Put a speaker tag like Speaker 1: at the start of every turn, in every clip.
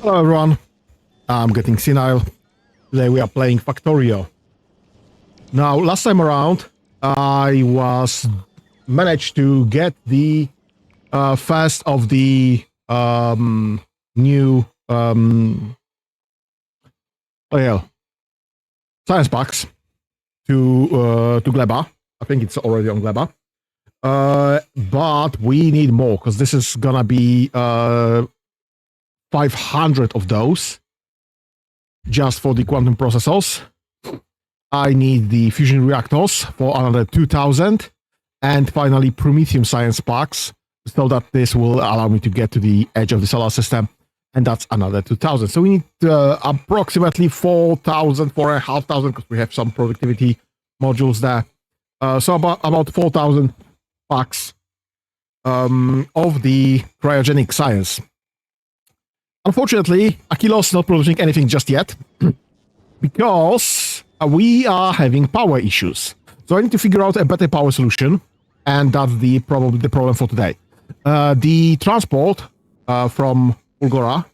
Speaker 1: Hello everyone, I'm getting senile. Today we are playing Factorio. Now, last time around, I managed to get the first of the new science packs to Gleba. I think it's already on Gleba. But we need more because this is gonna be 500 of those just for the quantum processors. I need the fusion reactors for another 2000, and finally Prometheum science packs so that this will allow me to get to the edge of the solar system, and that's another 2000. So we need approximately 4,000, 4,500 because we have some productivity modules there. So about 4,000 packs of the cryogenic science. Unfortunately, Akilo's not producing anything just yet because we are having power issues. So I need to figure out a better power solution, and that's probably the problem for today. The transport from Ulgora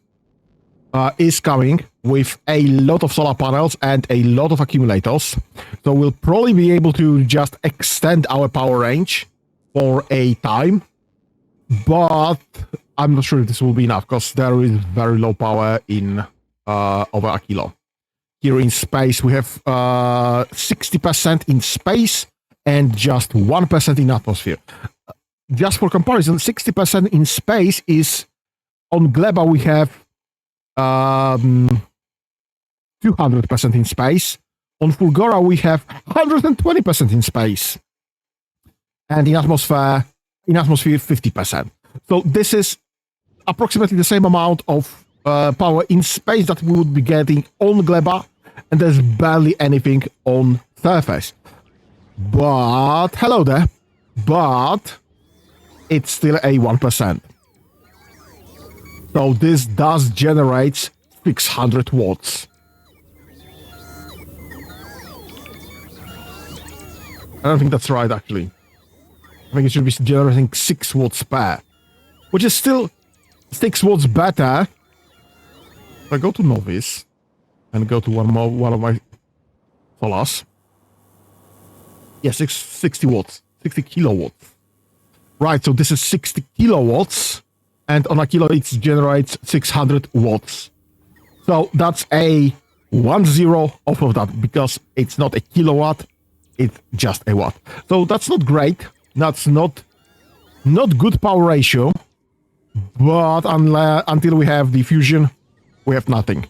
Speaker 1: is coming with a lot of solar panels and a lot of accumulators. So we'll probably be able to just extend our power range for a time, but I'm not sure if this will be enough because there is very low power in over a kilo. Here in space, we have 60% in space and just 1% in atmosphere. Just for comparison, 60% in space is on Gleba. We have 200% in space. On Fulgora, we have 120% in space, and in atmosphere 50%. So this is approximately the same amount of power in space that we would be getting on Gleba, and there's barely anything on surface. But hello there, but it's still a 1%. So this does generate 600 watts. I don't think that's right, actually. I think it should be generating 6 watts per, which is still 6 watts better. If I go to Novice and go to one of my solars. Yes, 60 watts, 60 kilowatts. Right, so this is 60 kilowatts, and on a kilo it generates 600 watts. So that's a 1-0 off of that because it's not a kilowatt, it's just a watt. So that's not great. That's not good power ratio, but until we have the fusion, we have nothing.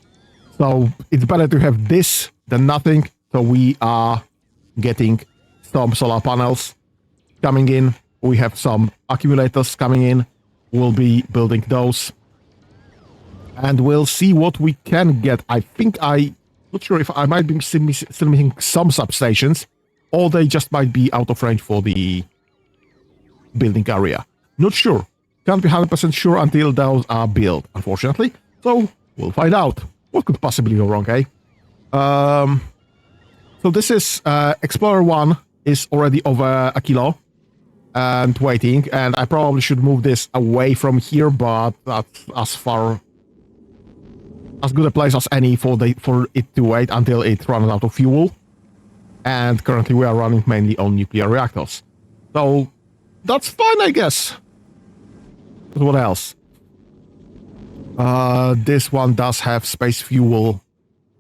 Speaker 1: So it's better to have this than nothing. So we are getting some solar panels coming in. We have some accumulators coming in. We'll be building those, and we'll see what we can get. I think not sure if I might be still missing some substations, or they just might be out of range for the building area. Not sure. Can't be 100% sure until those are built, unfortunately. So we'll find out. What could possibly go wrong, eh? So this is Explorer 1 is already over a kilo and waiting, and I probably should move this away from here, but that's as good a place as any for it to wait until it runs out of fuel. And currently we are running mainly on nuclear reactors. So that's fine, I guess. But what else? This one does have space fuel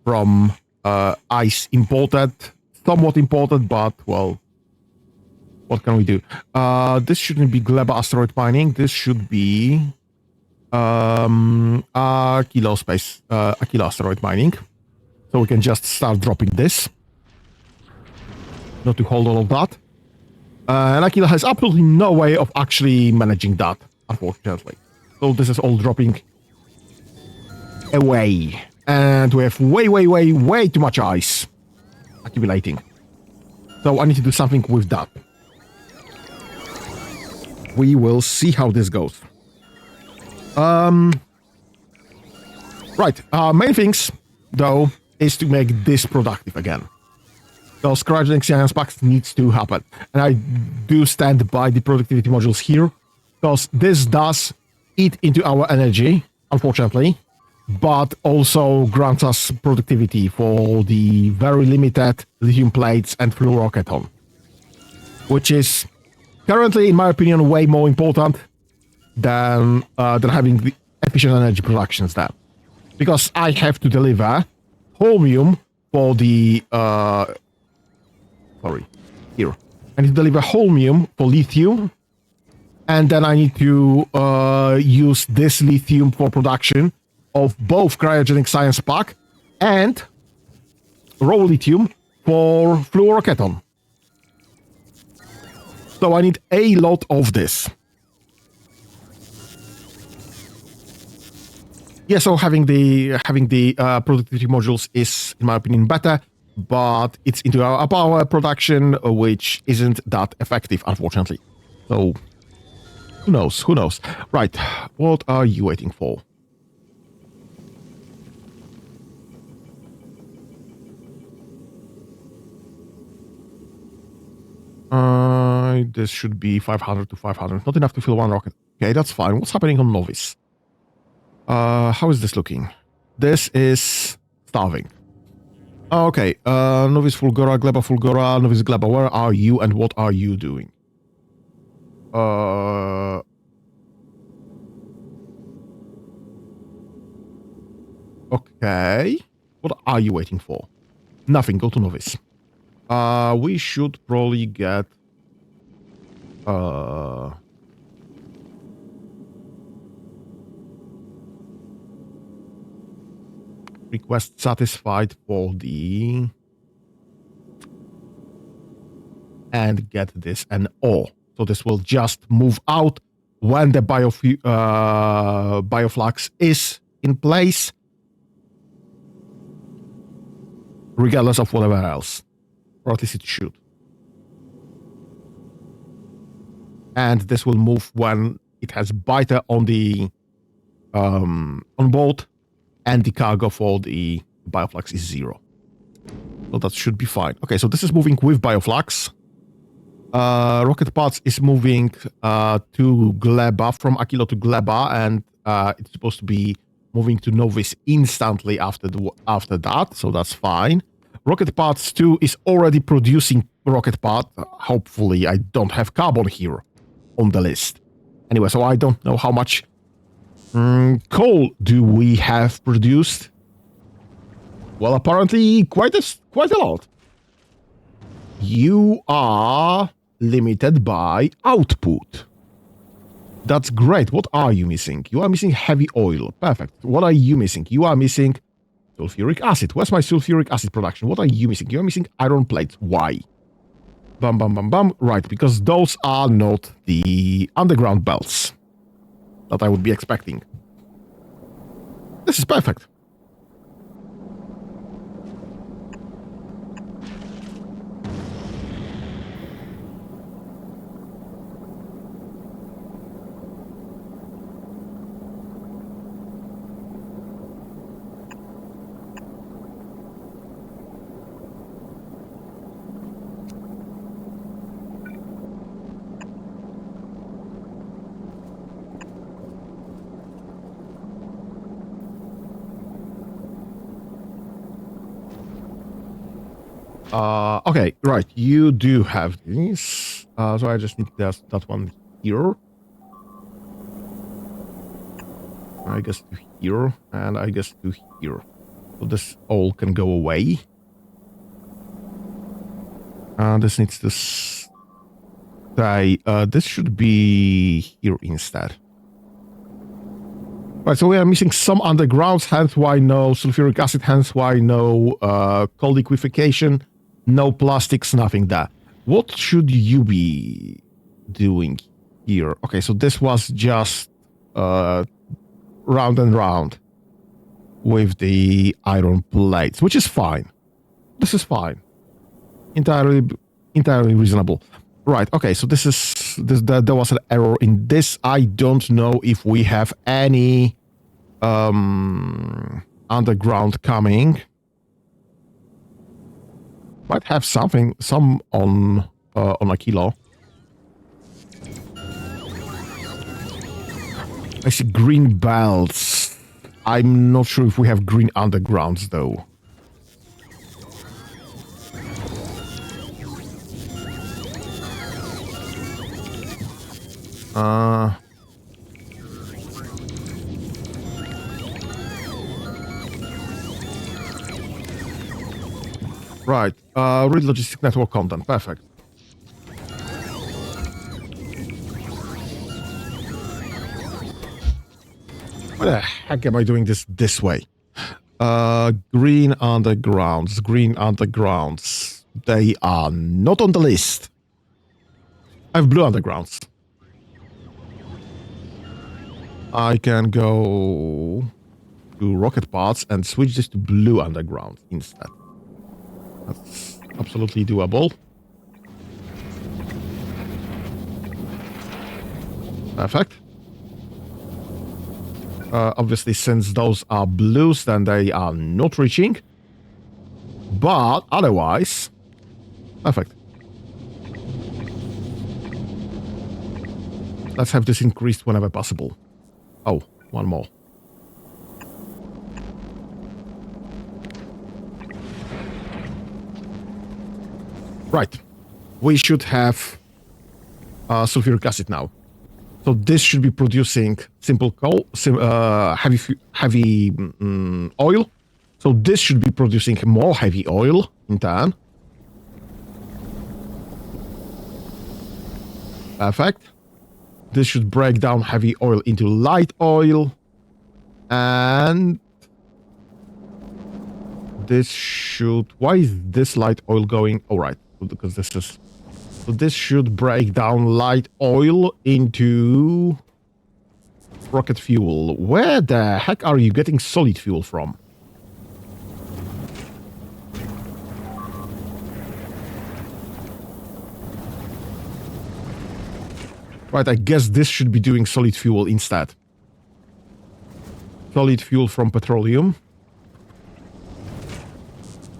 Speaker 1: from ice imported. Somewhat imported, but, well, what can we do? This shouldn't be Gleba asteroid mining. This should be Kilo asteroid mining. So we can just start dropping this. Not to hold all of that. And Aquila has absolutely no way of actually managing that, unfortunately. So this is all dropping away. And we have way too much ice accumulating. So I need to do something with that. We will see how this goes. Right. Main things, though, is to make this productive again. Those cryogenic science packs needs to happen. And I do stand by the productivity modules here, because this does eat into our energy, unfortunately. but also grants us productivity for the very limited lithium plates and fluoroketon, which is currently, in my opinion, way more important than having the efficient energy productions there. Because I have to deliver holmium for the... sorry, here. I need to deliver holmium for lithium, and then I need to use this lithium for production of both cryogenic science pack and raw lithium for fluoroketon. So I need a lot of this. Yeah, so having the productivity modules is, in my opinion, better, but it's into our power production, which isn't that effective, unfortunately. So who knows? Who knows? Right, what are you waiting for? This should be 500 to 500. Not enough to fill one rocket. Okay, that's fine. What's happening on Novice? How is this looking? This is starving. Okay, Novice Fulgora, Gleba Fulgora, Novice Gleba, where are you and what are you doing? Okay. What are you waiting for? Nothing, go to Novice. We should probably get... request satisfied for the... and get this an O. So this will just move out when the bioflux is in place, regardless of whatever else. Or at least it should. And this will move when it has biter on the on board, and the cargo for the bioflux is 0. So that should be fine. Okay, so this is moving with bioflux. Rocket parts is moving to Gleba, from Aquilo to Gleba, and it's supposed to be moving to Novice instantly after that, so that's fine. Rocket parts 2 is already producing rocket part. Hopefully I don't have carbon here on the list. Anyway, so I don't know how much coal do we have produced. Well, apparently quite a lot. You are limited by output. That's great. What are you missing? You are missing heavy oil. Perfect. What are you missing? You are missing sulfuric acid. Where's my sulfuric acid production? What are you missing? You're missing iron plates. Why? Bum, bum, bum, bum. Right, because those are not the underground belts that I would be expecting. This is perfect. Okay, right. You do have these. So I just need that one here. I guess to here, and I guess to here. So this all can go away. This needs to stay. This should be here instead. Right, so we are missing some undergrounds, hence why no sulfuric acid, hence why no coal liquefaction. No plastics, nothing there. What should you be doing here? Okay, so this was just round and round with the iron plates, which is fine. This is fine. Entirely reasonable. Right, okay, so there was an error in this. I don't know if we have any underground coming. Might have some on Aquilo. I see green belts. I'm not sure if we have green undergrounds, though. Right. Read logistic network content. Perfect. Why the heck am I doing this way? Green undergrounds. Green undergrounds. They are not on the list. I have blue undergrounds. I can go to rocket parts and switch this to blue underground instead. That's absolutely doable. Perfect. Obviously, since those are blues, then they are not reaching. But otherwise, perfect. Let's have this increased whenever possible. Oh, one more. Right. We should have sulfuric acid now. So this should be producing simple coal, heavy oil. So this should be producing more heavy oil in turn. Perfect. This should break down heavy oil into light oil. And this should... Why is this light oil going... Oh, right. Because this is... So this should break down light oil into rocket fuel. Where the heck are you getting solid fuel from? Right, I guess this should be doing solid fuel instead. Solid fuel from petroleum.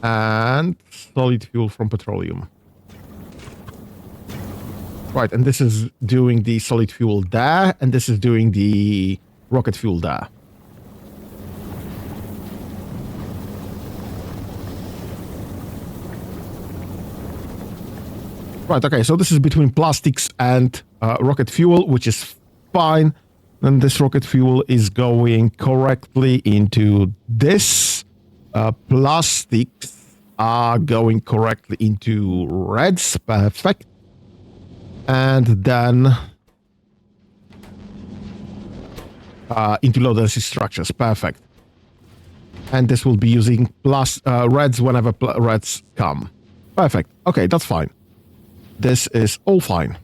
Speaker 1: And solid fuel from petroleum. Right, and this is doing the solid fuel there, and this is doing the rocket fuel there. Right, okay, so this is between plastics and rocket fuel, which is fine. And this rocket fuel is going correctly into this. Plastics are going correctly into reds, perfect. And then into low density structures, perfect. And this will be using reds whenever reds come. Perfect, okay, that's fine. This is all fine.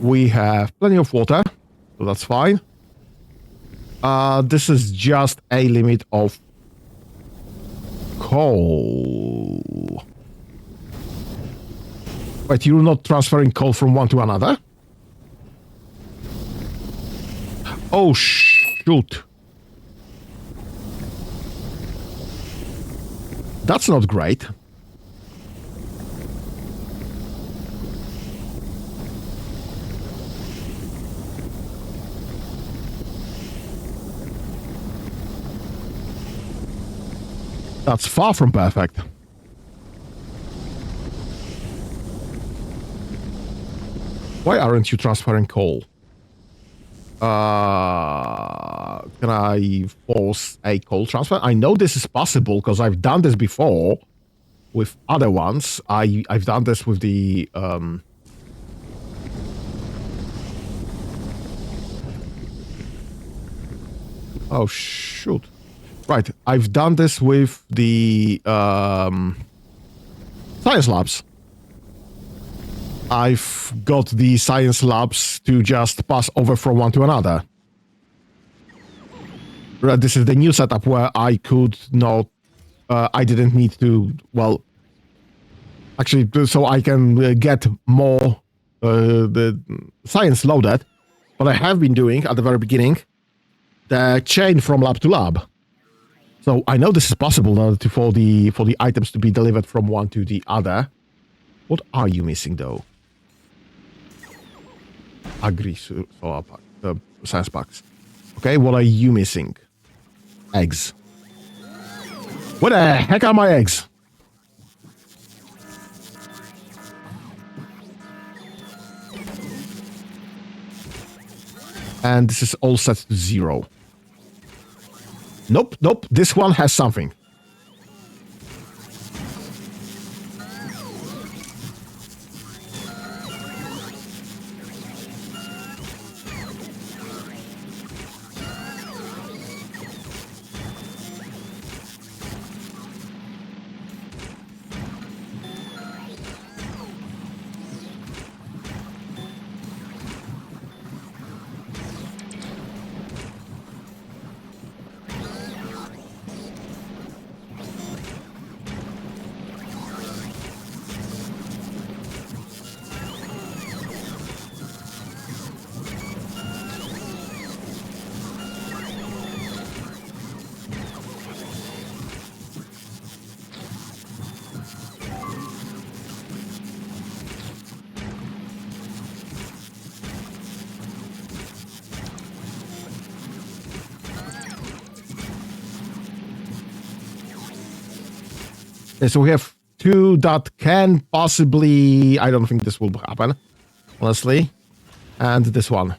Speaker 1: We have plenty of water, so that's fine. This is just a limit of coal. Wait, you're not transferring coal from one to another? Oh, shoot. That's not great. That's far from perfect. Why aren't you transferring coal? Can I force a coal transfer? I know this is possible because I've done this before with other ones. I've done this with the oh shoot. Right, I've done this with the science labs. I've got the science labs to just pass over from one to another. This is the new setup where I could not, I didn't need to, well, actually, so I can get more the science loaded. But I have been doing at the very beginning the chain from lab to lab. So I know this is possible now for the items to be delivered from one to the other. What are you missing though? solar pack, science packs. Okay, what are you missing? Eggs. Where the heck are my eggs? And this is all set to 0. Nope, nope, this one has something. So we have 2 that can possibly... I don't think this will happen, honestly. And this one.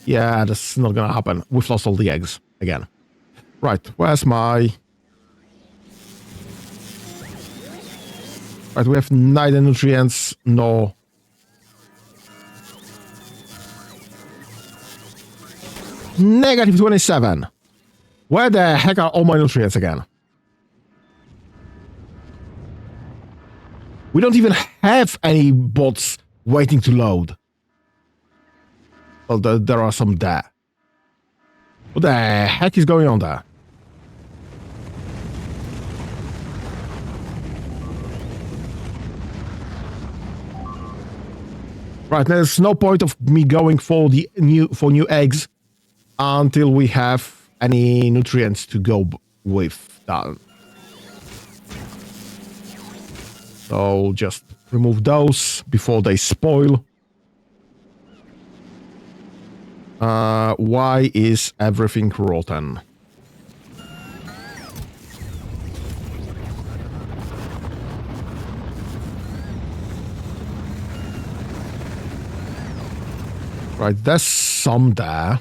Speaker 1: Yeah, that's not gonna happen. We've lost all the eggs again. Right, where's my... Right, we have neither nutrients nor... Negative 27. Where the heck are all my nutrients again? We don't even have any bots waiting to load. Well, there are some there. What the heck is going on there? Right, there's no point of me going for the new eggs until we have any nutrients to go with that. So just remove those before they spoil. Why is everything rotten? Right, there's some there.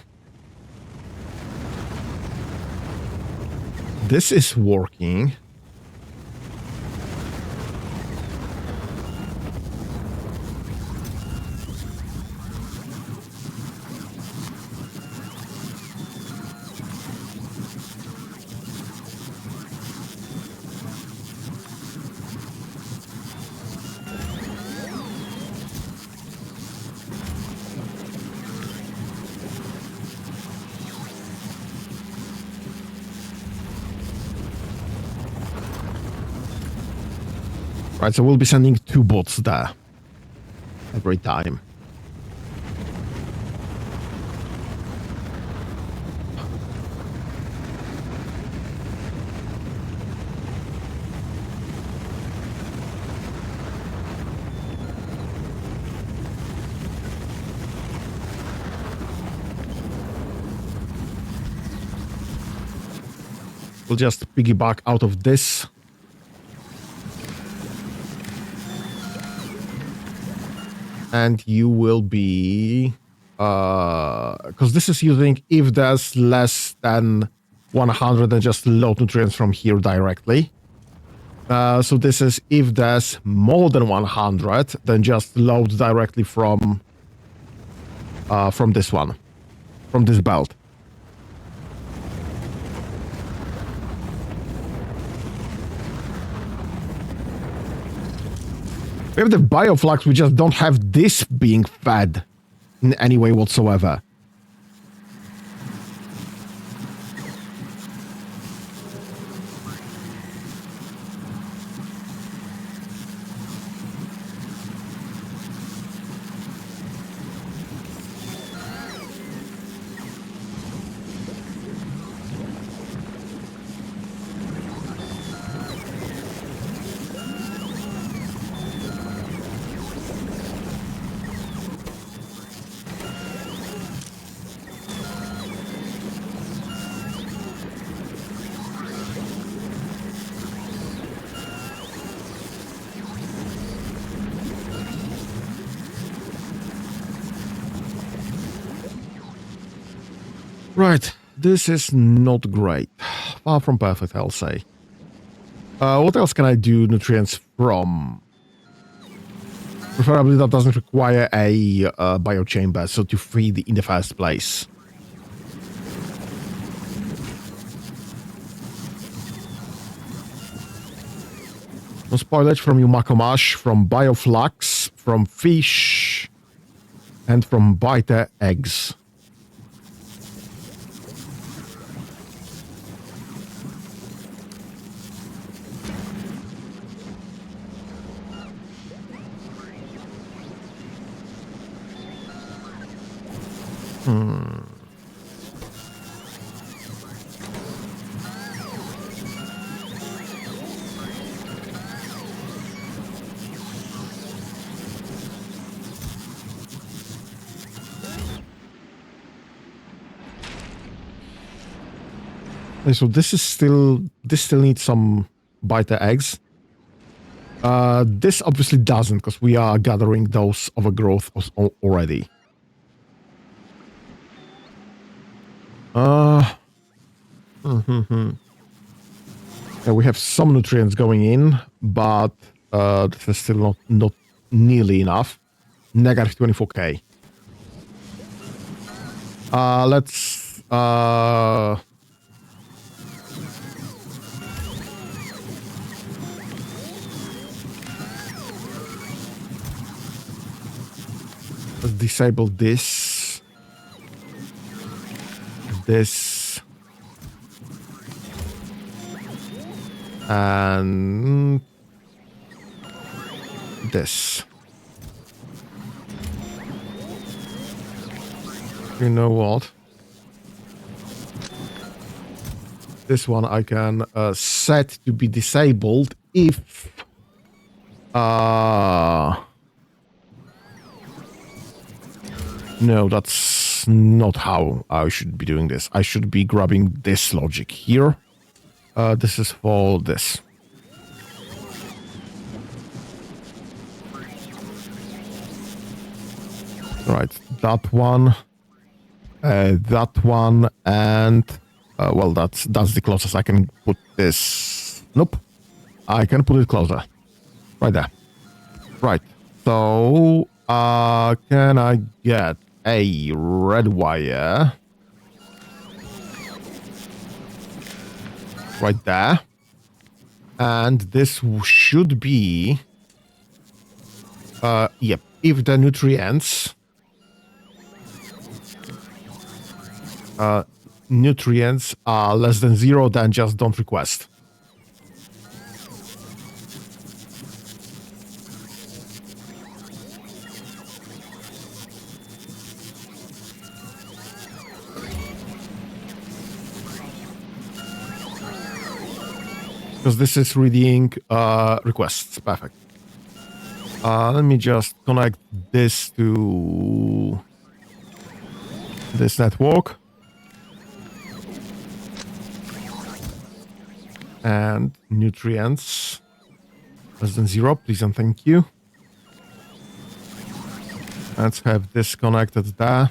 Speaker 1: This is working. Right, so we'll be sending 2 bots there every time. We'll just piggyback out of this. And you will be... because this is using if there's less than 100 and just load nutrients from here directly. So this is if there's more than 100, then just load directly from this one, from this belt. We have the bioflux, we just don't have this being fed in any way whatsoever. Right, this is not great. Far from perfect, I'll say. What else can I do nutrients from? Preferably that doesn't require a biochamber, so to feed in the first place. From spoilage, from Umako from bioflux, from fish, and from biter eggs. Okay, so this still needs some biter eggs. This obviously doesn't, because we are gathering those overgrowth already. Yeah, we have some nutrients going in, but this is still not nearly enough. Negative 24k. Let's disable this. And this. You know what? This one I can set to be disabled if no, that's not how I should be doing this. I should be grabbing this logic here. This is for this. Right, that one, and well, that's the closest I can put this. Nope, I can put it closer. Right there. Right. So, can I get a red wire? Right there. And this should be... yep. If the nutrients... nutrients are less than 0, then just don't request. Because this is reading requests. Perfect. Let me just connect this to this network. And nutrients less than 0, please and thank you. Let's have this connected there.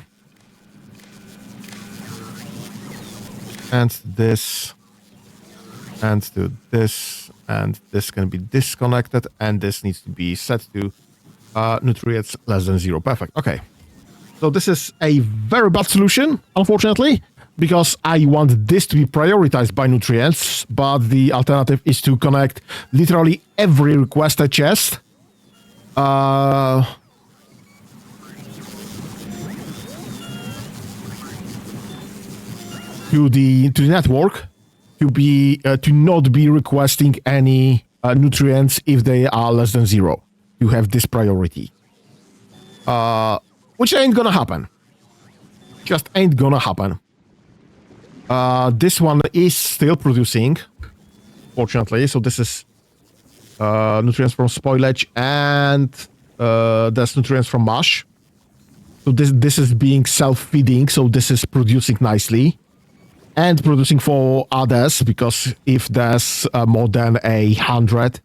Speaker 1: And this. And to this. And this can be disconnected. And this needs to be set to nutrients less than 0. Perfect. Okay. So this is a very bad solution, unfortunately, because I want this to be prioritized by nutrients, but the alternative is to connect literally every requested chest to the network to not be requesting any nutrients if they are less than 0. You have this priority, which ain't gonna happen. Just ain't gonna happen. This one is still producing, fortunately. So this is nutrients from spoilage, and there's nutrients from mush. So this is being self-feeding, so this is producing nicely. And producing for others, because if there's more than 100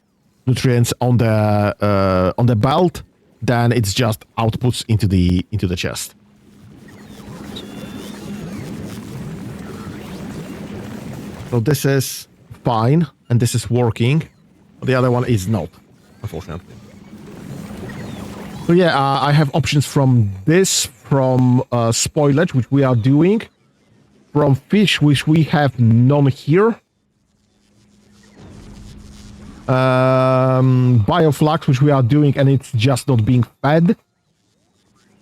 Speaker 1: nutrients on the belt, then it's just outputs into the chest. So this is fine, and this is working. The other one is not, unfortunately. So yeah, I have options from this, from spoilage, which we are doing, from fish, which we have none here, bioflux, which we are doing, and it's just not being fed,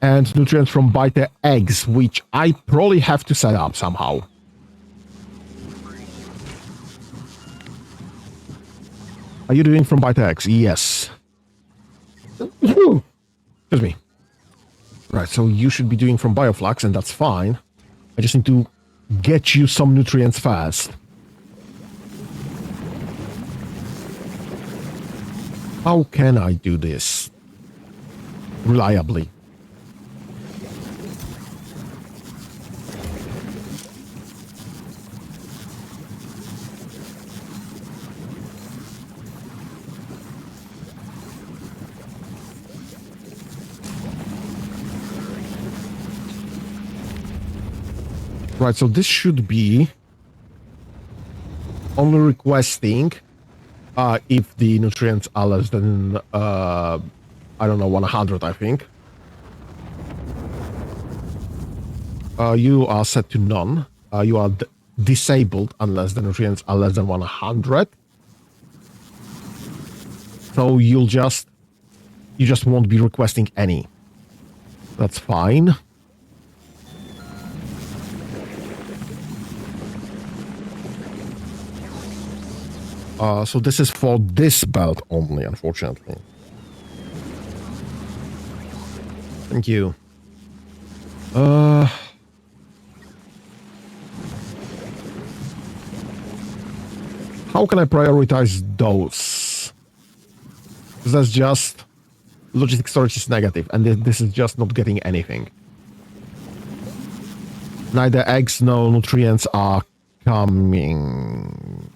Speaker 1: and nutrients from biter eggs, which I probably have to set up somehow. Are you doing from biter eggs? Yes. Excuse me. Right, so you should be doing from bioflux, and that's fine. I just need to get you some nutrients fast. How can I do this reliably? Right, so this should be only requesting if the nutrients are less than, I don't know, 100, I think. You are set to none. You are disabled unless the nutrients are less than 100. So you just won't be requesting any. That's fine. So this is for this belt only, unfortunately. Thank you. How can I prioritize those? Because that's just... Logistic storage is negative, and this is just not getting anything. Neither eggs nor nutrients are coming.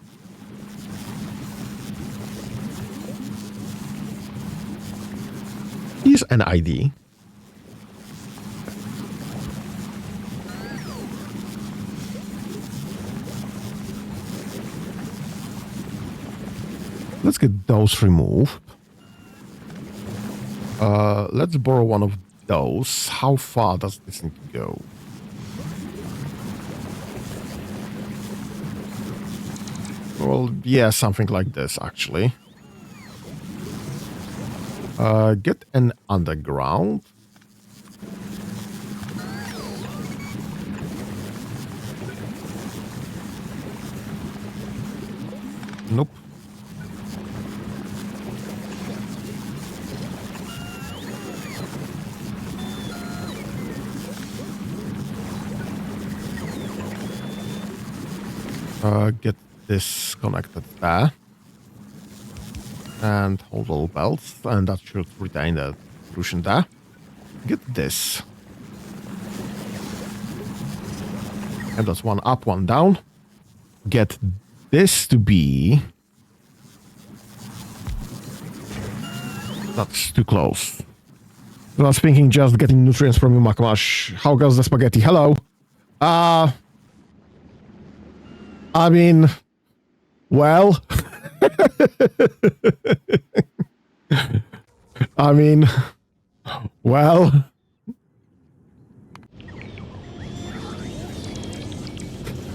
Speaker 1: Here's an ID. Let's get those removed. Let's borrow one of those. How far does this need to go? Well, yeah, something like this, actually. Get an underground. Nope. Get this connected there. And hold all belts, and that should retain the solution there. Get this. And that's one up, one down. Get this to be... That's too close. I was thinking just getting nutrients from you, Makmash. How goes the spaghetti? Hello. I mean... Well... I mean... Well...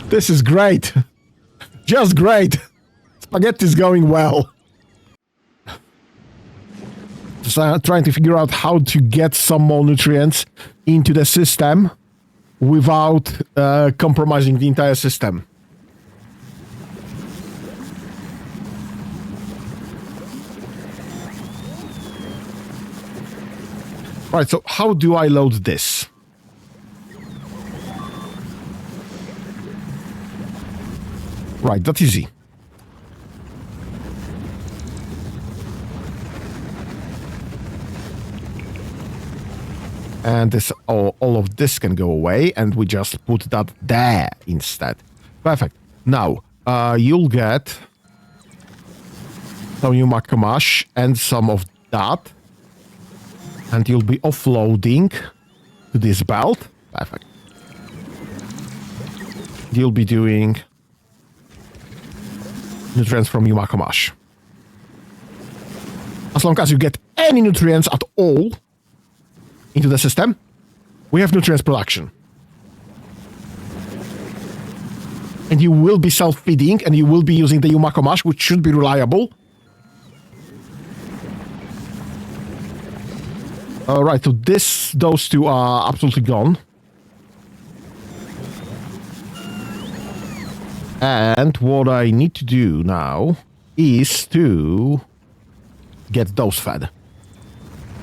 Speaker 1: This is great. Just great. Spaghetti's going well. Just trying to figure out how to get some more nutrients into the system without compromising the entire system. Right, so how do I load this? Right, that's easy. And this all of this can go away, and we just put that there instead. Perfect. Now, you'll get some new Makamash and some of that. And you'll be offloading to this belt. Perfect. You'll be doing nutrients from Yumako Mash. As long as you get any nutrients at all into the system, we have nutrients production. And you will be self-feeding, and you will be using the Yumako Mash, which should be reliable. Alright, so those two are absolutely gone. And what I need to do now is to get those fed.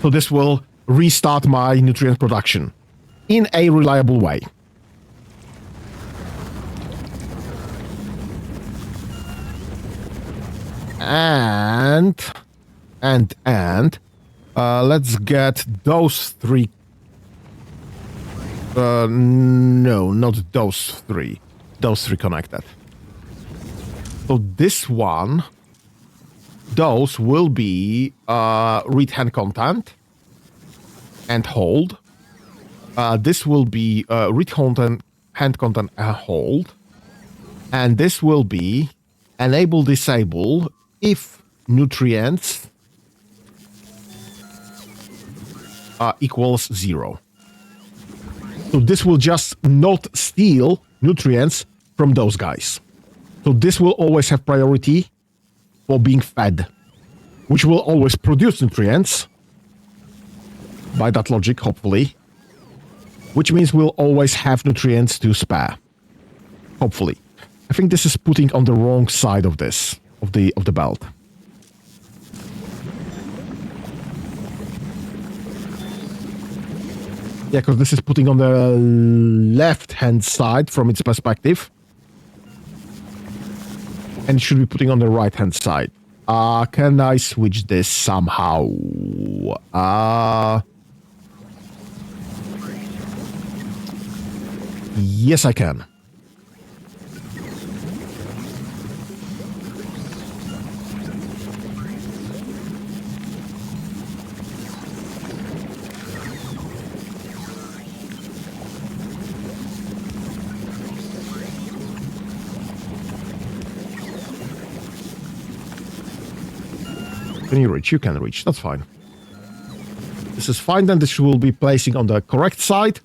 Speaker 1: So this will restart my nutrient production in a reliable way. And let's get those three. No, not those three. Those three connected. So this one, those will be read hand content and hold. This will be read hand content and hold. And this will be enable disable if nutrients equals 0. So this will just not steal nutrients from those guys. So this will always have priority for being fed, which will always produce nutrients by that logic, hopefully, which means we'll always have nutrients to spare. Hopefully. I think this is putting on the wrong side of this, of the belt. Yeah, because this is putting on the left-hand side from its perspective. And it should be putting on the right-hand side. Can I switch this somehow? Yes, I can. Can you reach? You can reach. That's fine. This is fine. Then this will be placing on the correct side.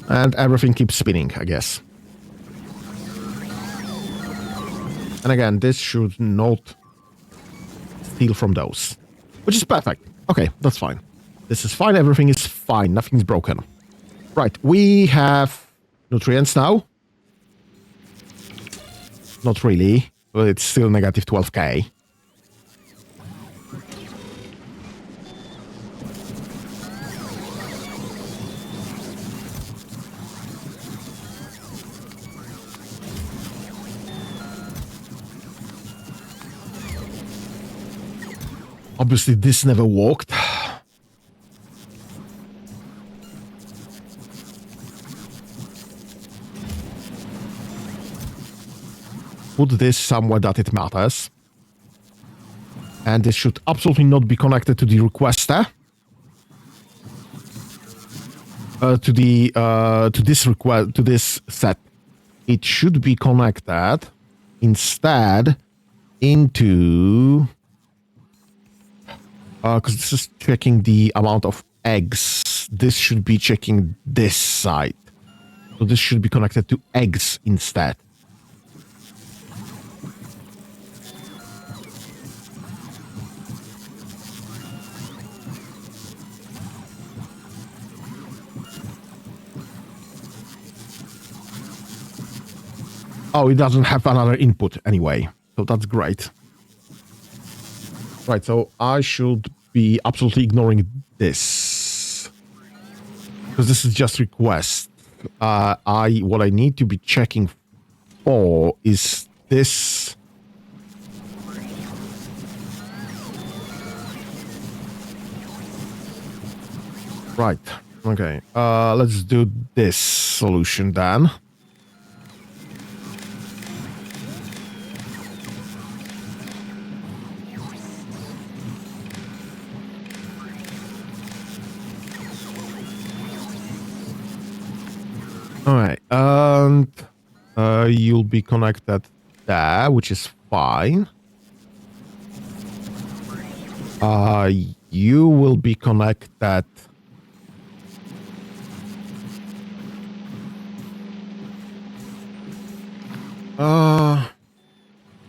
Speaker 1: And everything keeps spinning, I guess. And again, this should not steal from those. Which is perfect. Okay, that's fine. This is fine. Everything is fine. Nothing's broken. Right, we have nutrients now. Not really. But it's still negative 12k. Obviously, this never worked. Put this somewhere that it matters. And this should absolutely not be connected to the requester. To this set. It should be connected instead into... because this is checking the amount of eggs. This should be checking this side. So this should be connected to eggs instead. Oh, it doesn't have another input anyway. So that's great. Right, so I should be absolutely ignoring this. Because this is just request. What I need to be checking for is this. Right, okay. Let's do this solution then. All right, and you'll be connected there, which is fine. You will be connected.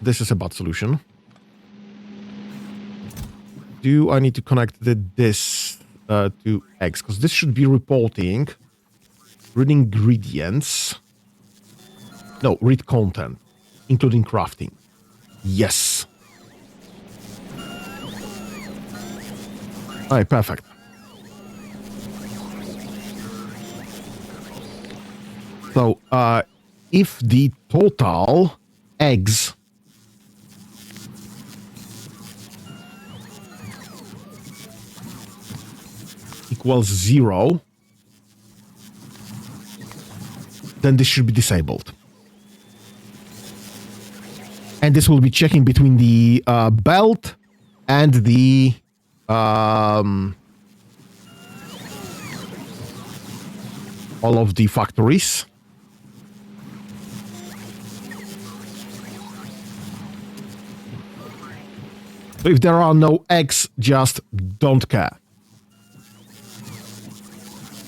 Speaker 1: This is a bad solution. Do I need to connect this to X? Because this should be reporting. Read ingredients. No, read content, including crafting. Yes. Alright, perfect. So, if the total eggs equals 0, then this should be disabled. And this will be checking between the belt and the all of the factories. So if there are no eggs, just don't care.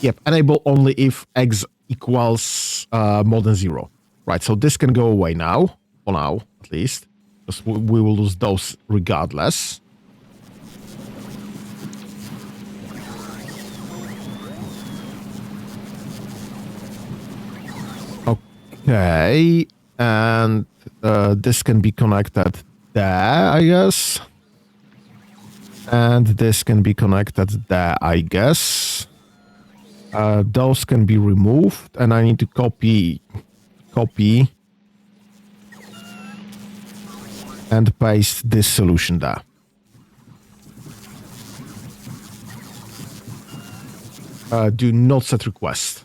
Speaker 1: Yep, enable only if eggs equals more than 0. Right, so this can go away now, for now at least, because we will lose those regardless. Okay, and this can be connected there, I guess. And this can be connected there, I guess. Those can be removed, and I need to copy, and paste this solution there. Do not set request.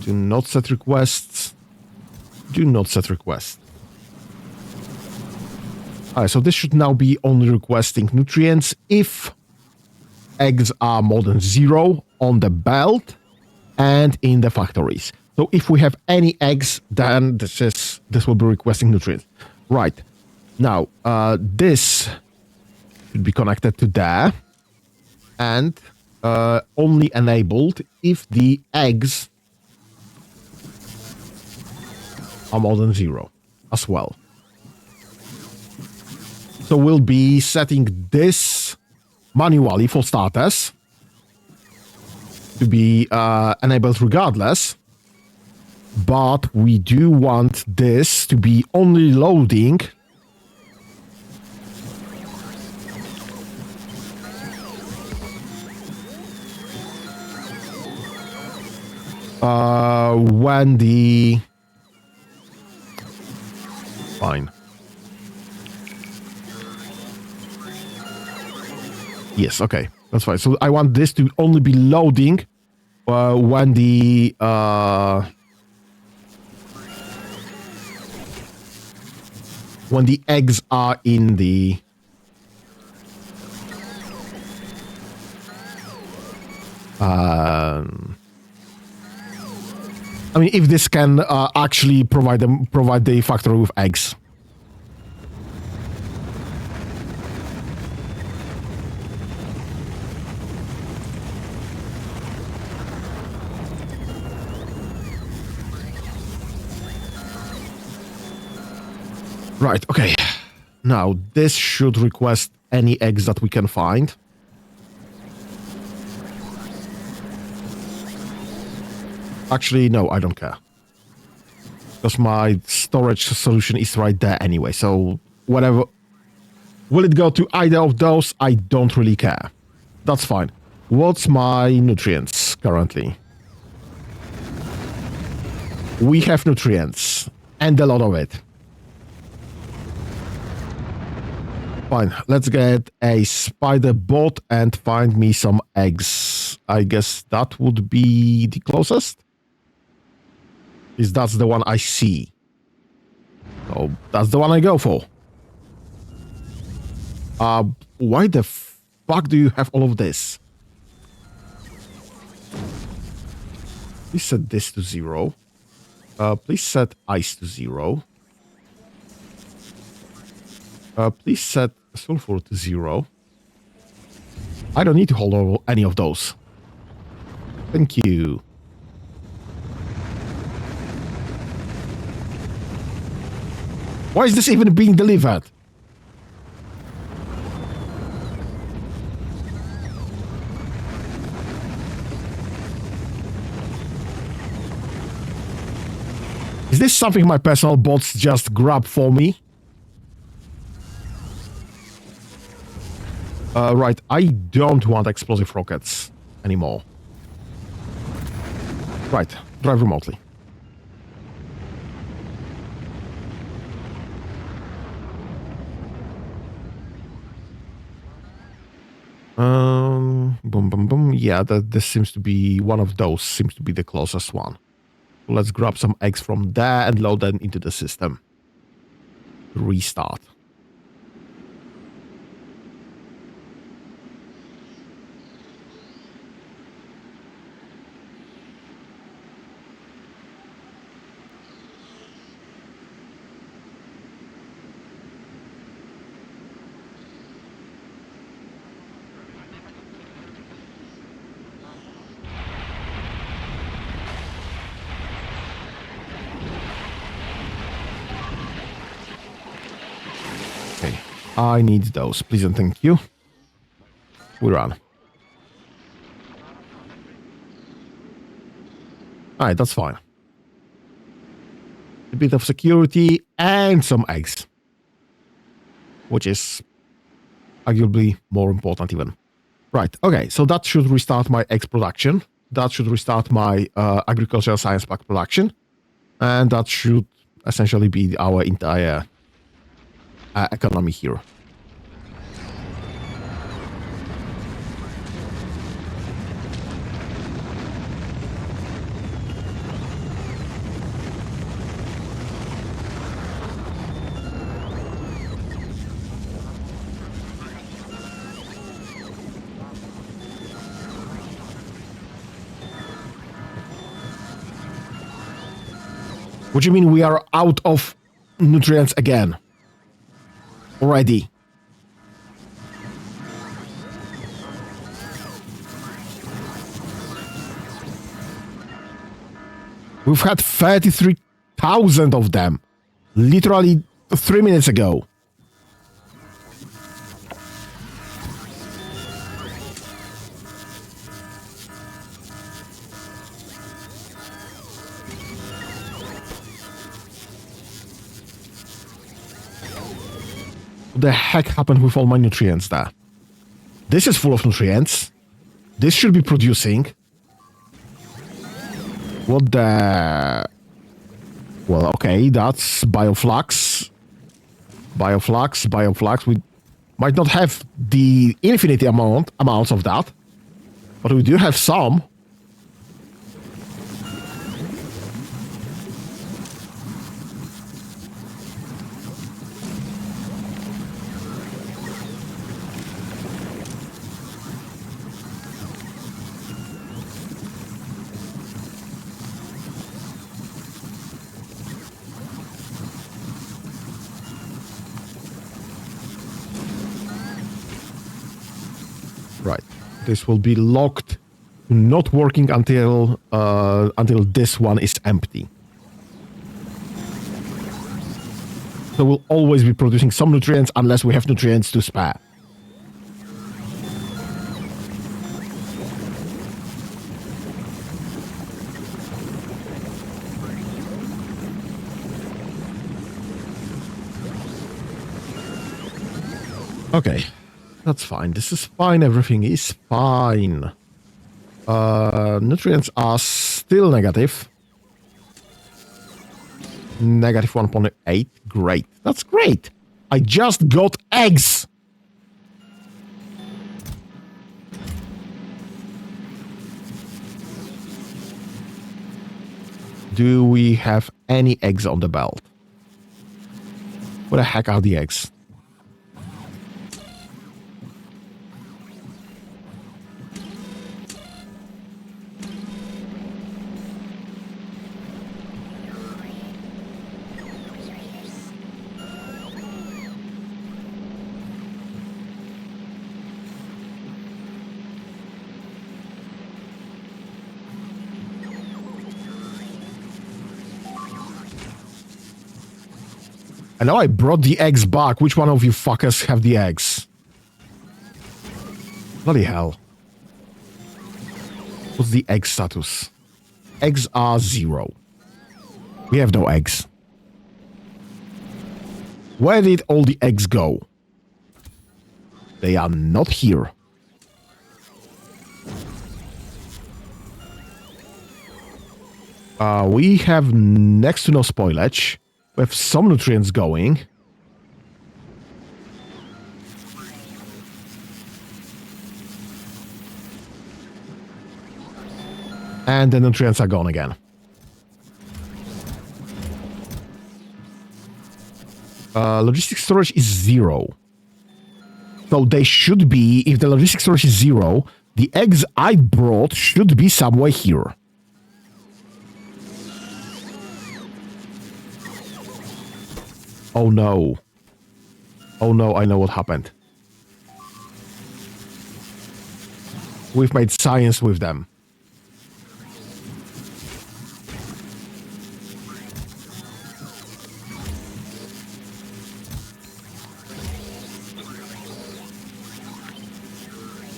Speaker 1: Do not set requests. Do not set requests. Alright, so this should now be only requesting nutrients if eggs are more than 0 on the belt and in the factories. So if we have any eggs, then this will be requesting nutrients. Right. Now, this should be connected to there and only enabled if the eggs are more than 0 as well. So we'll be setting this manually for starters to be enabled regardless, but we do want this to be only loading when the fine. Yes, okay, that's fine. So I want this to only be loading when the eggs are in the I mean, if this can actually provide the factory with eggs. Right, okay. Now, this should request any eggs that we can find. Actually, no, I don't care. Because my storage solution is right there anyway, so whatever. Will it go to either of those? I don't really care. That's fine. What's my nutrients currently? We have nutrients, and a lot of it. Fine, let's get a spider bot and find me some eggs. I guess that would be the closest. Is that's the one I see. So that's the one I go for. Why the fuck do you have all of this? Please set this to 0. Please set ice to 0. Please set sulfur to 0. I don't need to hold over any of those. Thank you. Why is this even being delivered? Is this something my personal bots just grab for me? Right, I don't want explosive rockets anymore. Right, drive remotely. Boom, boom, boom. Yeah, this seems to be one of those. Seems to be the closest one. Let's grab some eggs from there and load them into the system. Restart. Okay, I need those, please and thank you. We run. Alright, that's fine. A bit of security and some eggs. Which is arguably more important even. Right, okay, so that should restart my eggs production. That should restart my agricultural science pack production. And that should essentially be our entire economy here. What do you mean we are out of nutrients again? Already. We've had 33,000 of them. Literally 3 minutes ago. What the heck happened with all my nutrients there? This is full of nutrients. This should be producing. What the... Well, okay, that's bioflux. Bioflux. We might not have the infinite amounts of that, but we do have some. Right. This will be locked, not working until this one is empty. So we'll always be producing some nutrients unless we have nutrients to spare. Okay. That's fine. This is fine. Everything is fine. Nutrients are still negative. Negative 1.8. Great. That's great. I just got eggs. Do we have any eggs on the belt? Where the heck are the eggs? I know I brought the eggs back. Which one of you fuckers have the eggs? Bloody hell. What's the egg status? Eggs are 0. We have no eggs. Where did all the eggs go? They are not here. We have next to no spoilage. We have some nutrients going. And the nutrients are gone again. Logistics storage is 0. So they should be, if the logistics storage is 0, the eggs I brought should be somewhere here. Oh no. Oh no, I know what happened. We've made science with them.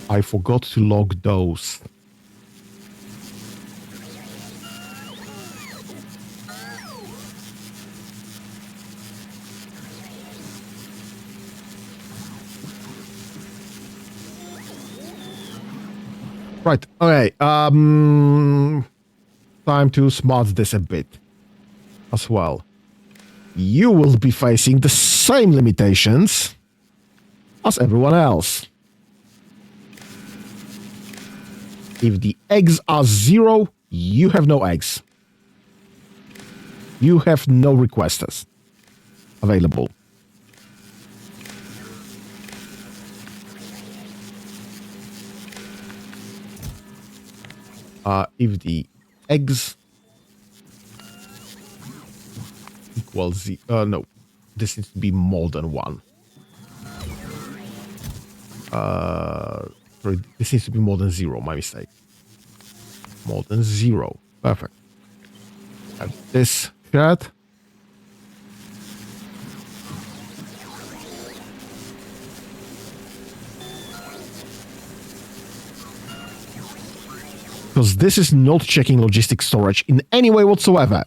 Speaker 1: I forgot to log those. Right, okay, time to smart this a bit as well. You will be facing the same limitations as everyone else. If the eggs are 0, you have no eggs. You have no requesters available. If the eggs equals no, this needs to be more than 1. Sorry, this needs to be more than 0, my mistake. More than 0. Perfect. Have this chat. Because this is not checking logistic storage in any way whatsoever.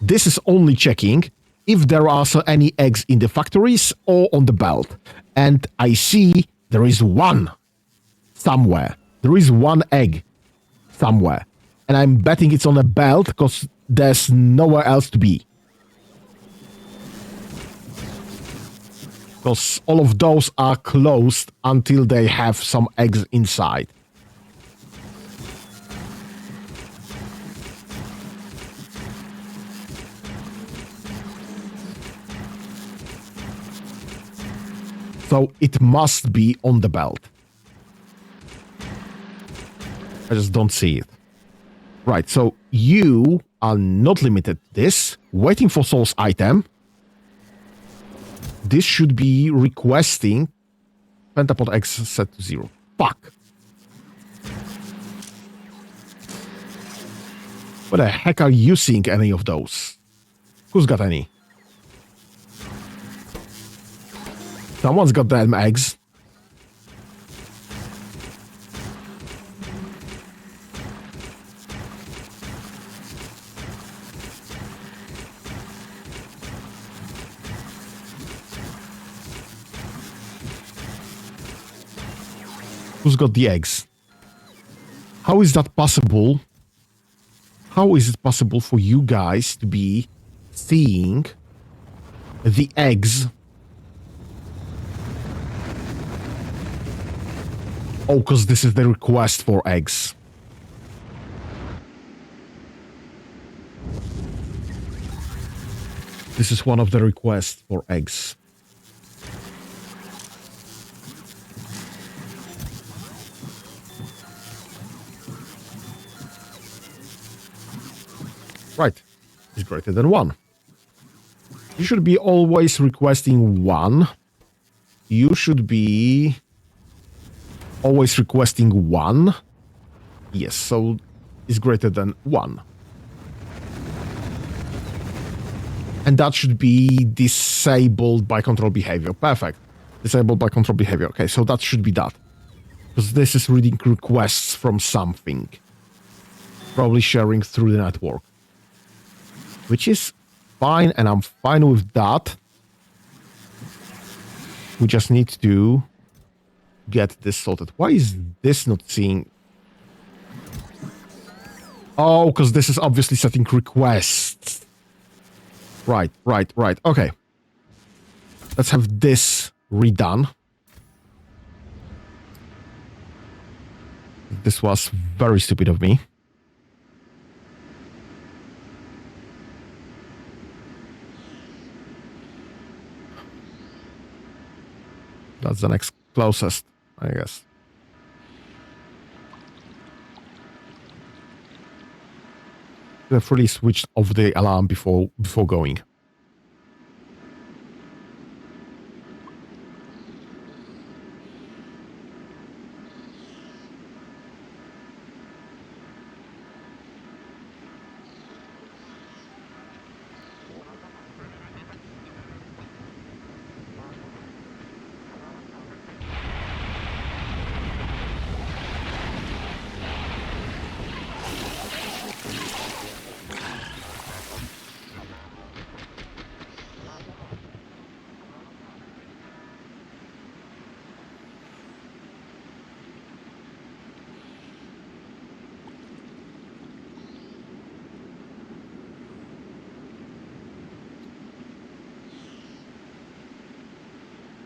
Speaker 1: This is only checking if there are any eggs in the factories or on the belt. And I see there is 1 somewhere. There is 1 egg somewhere. And I'm betting it's on a belt because there's nowhere else to be. Because all of those are closed until they have some eggs inside. So it must be on the belt. I just don't see it. Right, so you are not limited to this. Waiting for source item. This should be requesting pentapod X set to 0. Fuck. What the heck are you seeing any of those? Who's got any? Someone's got them eggs. Who's got the eggs? How is that possible? How is it possible for you guys to be seeing the eggs? Oh, because this is the request for eggs. This is one of the requests for eggs. Right. It's greater than 1. You should be always requesting 1. You should be always requesting 1. Yes, so it's greater than 1. And that should be disabled by control behavior. Perfect. Disabled by control behavior. Okay, so that should be that. Because this is reading requests from something. Probably sharing through the network. Which is fine, and I'm fine with that. We just need to get this sorted. Why is this not seeing... Oh, because this is obviously setting requests. Right. Okay. Let's have this redone. This was very stupid of me. That's the next closest, I guess. I've really switched off the alarm before going.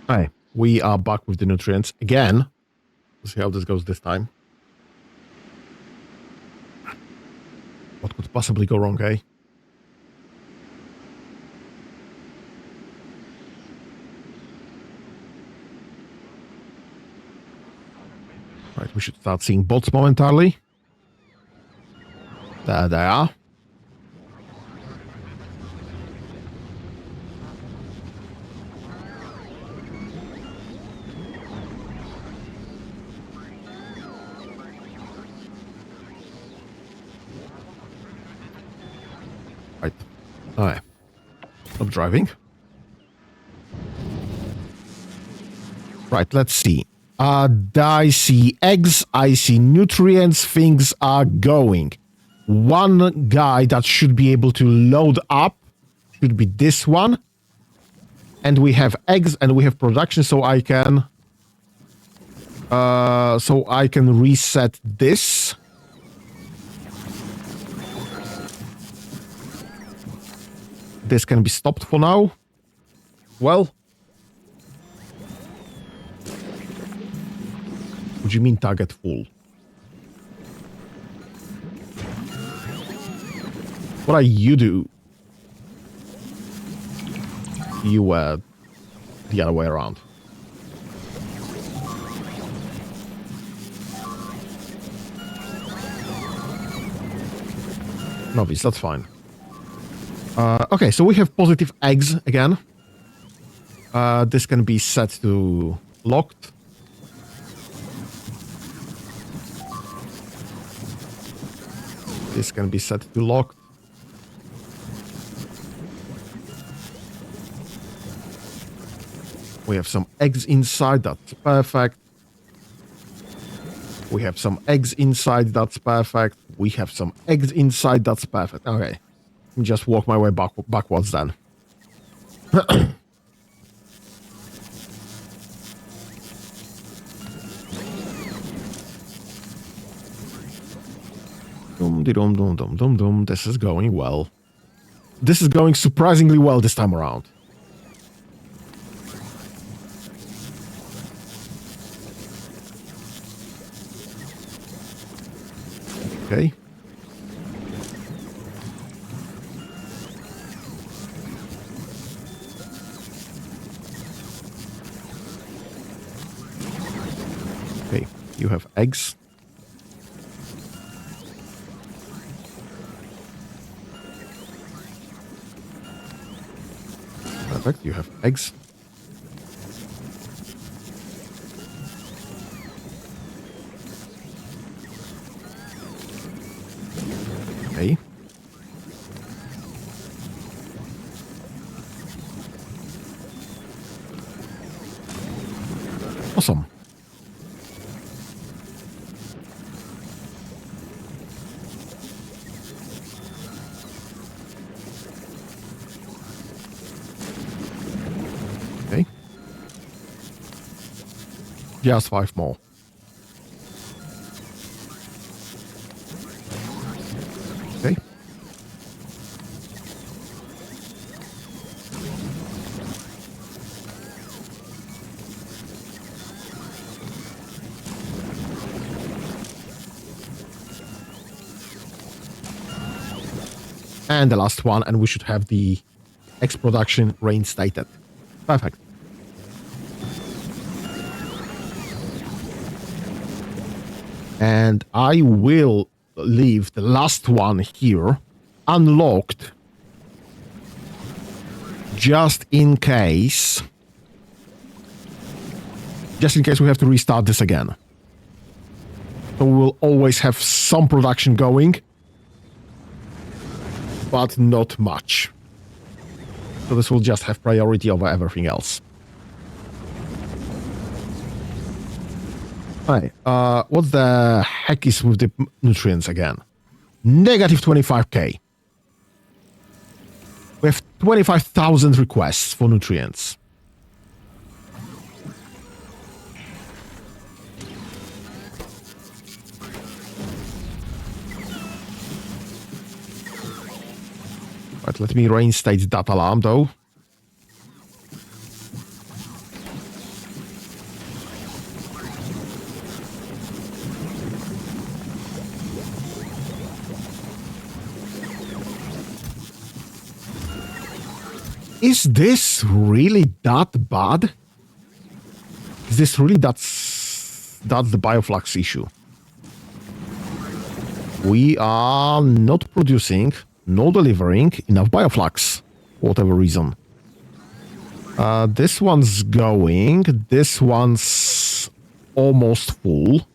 Speaker 1: Hey, we are back with the nutrients again. Let's see how this goes this time. What could possibly go wrong, eh? Right, we should start seeing bots momentarily. There they are. Right. Alright. Stop driving. Right, let's see. I see eggs, I see nutrients, things are going. One guy that should be able to load up should be this one. And we have eggs and we have production, so I can reset this. This can be stopped for now. Well, what do you mean target full? What are you do? You were the other way around. Novice, that's fine. Okay, so we have positive eggs again. This can be set to locked. This can be set to locked. We have some eggs inside, that's perfect. We have some eggs inside, that's perfect. We have some eggs inside, that's perfect. Okay. Just walk my way backwards then. Dum-de-dum-dum-dum-dum-dum. This is going well. This is going surprisingly well this time around. Okay. Okay, you have eggs. Perfect, you have eggs. Okay. Awesome. Okay. Just 5 more. Okay. And the last one, and we should have the X production reinstated. Perfect. And I will leave the last one here unlocked just in case we have to restart this again. So we will always have some production going, but not much. So this will just have priority over everything else. Alright, what the heck is with the nutrients again? Negative 25k. We have 25,000 requests for nutrients. Right, let me reinstate that alarm though. Is this really that bad? Is this really that's the bioflux issue? We are not producing, nor delivering enough bioflux, for whatever reason. This one's going. This one's almost full.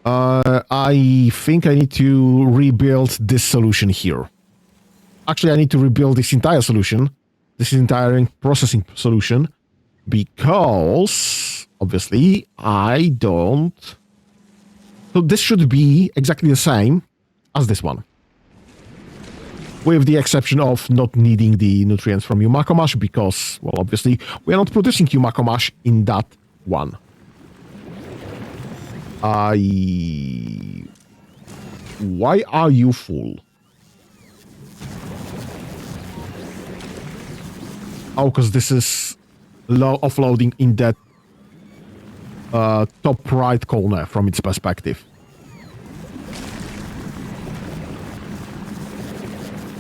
Speaker 1: I think I need to rebuild this solution here. Actually, I need to rebuild this entire solution. This entire processing solution, because obviously I don't. So this should be exactly the same as this one, with the exception of not needing the nutrients from Yumako Mash, because, well, obviously we are not producing Yumako Mash in that one. Why are you full? Oh, because this is offloading in that top right corner from its perspective.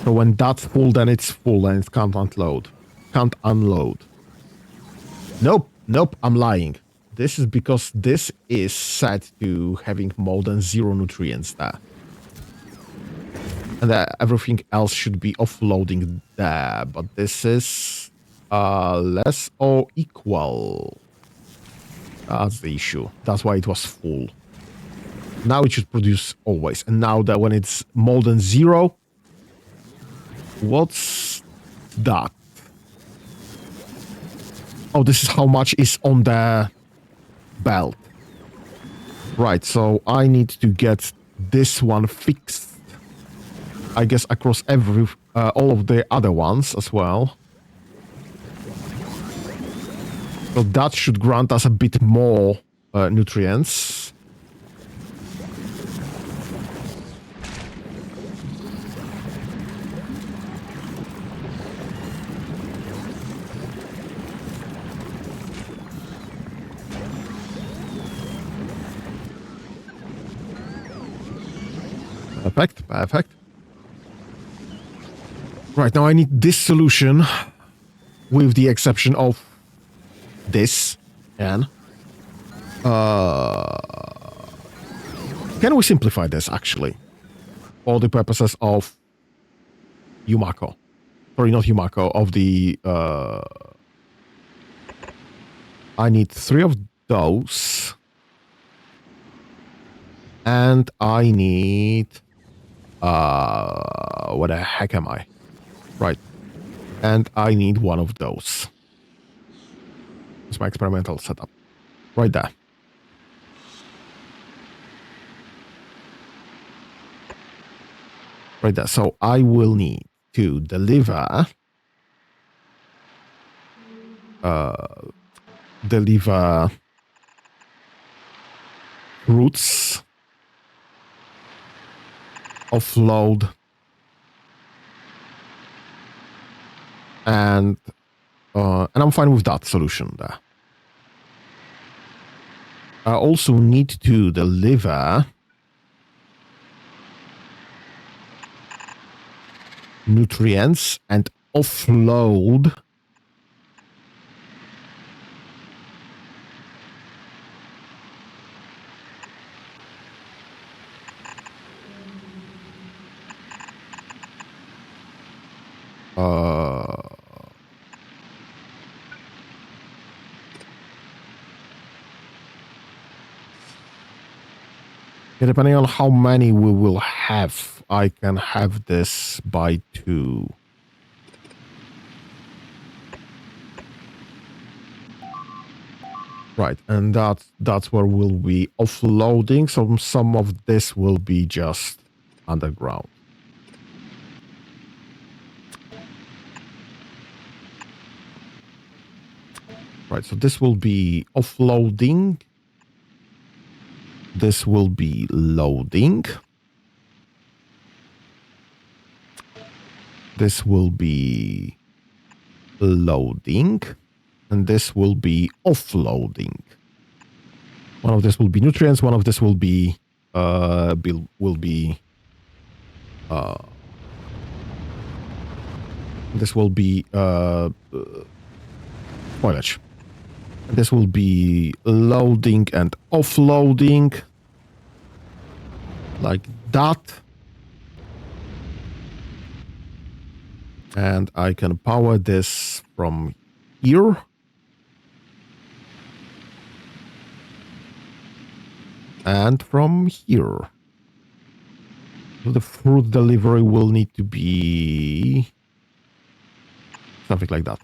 Speaker 1: So when that's full, then it's full and it can't unload. Can't unload. Nope, I'm lying. This is because this is set to having more than 0 nutrients there. And everything else should be offloading there, but this is less or equal. That's the issue. That's why it was full. Now it should produce always. And now that when it's more than 0, what's that? Oh, this is how much is on the belt. Right, so I need to get this one fixed. I guess across all of the other ones as well. So that should grant us a bit more nutrients. Perfect. Right, now I need this solution with the exception of this, and can we simplify this actually for the purposes of Yumako? Sorry, not Yumako, of the I need 3 of those, and I need what the heck am I? Right, and I need 1 of those. It's my experimental setup. Right there. Right there. So I will need to deliver fruits, offload, and I'm fine with that solution there. I also need to deliver nutrients and offload depending on how many we will have, I can have this by 2. Right, and that's where we'll be offloading. So some of this will be just underground. Right, so this will be offloading. This will be loading. This will be loading. And this will be offloading. One of this will be nutrients. One of this will be this will be spoilage. This will be loading and offloading like that. And I can power this from here. And from here. So the fruit delivery will need to be something like that.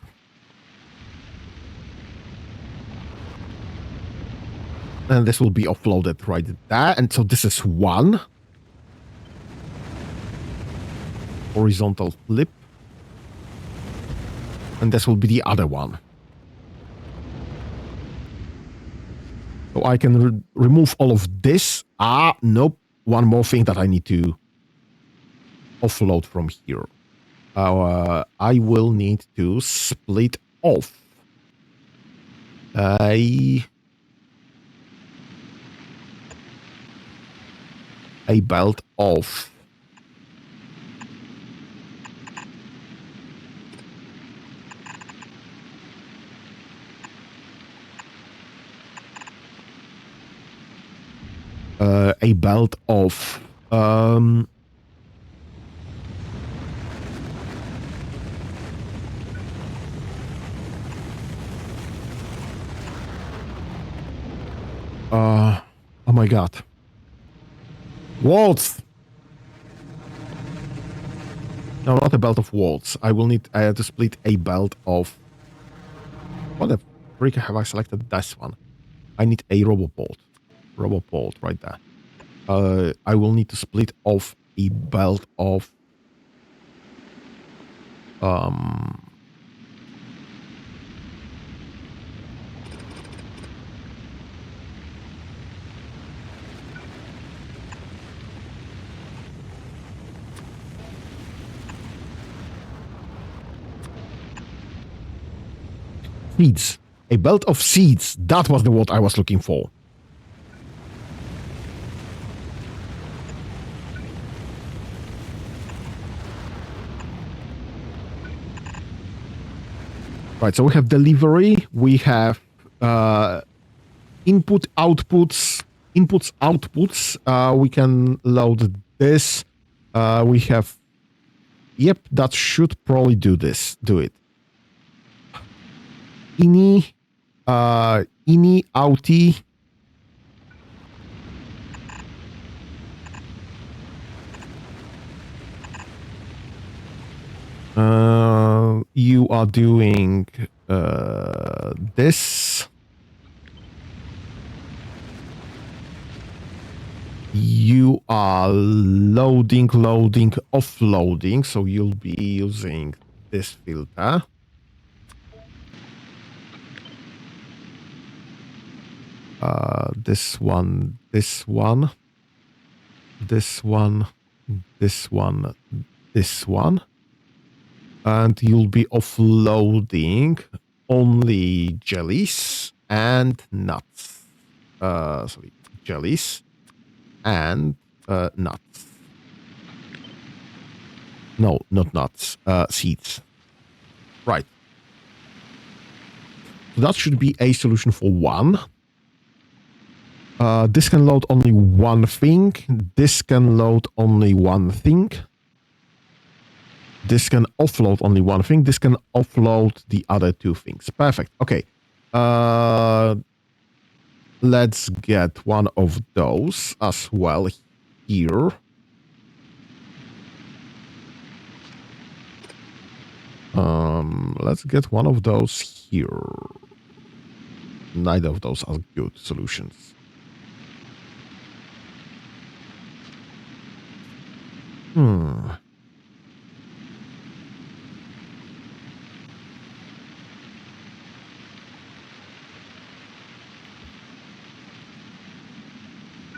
Speaker 1: And this will be offloaded right there. And so this is one horizontal flip. And this will be the other one. So I can remove all of this. Nope. One more thing that I need to offload from here. I will need to split off a belt of oh my god. Waltz! No, not a belt of waltz. I have to split a belt of... What the freak have I selected this one? I need a roboport. Roboport right there. I will need to split off a belt of... seeds. A belt of seeds. That was the word I was looking for. Right, so we have delivery. We have input, outputs. Inputs, outputs. We can load this. We have... Yep, that should probably do it. Ini, outie. You are doing this. you are loading, offloading. So you'll be using this filter. This one, this one, this one, this one, this one. And you'll be offloading only jellies and nuts. Sorry, jellies and nuts. No, not nuts. Seeds. Right. So that should be a solution for one. This can load only one thing. This can load only one thing. This can offload only one thing. This can offload the other two things. Perfect. Okay. Let's get one of those as well here. Let's get one of those here. Neither of those are good solutions.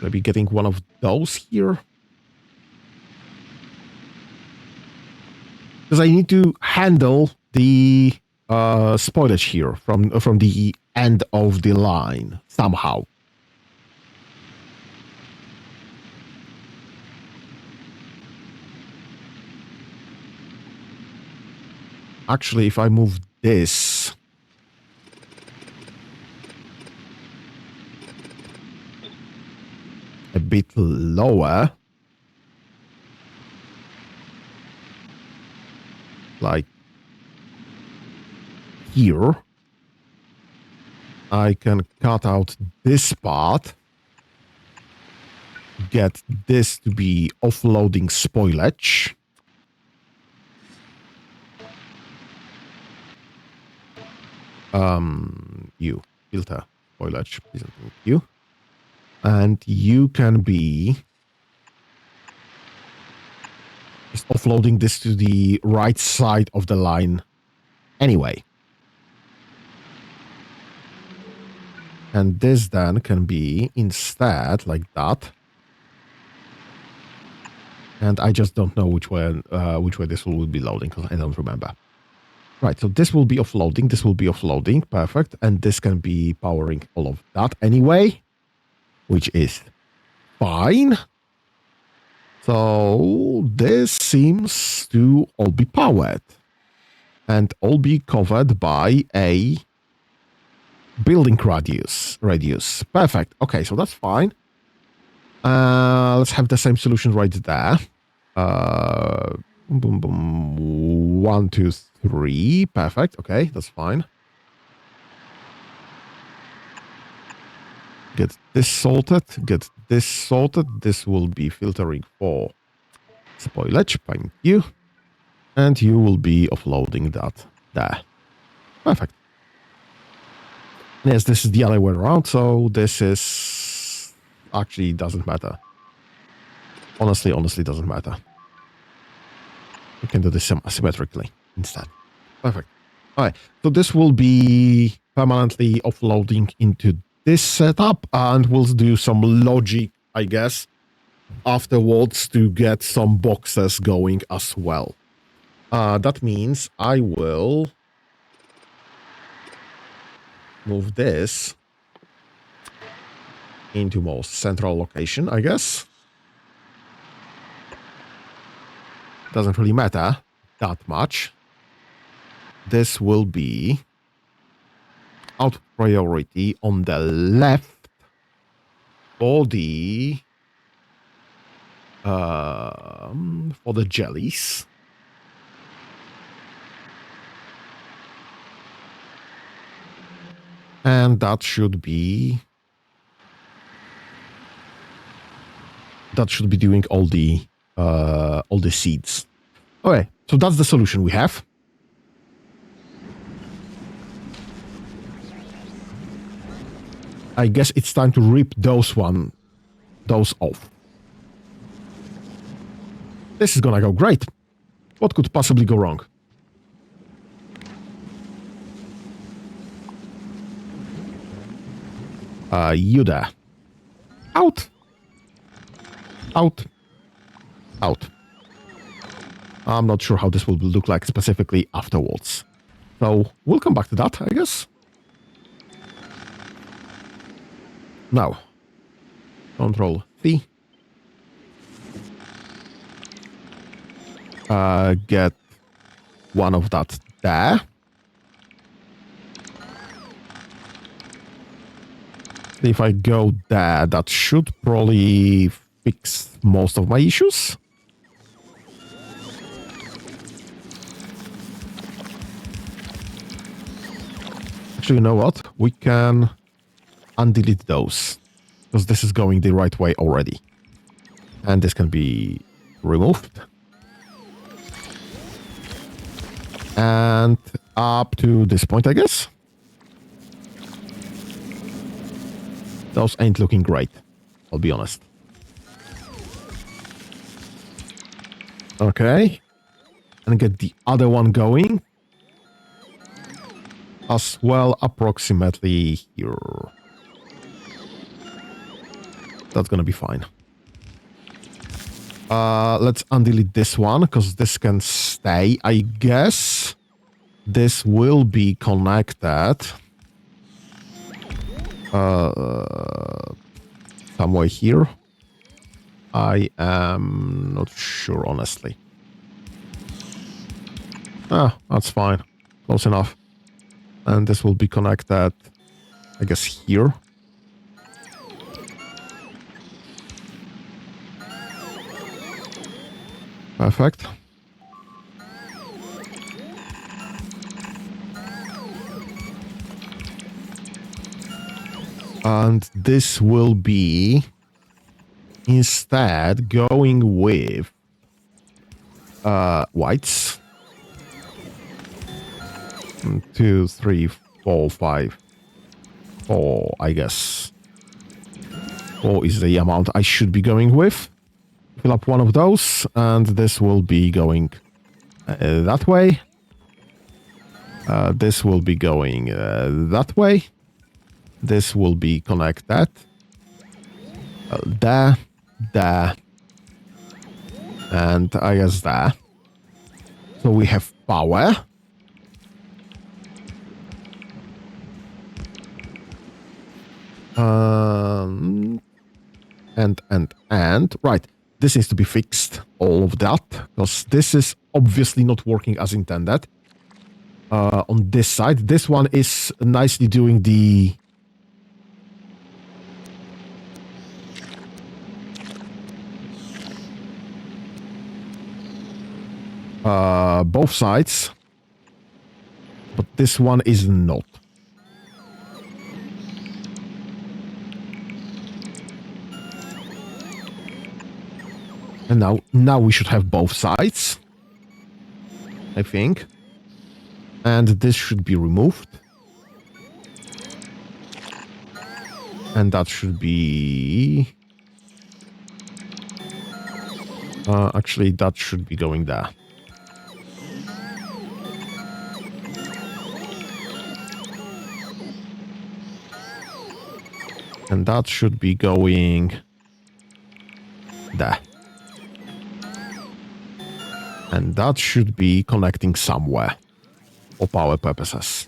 Speaker 1: Maybe getting one of those here. Because I need to handle the spoilage here from the end of the line somehow. Actually, if I move this a bit lower, like here, I can cut out this part, get this to be offloading spoilage. You filter spoilage, please don't move you. And you can be just offloading this to the right side of the line anyway. And this then can be instead like that. And I just don't know which way this will be loading because I don't remember. Right, so this will be offloading, this will be offloading, perfect. And this can be powering all of that anyway, which is fine. So this seems to all be powered and all be covered by a building radius. Perfect. Okay, so that's fine. Let's have the same solution right there. Boom, boom. 1, 2, 3. Perfect. Okay, that's fine. Get this sorted. Get this sorted. This will be filtering for spoilage. Thank you. And you will be offloading that there. Perfect. Yes, this is the other way around, so this is... actually doesn't matter. Honestly doesn't matter. We can do this asymmetrically instead. Perfect. All right, so this will be permanently offloading into this setup, and we'll do some logic, I guess, afterwards to get some boxes going as well. That means I will move this into most central location, I guess. Doesn't really matter that much. This will be out priority on the left for the jellies. And that should be doing all the seeds. Okay, so that's the solution we have. I guess it's time to rip those off. This is gonna go great. What could possibly go wrong? You there. Out. Out. Out. I'm not sure how this will look like specifically afterwards. So, we'll come back to that, I guess. Now, Control C. Get one of that there. If I go there, that should probably fix most of my issues. Actually, you know what? We can undelete those, because this is going the right way already. And this can be removed. And up to this point, I guess. Those ain't looking great, I'll be honest. Okay. And get the other one going. As well, approximately here. That's gonna be fine. Let's undelete this one, because this can stay. I guess this will be connected somewhere here. I am not sure, honestly. Ah, that's fine. Close enough. And this will be connected, I guess, here. Perfect. And this will be instead going with whites. 1, 2, 3, 4, 5. 4, I guess. 4 is the amount I should be going with. Fill up one of those, and this will be going that way. This will be going that way. This will be connected. There, there, and I guess there. So we have power. And right. This needs to be fixed, all of that, because this is obviously not working as intended. On this side, this one is nicely doing the both sides, but this one is not. And now we should have both sides, I think. And this should be removed. And that should be... actually, that should be going there. And that should be going there. And that should be connecting somewhere for power purposes.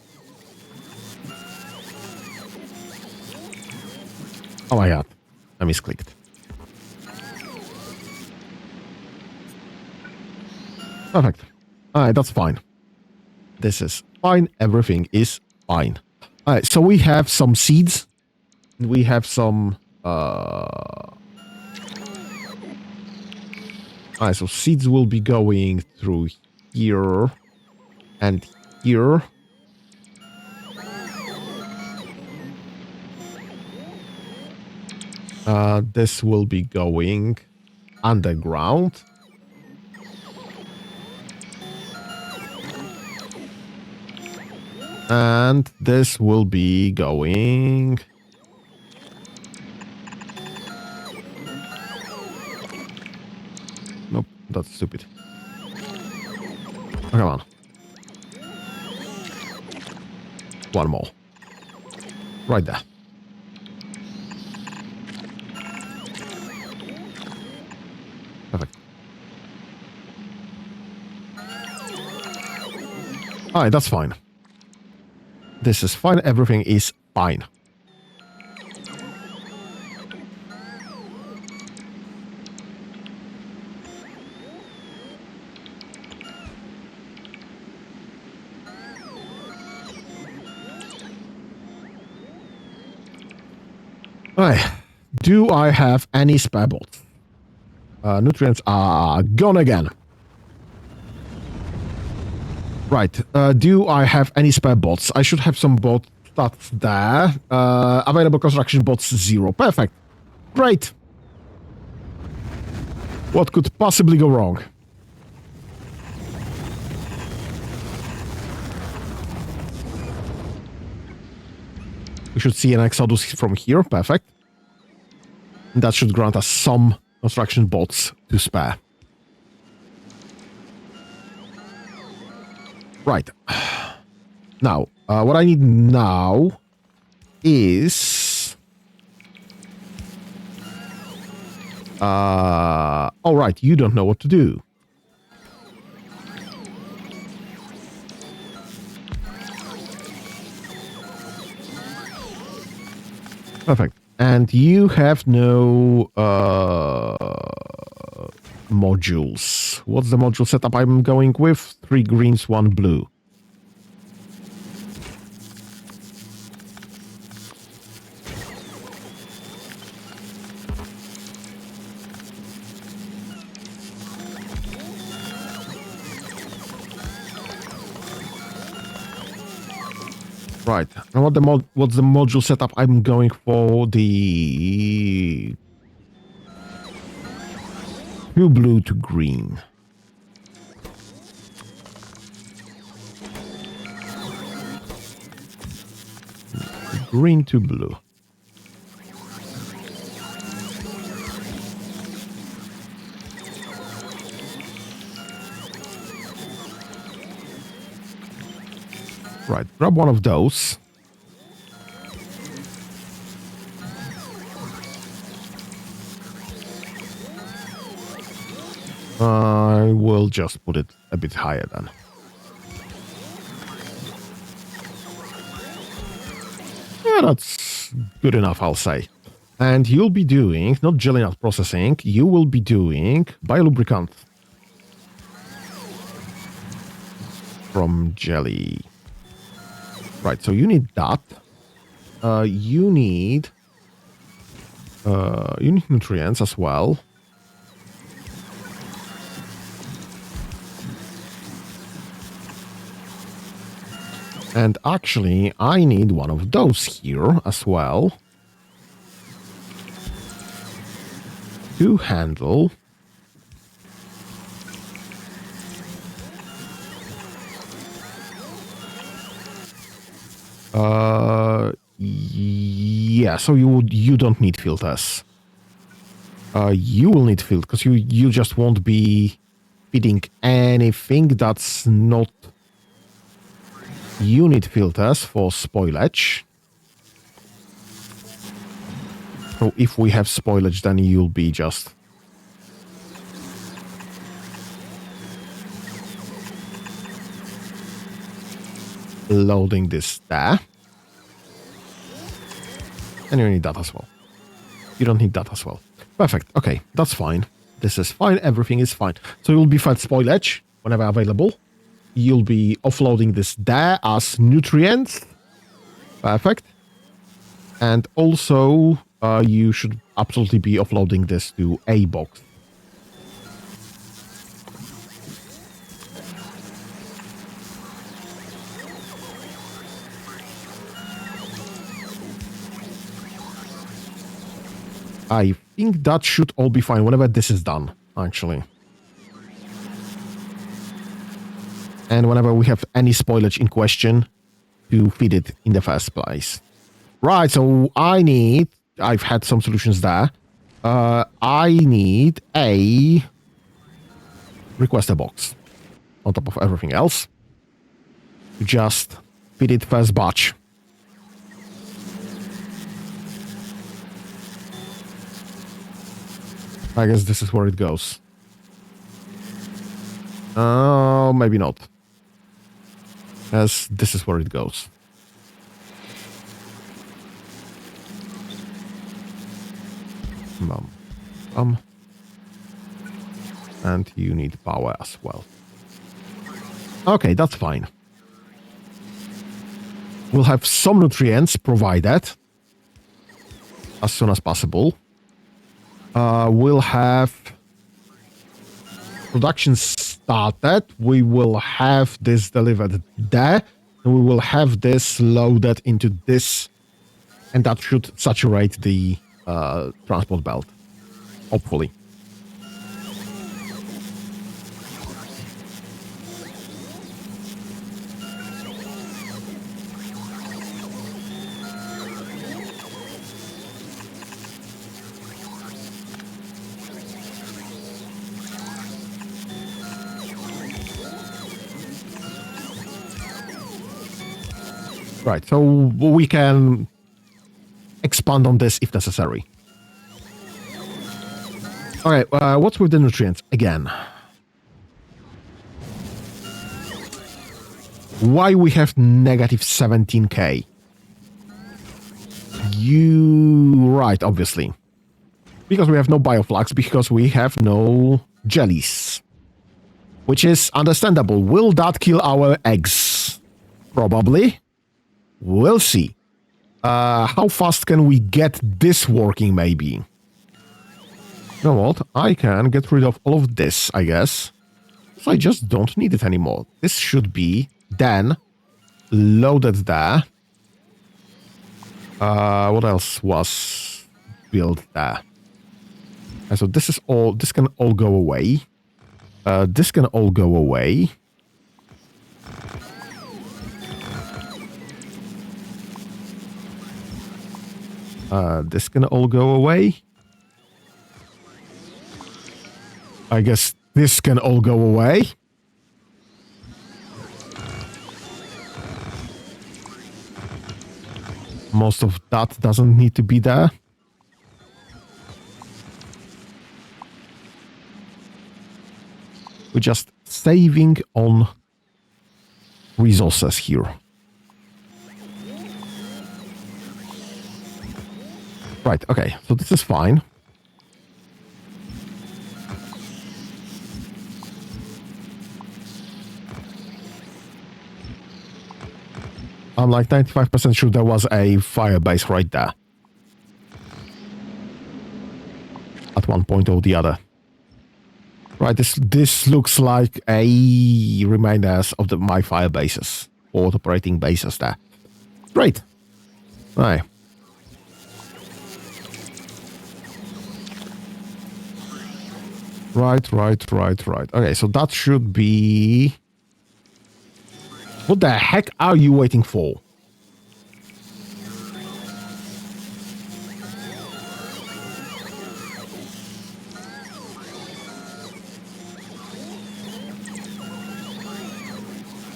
Speaker 1: Oh my god, I misclicked. Perfect. Alright, that's fine. This is fine. Everything is fine. Alright, so we have some seeds. We have some... Alright, so seeds will be going through here and here. This will be going underground. And this will be going... That's stupid. Oh, come on. One more. Right there. Perfect. Alright, that's fine. This is fine. Everything is fine. Alright. Do I have any spare bots? Nutrients are gone again. Right. Do I have any spare bots? I should have some bot stats there. Available construction bots 0. Perfect. Great. What could possibly go wrong? We should see an exodus from here. Perfect. That should grant us some construction bots to spare. Right. Now, what I need now is... all right, you don't know what to do. Perfect. And you have no modules. What's the module setup I'm going with? 3 greens, 1 blue. Right. And what's the module setup I'm going for? The 2 blue to green. Green to blue. Right, grab one of those. I will just put it a bit higher then. Yeah, that's good enough, I'll say. And you'll be doing, not jelly nut processing, you will be doing biolubricant. From jelly. Right, so you need that. You need nutrients as well. And actually, I need one of those here as well to handle yeah, so you don't need filters. You will need filters because you just won't be feeding anything that's not. You need filters for spoilage. So if we have spoilage, then you'll be just loading this there. And you need that as well. You don't need that as well. Perfect. Okay, that's fine. This is fine. Everything is fine. So you'll be fed spoilage whenever available. You'll be offloading this there as nutrients. Perfect. And also, you should absolutely be offloading this to a box. I think that should all be fine whenever this is done, actually. And whenever we have any spoilage in question, to feed it in the first place. Right, so I've had some solutions there. I need a request a box on top of everything else. Just feed it first batch. I guess this is where it goes. Oh, maybe not. As this is where it goes. And you need power as well. Okay, that's fine. We'll have some nutrients provided as soon as possible. We'll have production started. We will have this delivered there. And we will have this loaded into this. And that should saturate the transport belt. Hopefully. Right, so we can expand on this if necessary. Okay, what's with the nutrients? Again. Why we have negative 17k? Right, obviously. Because we have no bioflux, because we have no jellies. Which is understandable. Will that kill our eggs? Probably. We'll see. How fast can we get this working, maybe? You know what? I can get rid of all of this, I guess. So I just don't need it anymore. This should be then loaded there. What else was built there? And so this is all. This can all go away. This can all go away. This can all go away. I guess this can all go away. Most of that doesn't need to be there. We're just saving on resources here. Right, okay, so this is fine. I'm like 95% sure there was a fire base right there. At one point or the other. Right, this looks like a reminders of my fire bases. Or operating bases there. Great. Right. Right. Okay, so that should be... What the heck are you waiting for?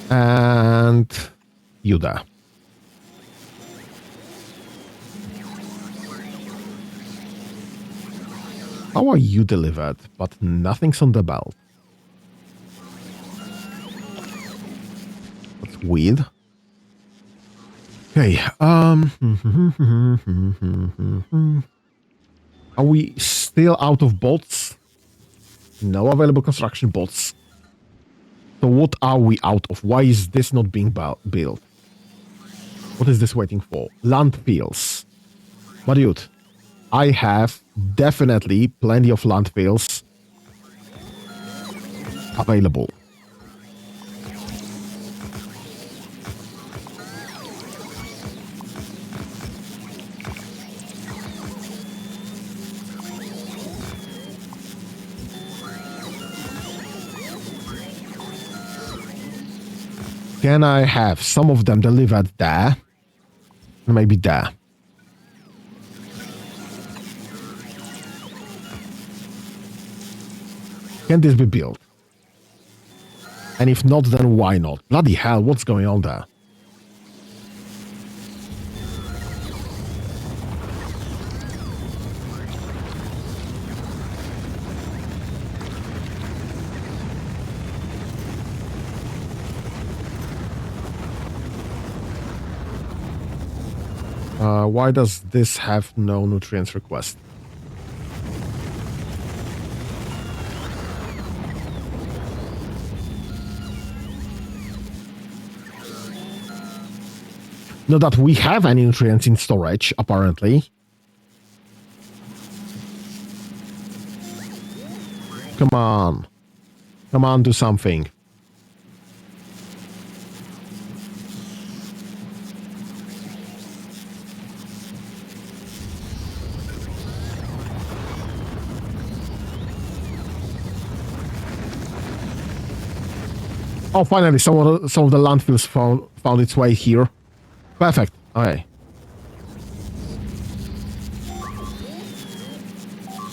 Speaker 1: And... you there. How are you delivered, but nothing's on the belt? That's weird. Okay, are we still out of bots? No available construction bots. So what are we out of? Why is this not being built? What is this waiting for? Landfills. But dude, I have definitely plenty of landfills available. Can I have some of them delivered there? Maybe there. Can this be built? And if not, then why not? Bloody hell, what's going on there? Why does this have no nutrients request? Not that we have any nutrients in storage, apparently. Come on. Come on, do something. Oh, finally, some of the landfills found its way here. Perfect. Okay.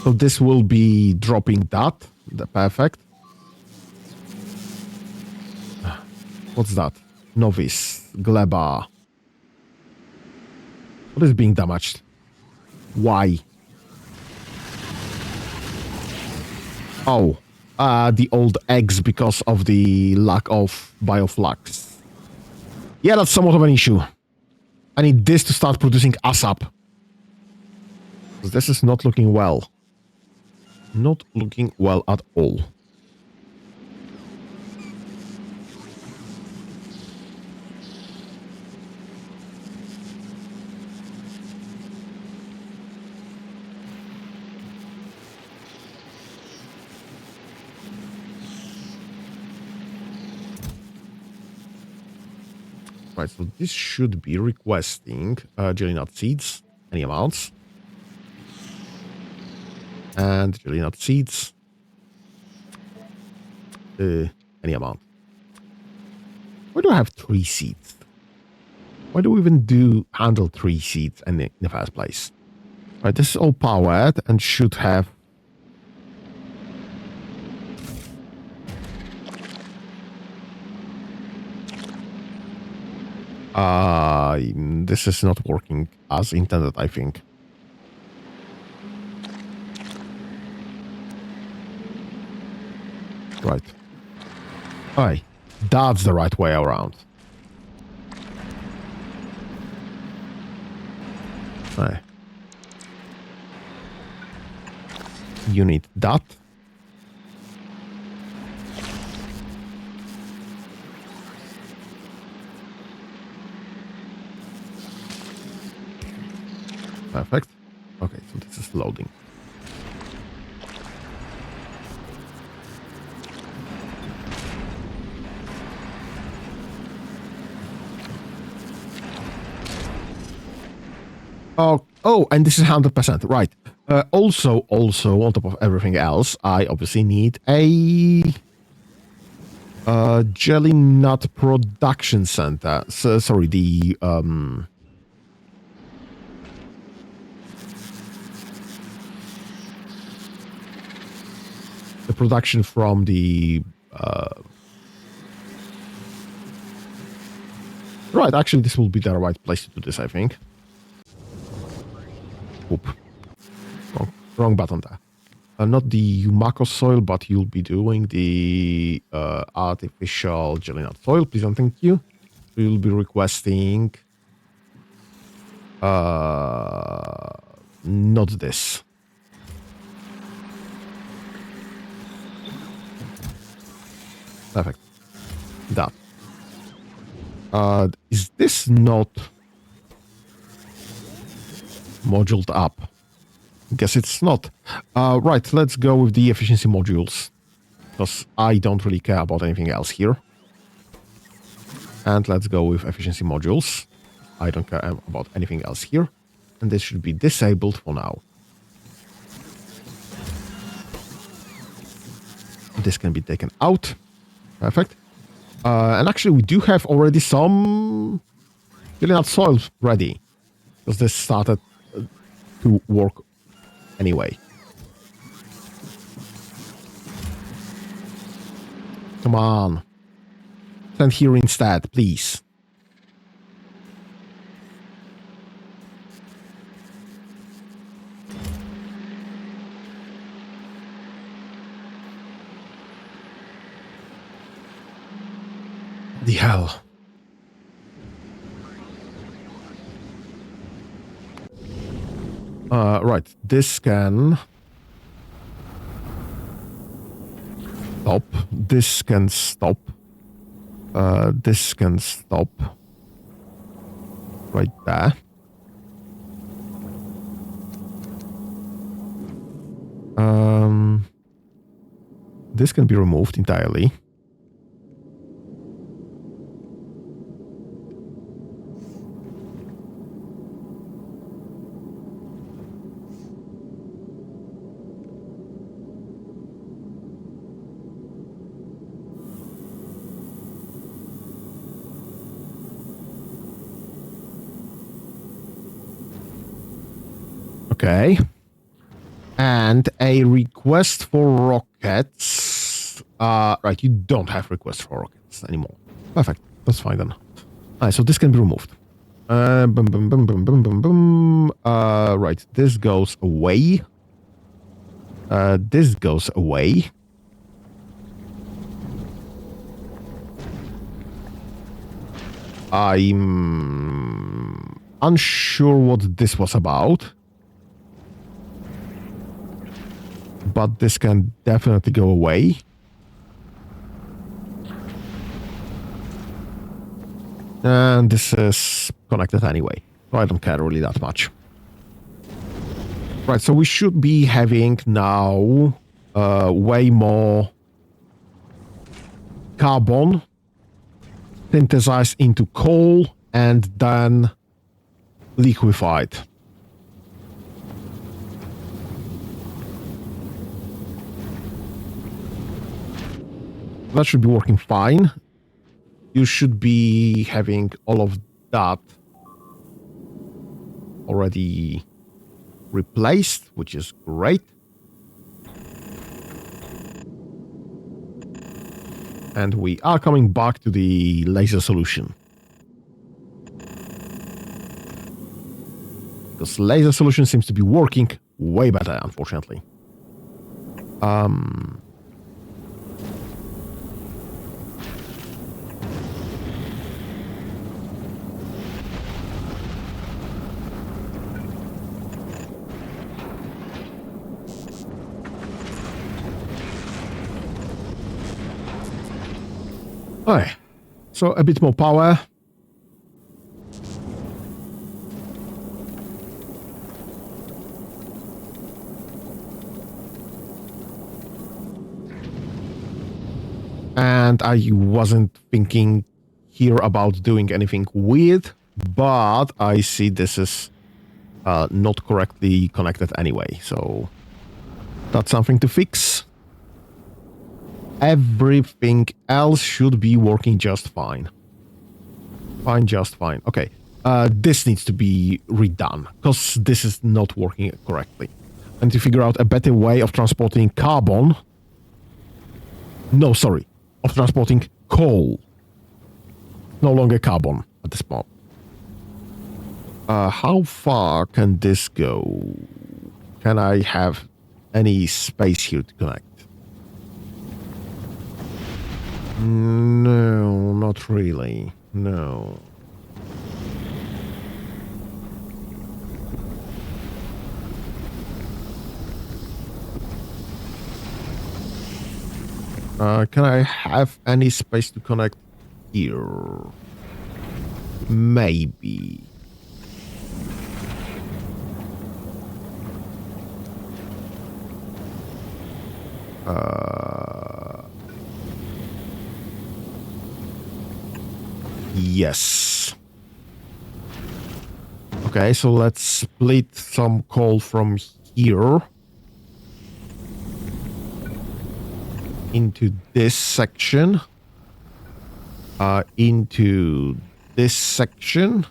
Speaker 1: So this will be dropping that. Perfect. What's that? Novice. Gleba. What is being damaged? Why? Oh. The old eggs because of the lack of bioflux. Yeah, that's somewhat of an issue. I need this to start producing ASAP. This is not looking well. Not looking well at all. Right, so this should be requesting jelly nut seeds, any amounts. And jelly nut seeds, any amount. Why do I have 3 seeds? Why do we even handle 3 seeds in the first place? Right, this is all powered and should have... this is not working as intended, I think. Right. Alright, that's the right way around. Alright. You need that. Perfect. Okay, so this is loading. Oh, and this is 100%, right. Also, on top of everything else, I obviously need a jelly nut production center. So, sorry, the production from the right, actually this will be the right place to do this, I think. Oop. Wrong button there. Not the Umako soil, but you'll be doing the artificial jelly nut soil. Please and thank you. You'll be requesting not this. Perfect. That. Is this not moduled up? Guess it's not. Right, let's go with the efficiency modules, because I don't really care about anything else here. And let's go with efficiency modules. I don't care about anything else here. And this should be disabled for now. This can be taken out. Perfect. And actually, we do have already some jelly nut soil ready, because this started to work anyway. Come on. stand here instead, please. The hell. Right, this can stop. This can stop. This can stop. Right there. This can be removed entirely. Okay. And a request for rockets. Right, you don't have requests for rockets anymore. Perfect. That's fine then. Alright, so this can be removed. Boom, boom, boom, boom, boom, boom, boom. Right, this goes away. This goes away. I'm unsure what this was about. But this can definitely go away. And this is connected anyway. So I don't care really that much. Right, so we should be having now way more carbon synthesized into coal and then liquefied. That should be working fine. You should be having all of that already replaced, which is great. And we are coming back to the laser solution. Because laser solution seems to be working way better, unfortunately. Okay, so a bit more power. And I wasn't thinking here about doing anything weird, but I see this is not correctly connected anyway, so that's something to fix. Everything else should be working just fine. Fine, just fine. Okay, this needs to be redone, because this is not working correctly. I need to figure out a better way of transporting carbon. No, sorry. Of transporting coal. No longer carbon at this point. How far can this go? Can I have any space here to connect? No, not really. No. Can I have any space to connect here? Maybe. Yes. Okay, so let's split some coal from here into this section, into this section,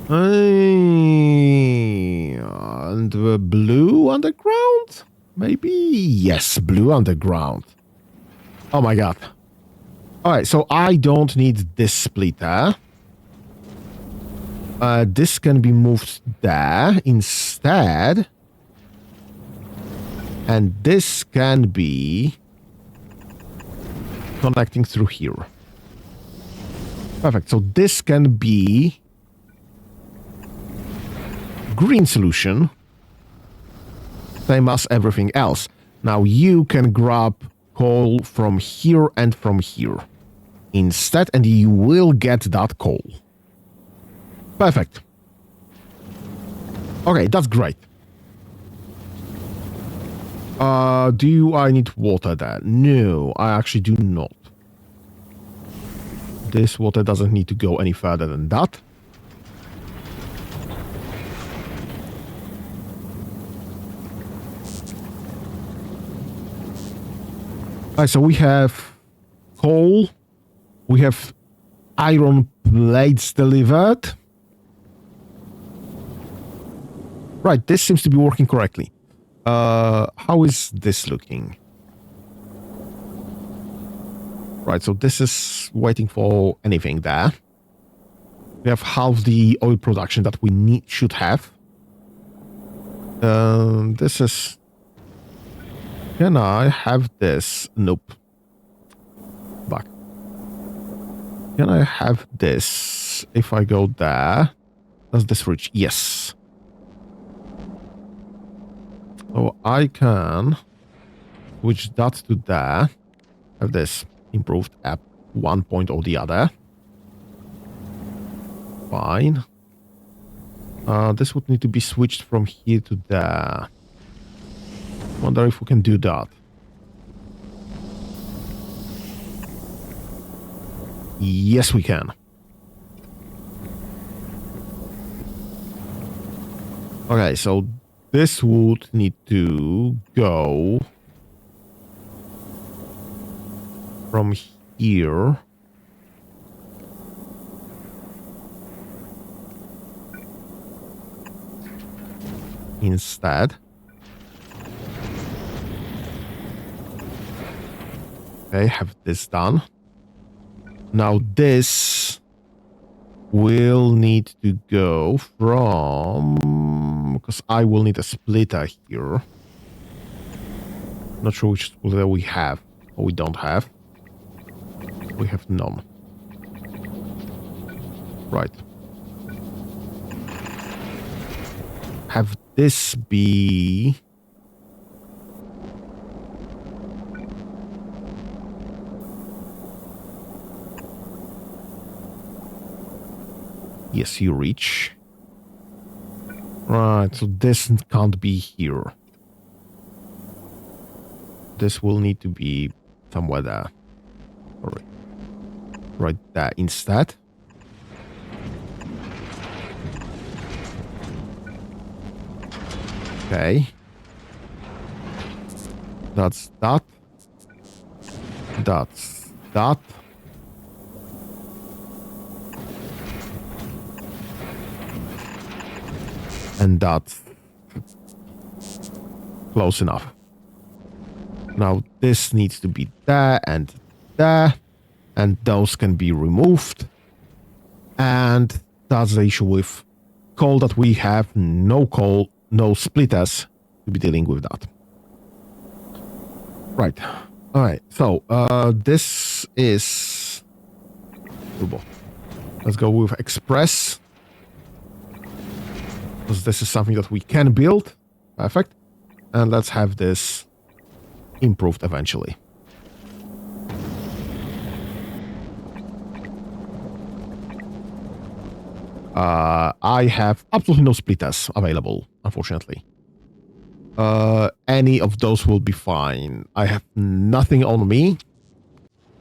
Speaker 1: and the blue underground, maybe? Yes, blue underground. Oh my god. Alright, so I don't need this splitter. This can be moved there instead. And this can be connecting through here. Perfect. So this can be green solution. Same as everything else. Now you can grab coal from here and from here instead, and you will get that coal. Perfect. Okay, that's great. Do I need water there? No, I actually do not. This water doesn't need to go any further than that. Alright, so we have coal. We have iron plates delivered. Right, this seems to be working correctly. How is this looking? Right, so this is waiting for anything there. We have half the oil production that we should have. This is... Can I have this? Nope. Back. Can I have this if I go there? Does this reach? Yes. So I can switch that to there. Have this improved at one point or the other. Fine. This would need to be switched from here to there. Wonder if we can do that. Yes, we can. Okay, so this would need to go from here. Instead. Okay, have this done. Now this will need to go from... Because I will need a splitter here. Not sure which splitter we have. Or we don't have. We have none. Right. Have this be... Yes, you reach. Right, so this can't be here. This will need to be somewhere there. Alright. Right there instead. Okay. That's that. That's that. And that's close enough. Now this needs to be there, and those can be removed. And that's the issue with coal that we have. No coal, no splitters to be dealing with that. Right. All right. So this is turbo. Let's go with express. Because this is something that we can build. Perfect. And let's have this improved eventually. I have absolutely no splitters available, unfortunately. Any of those will be fine. I have nothing on me.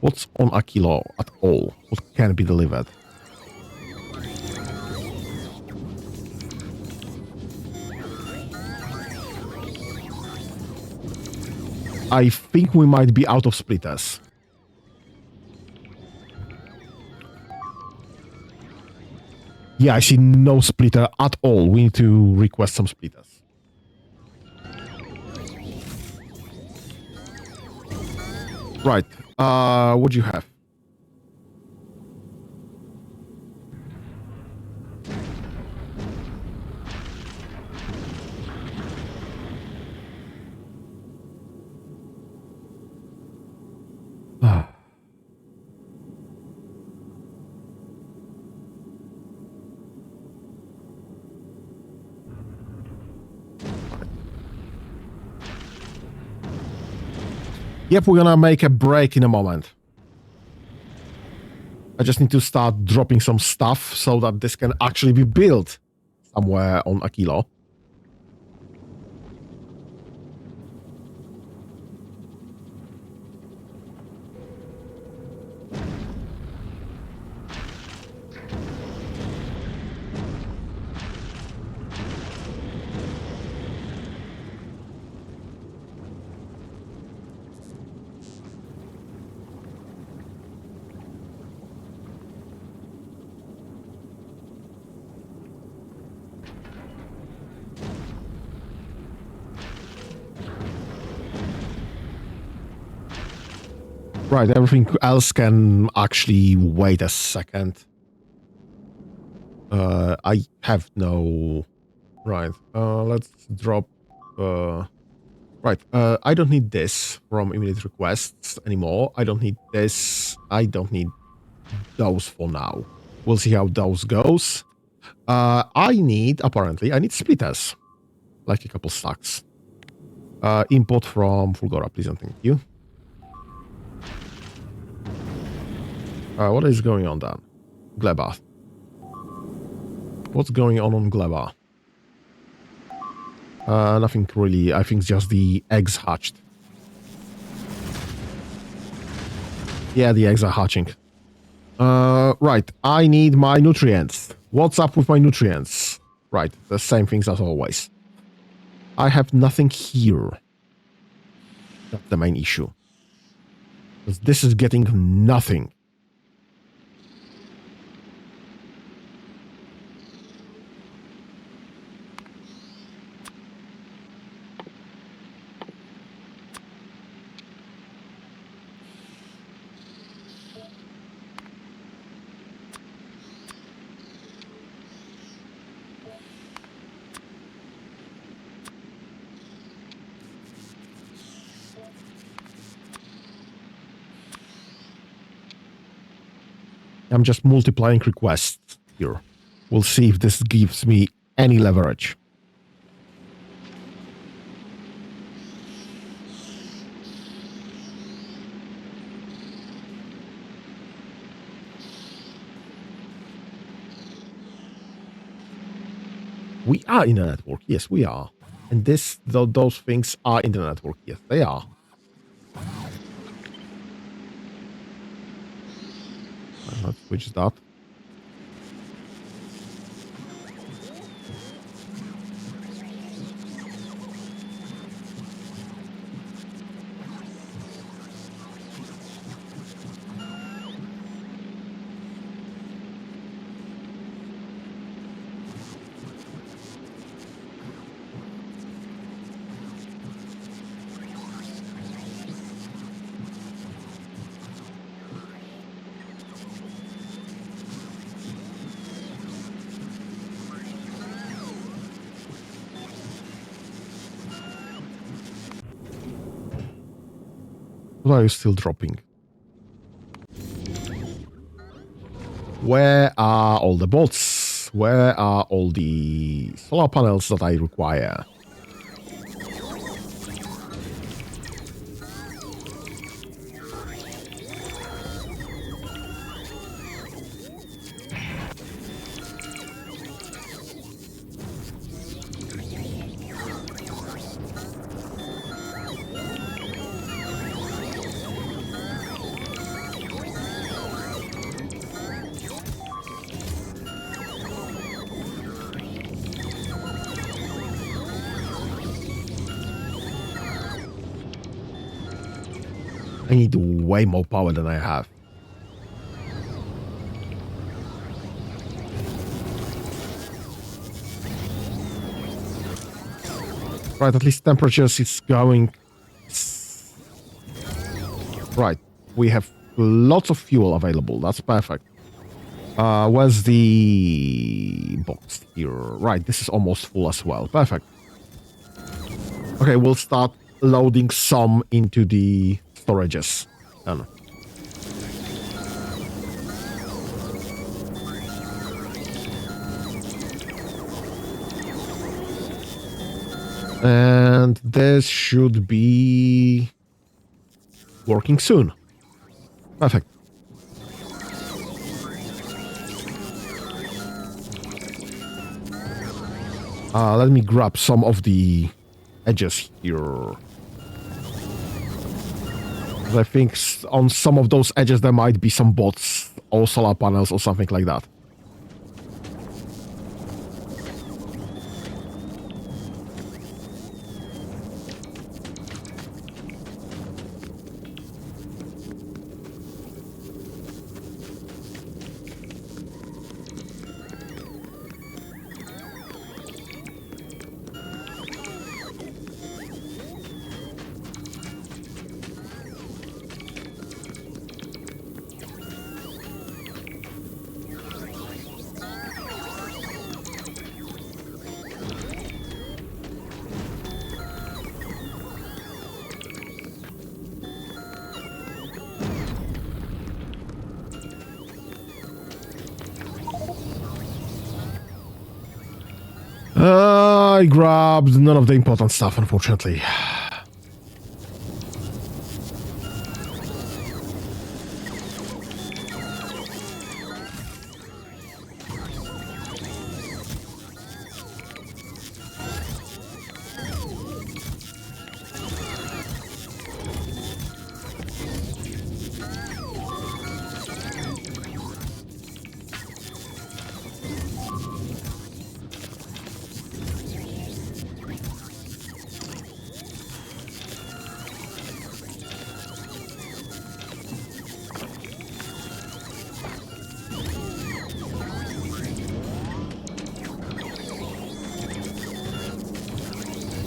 Speaker 1: What's on a kilo at all? What can be delivered? I think we might be out of splitters. Yeah, I see no splitter at all. We need to request some splitters. Right. What do you have? Yep, we're gonna make a break in a moment. I just need to start dropping some stuff so that this can actually be built somewhere on Aquilo. Right, everything else can actually wait a second. I have no... Right, let's drop... Right, I don't need this from immediate requests anymore. I don't need this. I don't need those for now. We'll see how those goes. Apparently, I need splitters. Like a couple stacks. Import from Fulgora, please and thank you. What is going on then? Gleba. What's going on Gleba? Nothing really. I think just the eggs hatched. Yeah, the eggs are hatching. Right. I need my nutrients. What's up with my nutrients? Right. The same things as always. I have nothing here. That's the main issue. Because this is getting nothing. I'm just multiplying requests here. We'll see if this gives me any leverage. We are in the network. Yes, we are. And those things are in the network. Yes, they are. Let's switch that. What are you still dropping? Where are all the bolts? Where are all the solar panels that I require? I need way more power than I have. Right, at least temperatures is going... Right. We have lots of fuel available. That's perfect. Where's the box here? Right, this is almost full as well. Perfect. Okay, we'll start loading some into the storages. Then. And this should be working soon. Perfect. Let me grab some of the edges here. I think on some of those edges there might be some bots or solar panels or something like that. I grabbed none of the important stuff, unfortunately.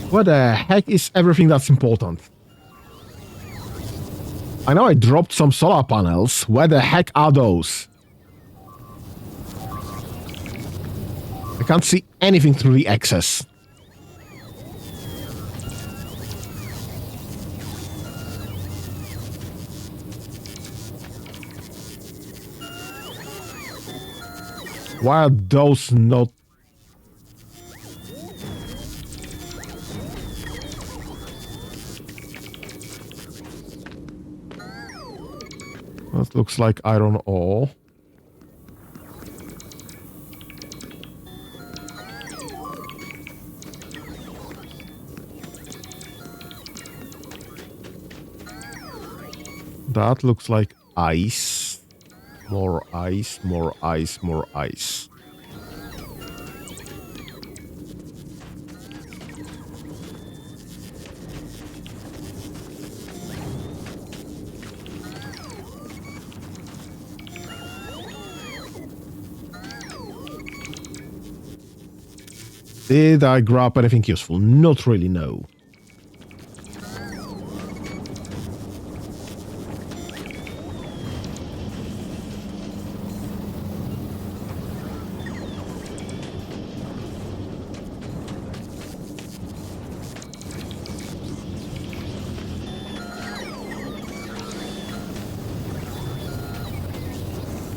Speaker 1: What the heck is everything that's important? I know I dropped some solar panels. Where the heck are those? I can't see anything through the excess. Why are those not... That looks like iron ore. That looks like ice. More ice, more ice, more ice. Did I grab anything useful? Not really, no.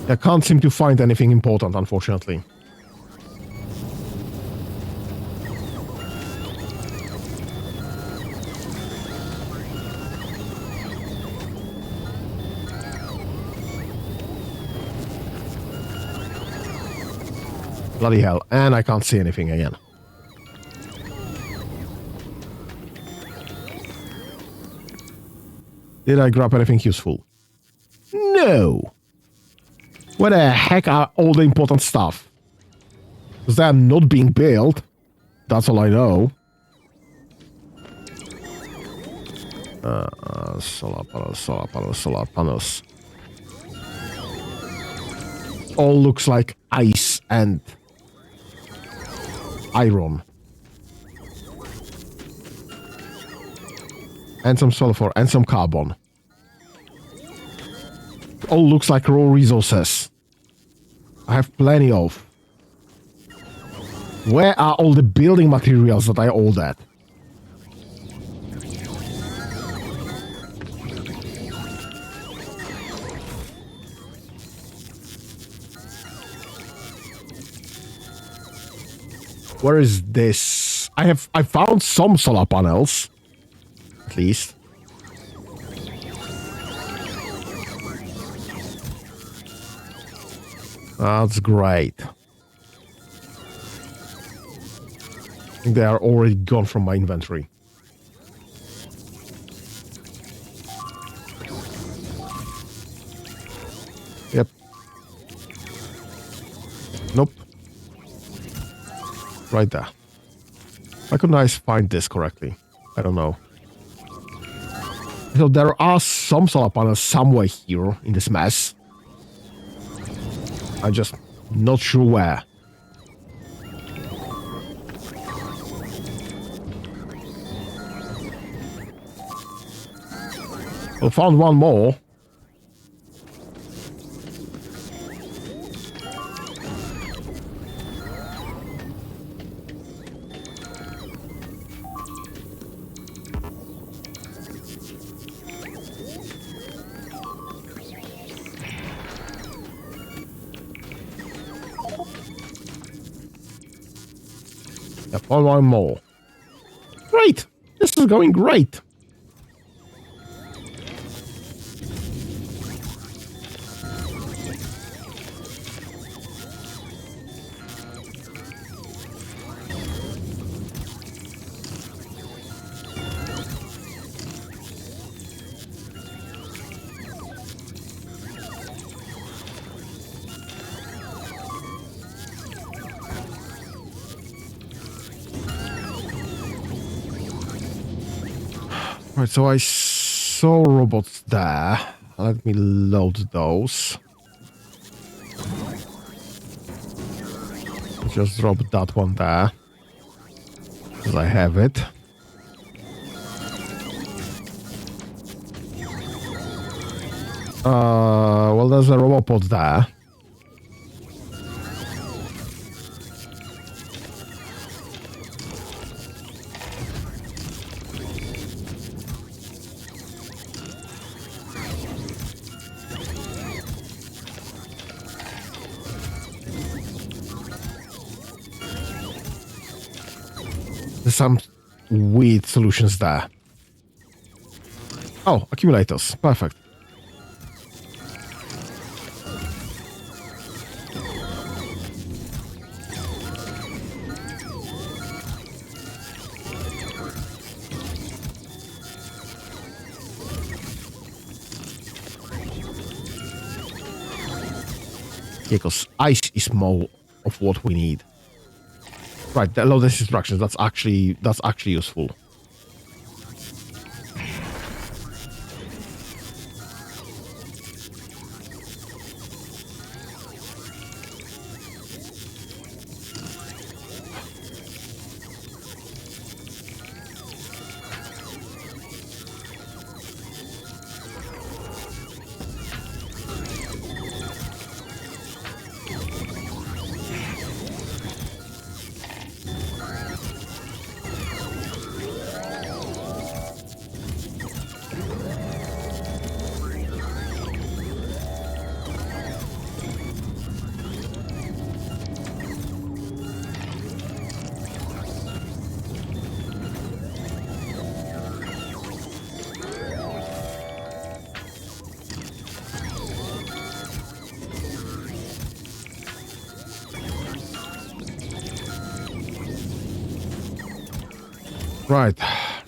Speaker 1: I can't seem to find anything important, unfortunately. Bloody hell, and I can't see anything again. Did I grab anything useful? No! Where the heck are all the important stuff? Because they are not being built. That's all I know. Solar panels, solar panels, solar panels. All looks like ice and iron. And some sulfur and some carbon. all looks like raw resources. I have plenty of. Where are all the building materials that I ordered? Where is this? I found some solar panels. At least. That's great. I think they are already gone from my inventory. Yep. Nope. Right there. Why couldn't I find this correctly? I don't know. So there are some solar panels somewhere here in this mess. I'm just not sure where. Well, found one more. Yep, one more. Great! This is going great! Right, so I saw robots there. Let me load those. Just drop that one there. Because I have it. Well, there's a robot there. There's some weird solutions there. Oh, accumulators. Perfect. Yeah, because ice is more of what we need. Right, the load instructions, that's actually useful.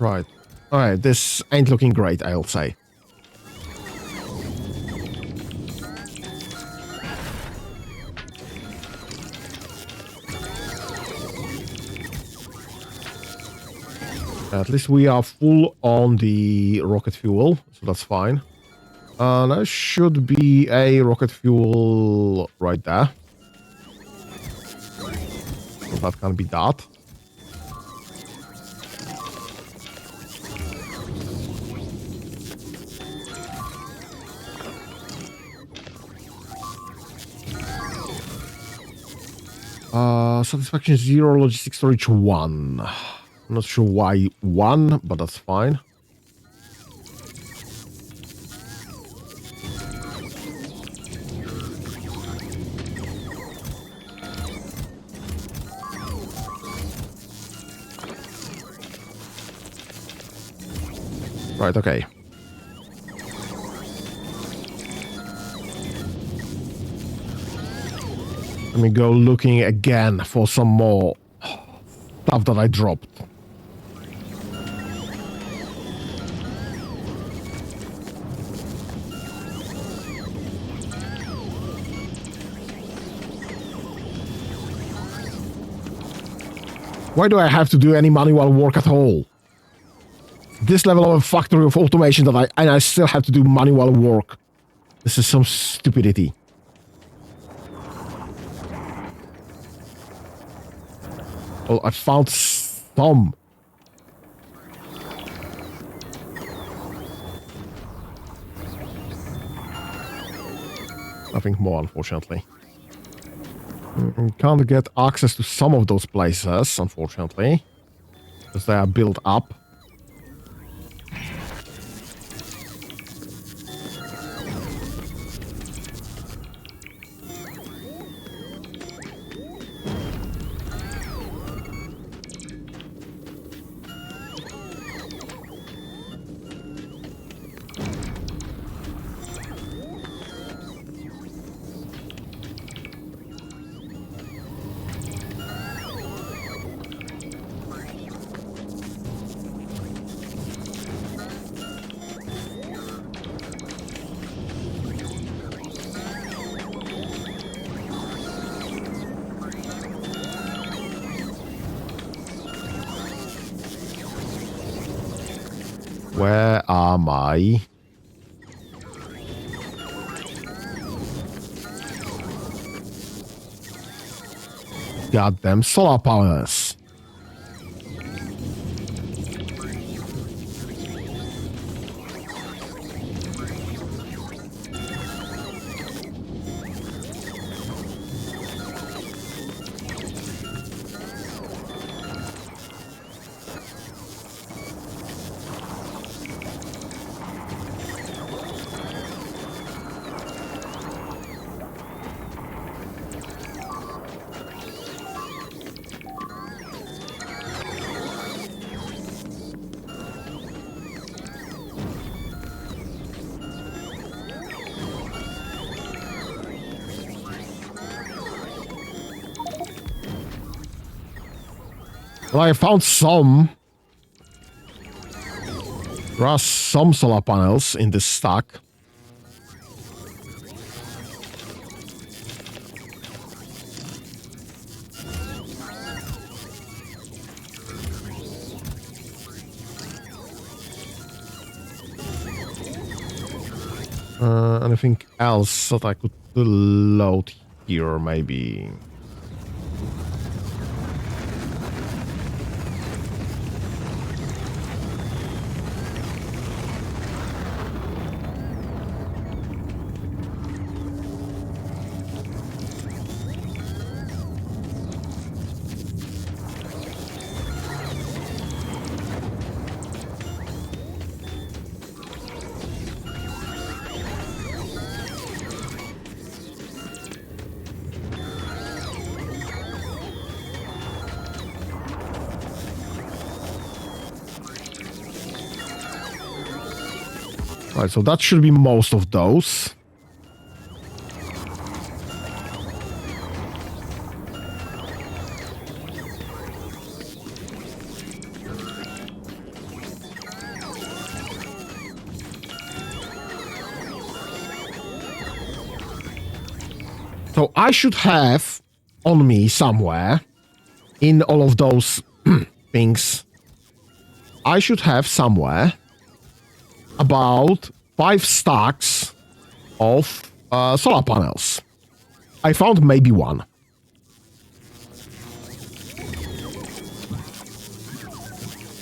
Speaker 1: Right. Alright, this ain't looking great, I'll say. At least we are full on the rocket fuel, so that's fine. There should be a rocket fuel right there. So that can be that. Satisfaction 0, logistics storage 1. I'm not sure why 1, but that's fine. Right, okay. Let me go looking again for some more stuff that I dropped. Why do I have to do any manual work at all? This level of a factory of automation that I still have to do manual work. This is some stupidity. Well, I found some. Nothing more, unfortunately. Can't get access to some of those places, unfortunately, because they are built up. Where are my... goddamn solar panels? Well, I found some. There are some solar panels in this stack. Anything else that I could load here, maybe? Right, so that should be most of those. So I should have on me somewhere in all of those things. I should have somewhere about 5 stacks of solar panels. I found maybe 1.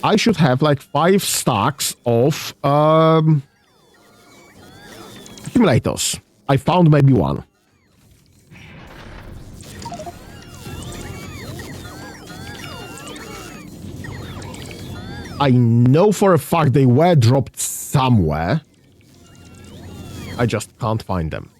Speaker 1: I should have like 5 stacks of accumulators. I found maybe 1. I know for a fact they were dropped somewhere. I just can't find them.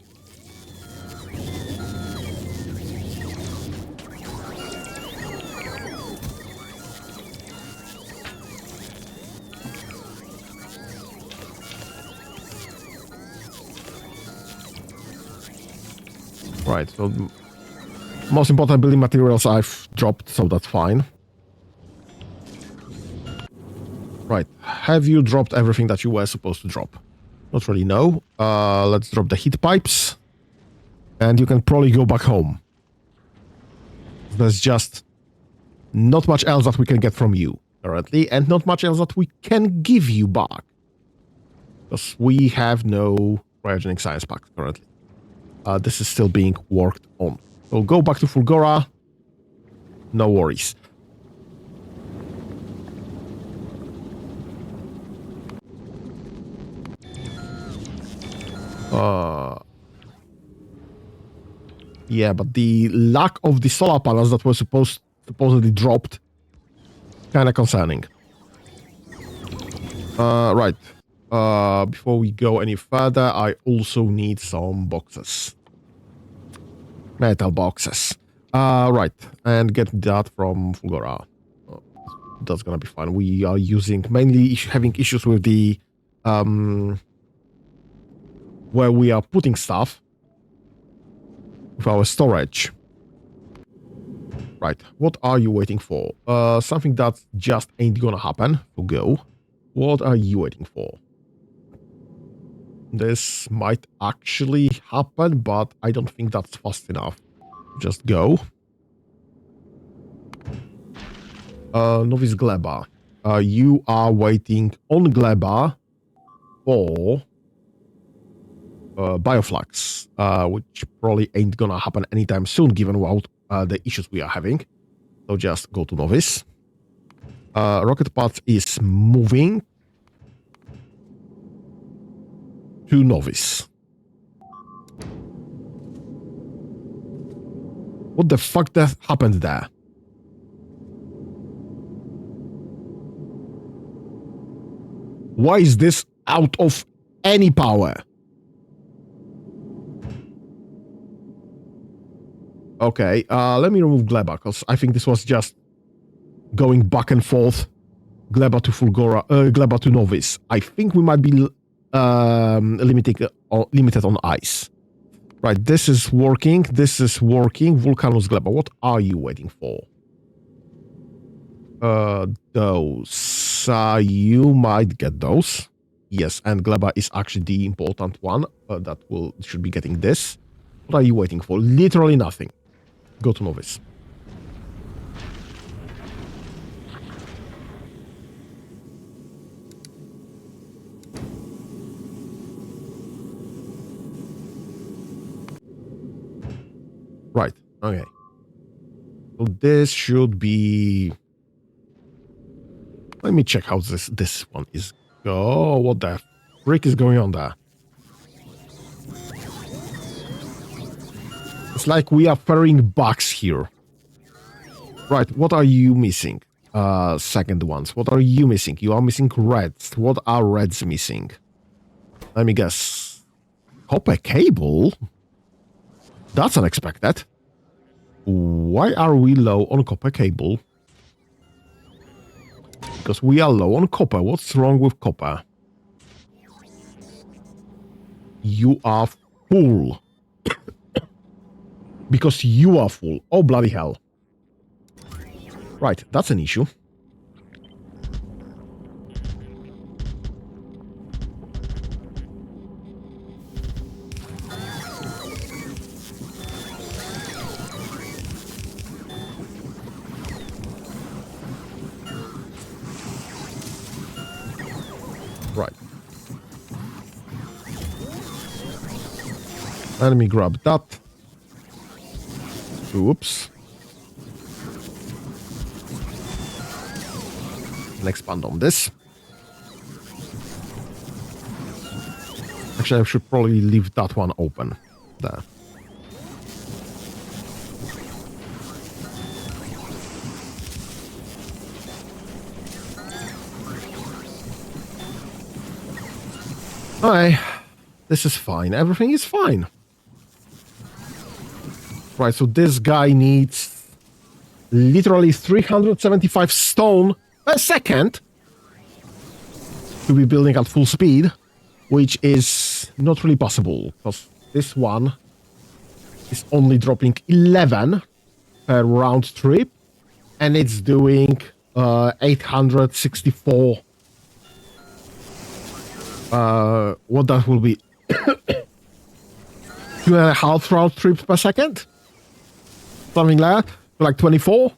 Speaker 1: Right, so most important building materials I've dropped, so that's fine. Right, have you dropped everything that you were supposed to drop? Not really, no. Let's drop the heat pipes. And you can probably go back home. There's just not much else that we can get from you currently, and not much else that we can give you back. Because we have no cryogenic science pack currently. This is still being worked on. So go back to Fulgora. No worries. Yeah, but the lack of the solar panels that were supposedly dropped, kind of concerning. Right. Before we go any further, I also need some boxes. Metal boxes. Right. And get that from Fulgora. That's gonna be fine. We are mainly having issues with the where we are putting stuff with our storage. Right, what are you waiting for? Something that just ain't gonna happen. So go. What are you waiting for? This might actually happen, but I don't think that's fast enough. Just go. Novice Gleba. You are waiting on Gleba for bioflux, which probably ain't gonna happen anytime soon, given what the issues we are having. So just go to Novice. Rocket Path is moving to Novice. What the fuck that happened there? Why is this out of any power? Okay, let me remove Gleba, because I think this was just going back and forth. Gleba to Fulgora, Gleba to Novice. I think we might be limited on ice. Right, this is working. This is working. Vulcanus Gleba. What are you waiting for? Those. You might get those. Yes, and Gleba is actually the important one that should be getting this. What are you waiting for? Literally nothing. Go to Novice. Right, okay. So this should be... Let me check how this one is. Oh, what the frick is going on there? It's like we are ferrying bugs here. Right, what are you missing? Second ones. What are you missing? You are missing reds. What are reds missing? Let me guess. Copper cable? That's unexpected. Why are we low on copper cable? Because we are low on copper. What's wrong with copper? You are full. Because you are full. Oh, bloody hell. Right, that's an issue. Right. Let me grab that. Oops. And expand on this. Actually, I should probably leave that one open. There. Alright, this is fine. Everything is fine. Right, so this guy needs literally 375 stone per second to be building at full speed, which is not really possible, because this one is only dropping 11 per round trip, and it's doing 864. What that will be? 2.5 round trips per second? Something like that? Like 24?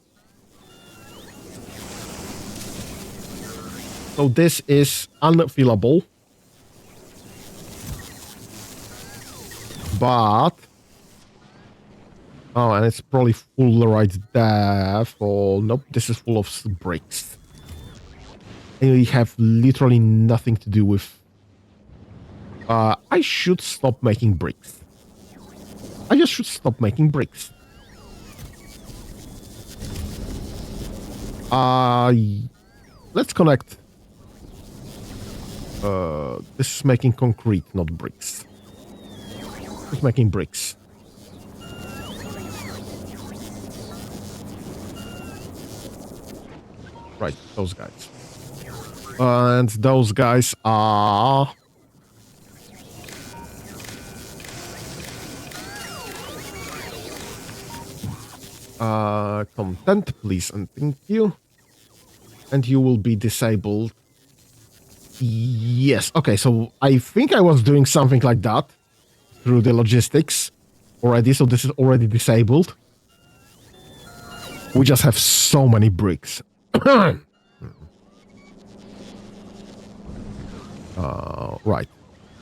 Speaker 1: So this is unfillable. But... oh, and it's probably full right there for... nope, this is full of bricks. And we have literally nothing to do with... I should stop making bricks. I just should stop making bricks. Let's connect. This is making concrete, not bricks. It's making bricks. Right, those guys. And those guys are... content, please, and thank you. And you will be disabled. Yes, okay, so I think I was doing something like that through the logistics already, so this is already disabled. We just have so many bricks. Right,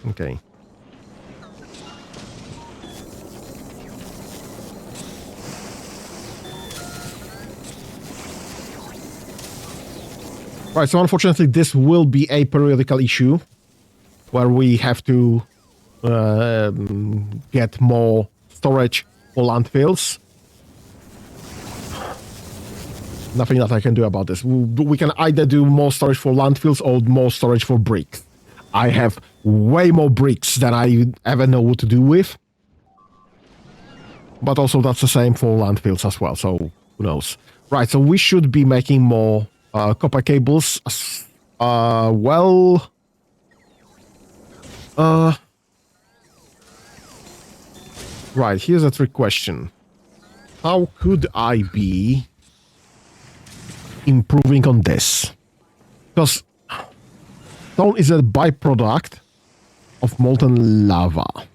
Speaker 1: okay. Right, so unfortunately this will be a periodical issue where we have to get more storage for landfills. Nothing that I can do about this. We can either do more storage for landfills or more storage for bricks. I have way more bricks than I ever know what to do with. But also that's the same for landfills as well, so who knows. Right, so we should be making more copper cables. Well... right, here's a trick question. How could I be improving on this? Because stone is a byproduct of molten lava.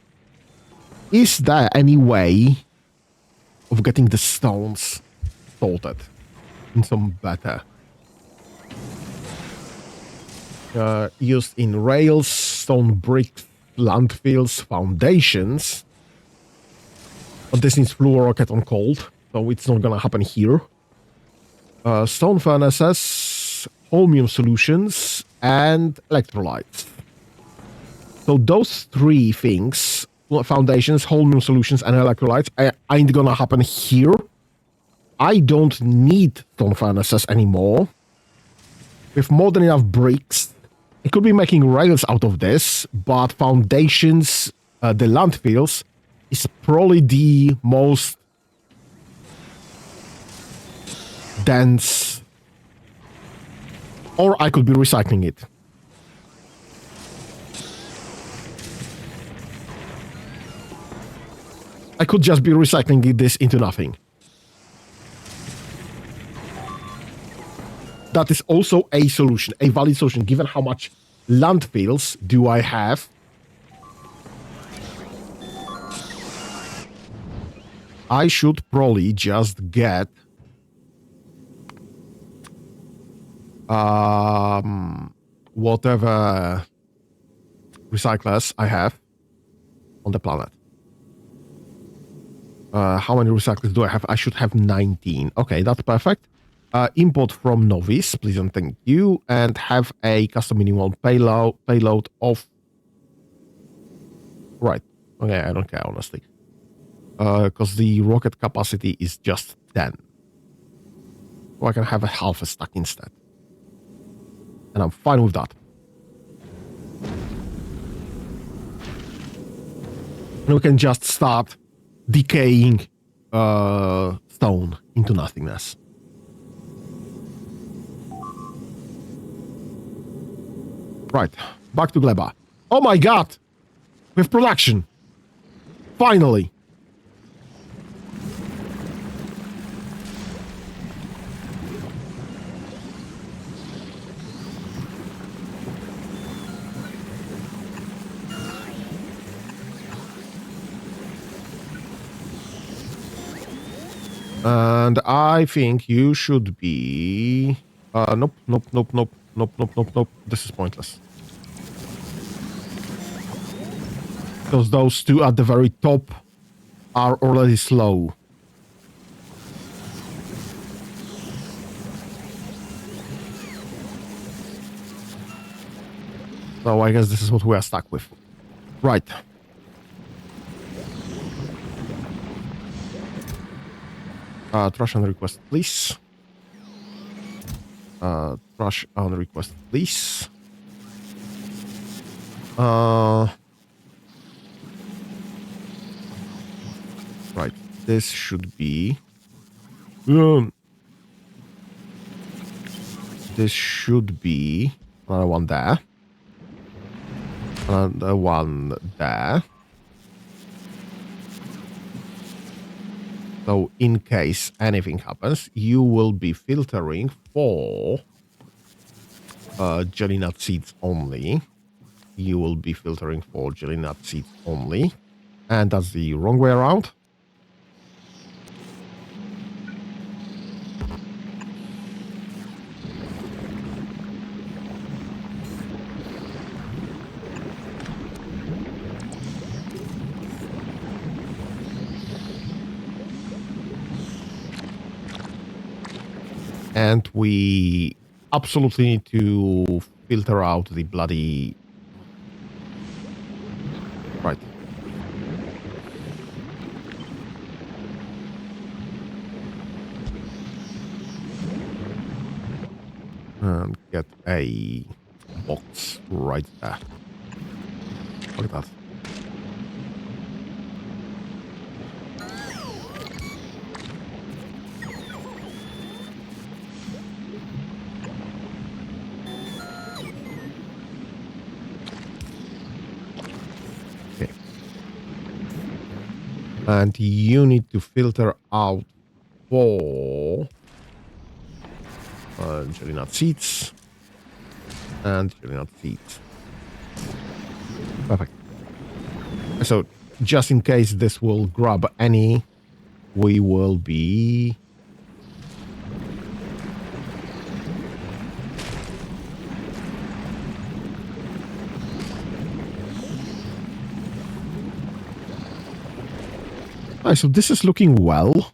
Speaker 1: Is there any way of getting the stones sorted in some better? Used in rails, stone bricks, landfills, foundations. But this needs fluor rocket on cold, so it's not gonna happen here. Stone furnaces, holmium solutions, and electrolytes. So those three things, foundations, holmium solutions, and electrolytes, ain't gonna happen here. I don't need stone furnaces anymore. With more than enough bricks, I could be making rails out of this, but foundations, the landfills, is probably the most dense. Or I could be recycling it. I could just be recycling this into nothing. That is also a solution, a valid solution, given how much landfills do I have. I should probably just get whatever recyclers I have on the planet. How many recyclers do I have? I should have 19. Okay, that's perfect. Import from Novice, please and thank you, and have a custom minimal payload of... right. Okay, I don't care, honestly. Because the rocket capacity is just 10. So I can have a half a stack instead. And I'm fine with that. And we can just start decaying stone into nothingness. Right, back to Gleba. Oh my god! With production! Finally! And I think you should be... nope. This is pointless. Because those two at the very top are already slow. So I guess this is what we are stuck with. Right. Trash on request, please. Trash on request, please. Right. This should be... this should be another one there. Another one there. So in case anything happens, you will be filtering for jelly nut seeds only. You will be filtering for jelly nut seeds only. And that's the wrong way around. And we absolutely need to filter out the bloody... Right. And get a box right there. Look at that. And you need to filter out for jelly nut seeds and jelly nut seeds. Perfect. So just in case this will grab any, we will be... Right, so this is looking well.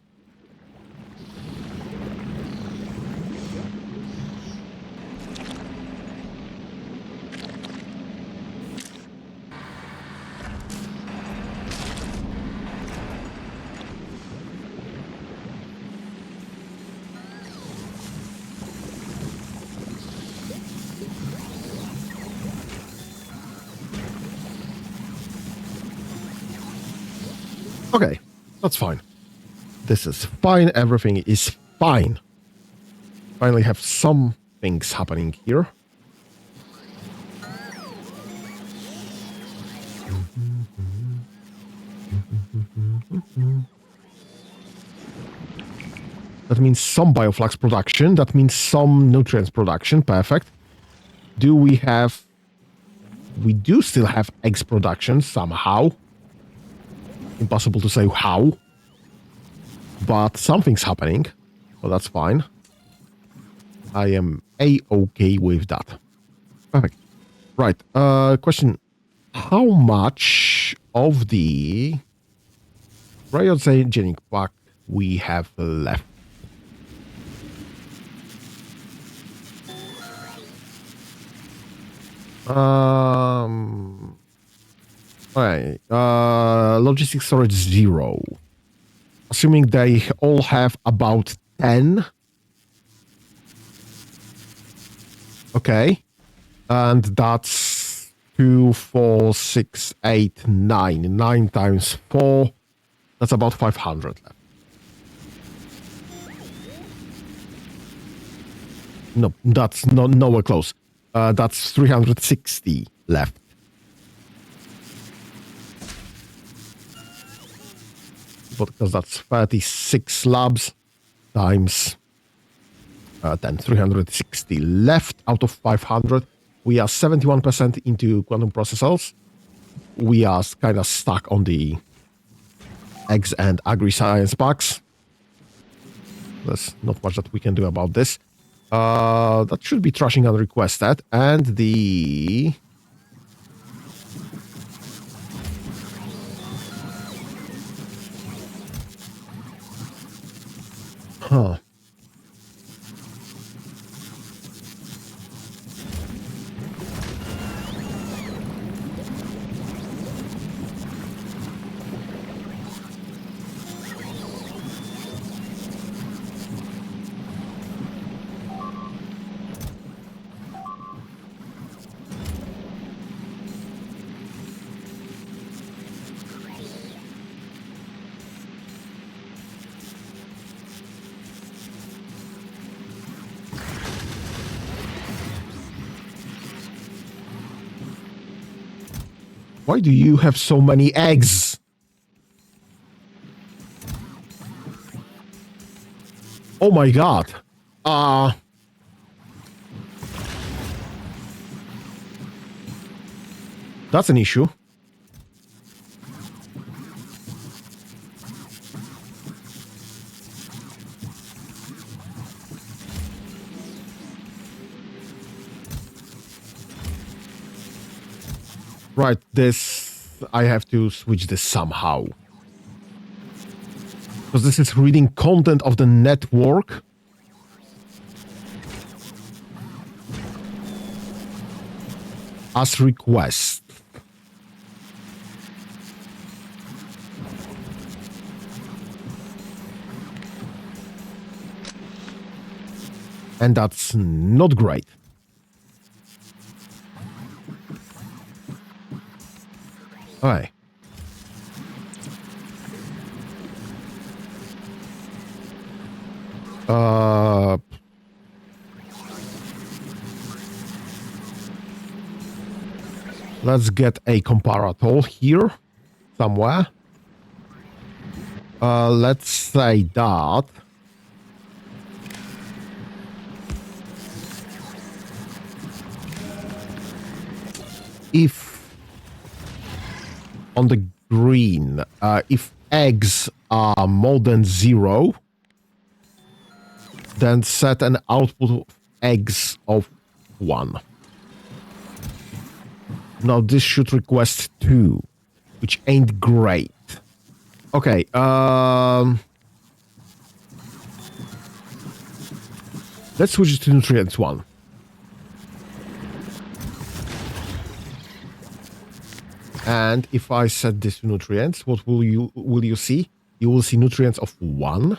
Speaker 1: Okay, that's fine. This is fine. Everything is fine. Finally have some things happening here. That means some bioflux production. That means some nutrients production. Perfect. Do we have... We do still have eggs production somehow. Impossible to say how. But something's happening. So that's fine. I am A-okay with that. Perfect. Right. Question. How much of the cryogenic pack we have left? Okay. Logistics storage 0. Assuming they all have about 10. Okay. And that's 2, 4, 6, 8, 9. 9 times 4. That's about 500 left. No, that's nowhere close. That's 360 left. Because that's 36 slabs times 10, 360 left out of 500. We are 71% into quantum processors. We are kind of stuck on the eggs and agri-science packs. There's not much that we can do about this. That should be trashing unrequested. And the... Huh. Why do you have so many eggs? Oh my god. That's an issue. Right, this... I have to switch this somehow. Because this is reading content of the network. As request. And that's not great. Alright. Let's get a comparator here somewhere. Let's say that if on the green, if eggs are more than 0, then set an output of eggs of 1. Now this should request 2, which ain't great. Okay, let's switch to nutrients 1. And if I set this to nutrients, what will you see? You will see nutrients of 1.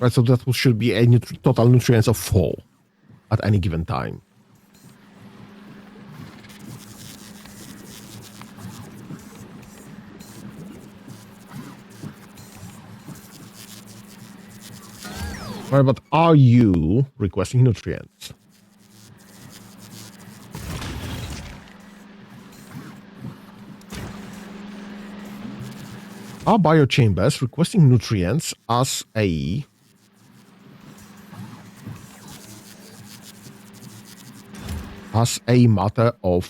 Speaker 1: Right, so that should be a total nutrients of 4 at any given time. Right, but are you requesting nutrients? Are biochambers requesting nutrients as a matter of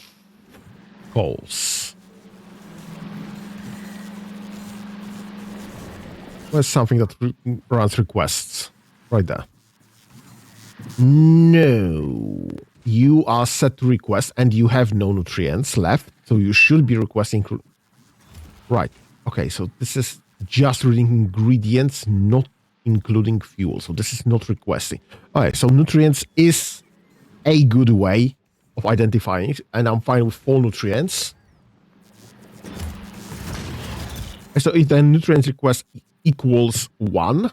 Speaker 1: course? There's something that runs requests right there. No, you are set to request and you have no nutrients left, so you should be requesting. Right. Okay, so this is just reading ingredients, not including fuel. So this is not requesting. Okay, so nutrients is a good way of identifying it, and I'm fine with 4 nutrients. So if the nutrients request equals 1,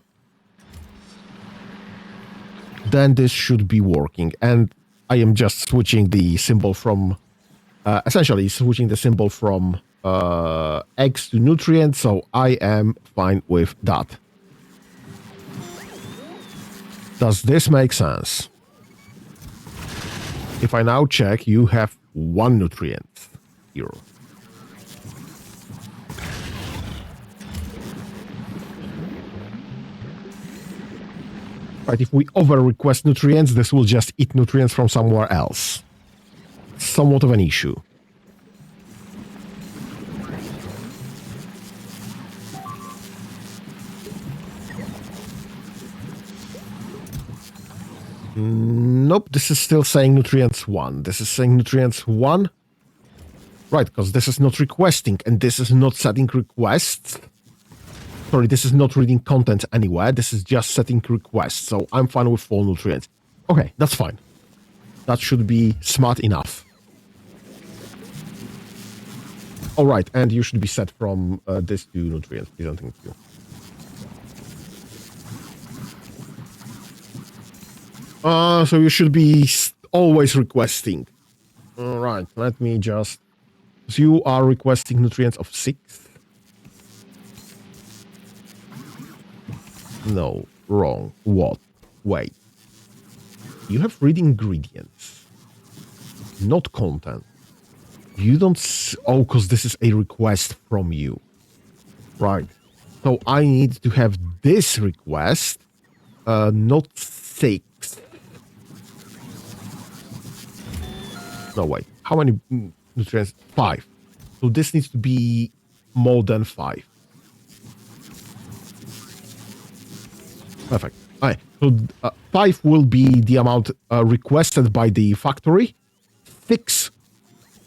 Speaker 1: then this should be working. And I am just switching the symbol from, essentially switching the symbol from eggs to nutrients, so I am fine with that. Does this make sense? If I now check, you have 1 nutrient here. Right, if we over-request nutrients, this will just eat nutrients from somewhere else. Somewhat of an issue. Nope, this is still saying nutrients 1. This is saying nutrients 1. Right, because this is not requesting, and this is not setting requests. Sorry, this is not reading content anywhere. This is just setting requests, so I'm fine with 4 nutrients. Okay, that's fine. That should be smart enough. All right, and you should be set from this to nutrients. Presenting to you. So you should be always requesting. All right, let me just... So you are requesting nutrients of 6. No, wrong. What? Wait. You have read ingredients, not content. You don't... Oh, because this is a request from you. Right. So I need to have this request, not 6. No, wait. How many nutrients? 5. So this needs to be more than 5. Perfect. All right. So 5 will be the amount requested by the factory. 6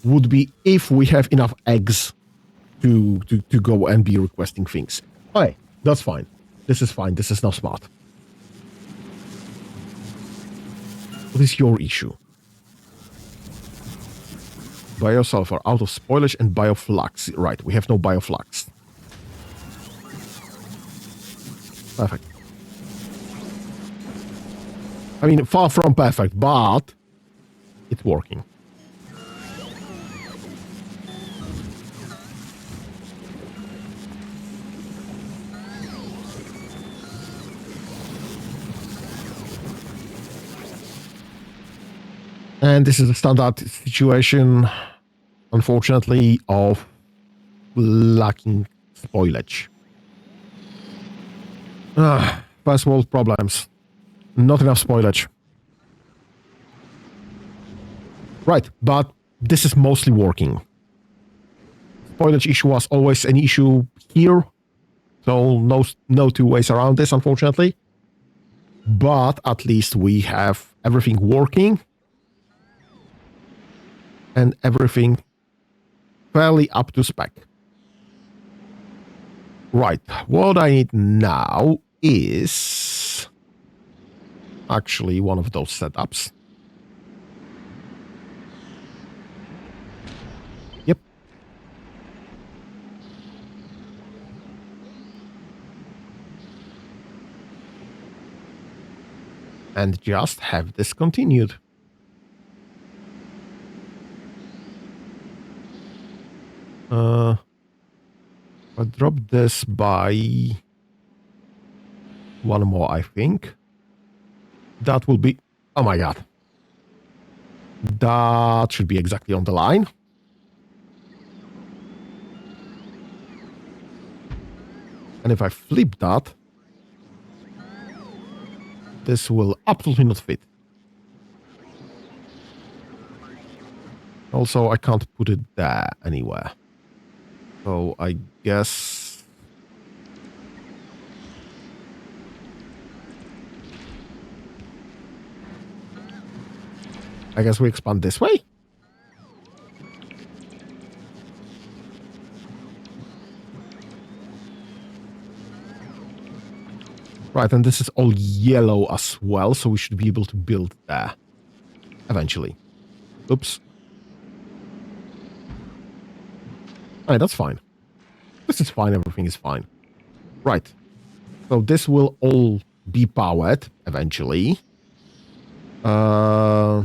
Speaker 1: would be if we have enough eggs to go and be requesting things. All right. That's fine. This is fine. This is not smart. What is your issue? Biosulfur out of spoilage and bioflux. Right, we have no bioflux. Perfect. I mean, far from perfect, but it's working. And this is a standard situation, unfortunately, of lacking spoilage. First world problems. Not enough spoilage. Right, but this is mostly working. Spoilage issue was always an issue here, so no two ways around this, unfortunately. But at least we have everything working. And everything fairly up to spec. Right, what I need now is actually one of those setups. Yep. And just have this continued. I'll drop this by 1 more, I think. That will be... Oh my god. That should be exactly on the line. And if I flip that, this will absolutely not fit. Also, I can't put it there anywhere. So I guess... we expand this way? Right, and this is all yellow as well, so we should be able to build there. Eventually. Oops. Alright, that's fine. This is fine, everything is fine. Right. So this will all be powered eventually. Uh,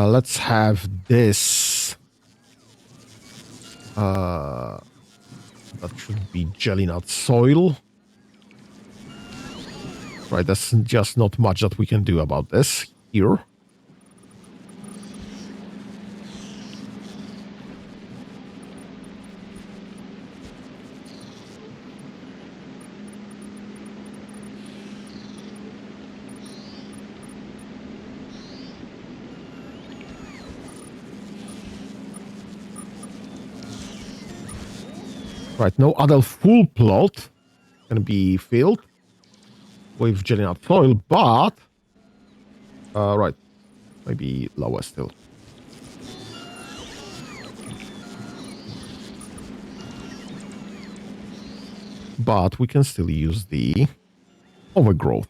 Speaker 1: let's have this. That should be jelly nut soil. Right, that's just not much that we can do about this here. Right, no other full plot can be filled with jelly nut soil, but right, maybe lower still. But we can still use the overgrowth.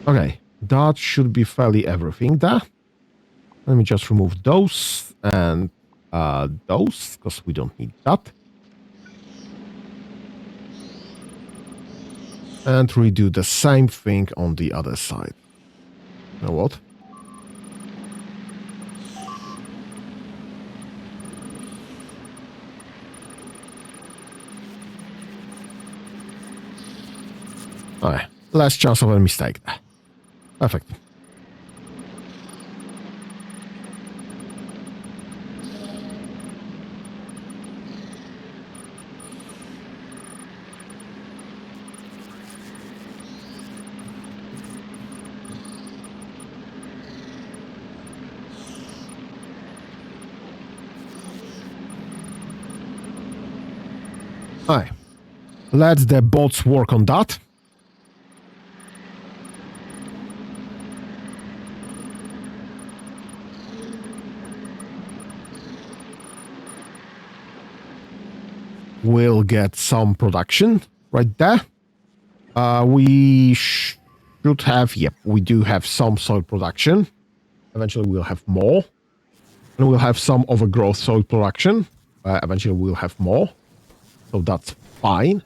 Speaker 1: Okay, that should be fairly everything there. Let me just remove those and those, because we don't need that. And redo the same thing on the other side. You know what? Alright, less chance of a mistake there. Perfect. Alright, let the bots work on that. We'll get some production right there. We should have, yep, we do have some soil production. Eventually we'll have more. And we'll have some overgrowth soil production. Eventually we'll have more. So that's fine.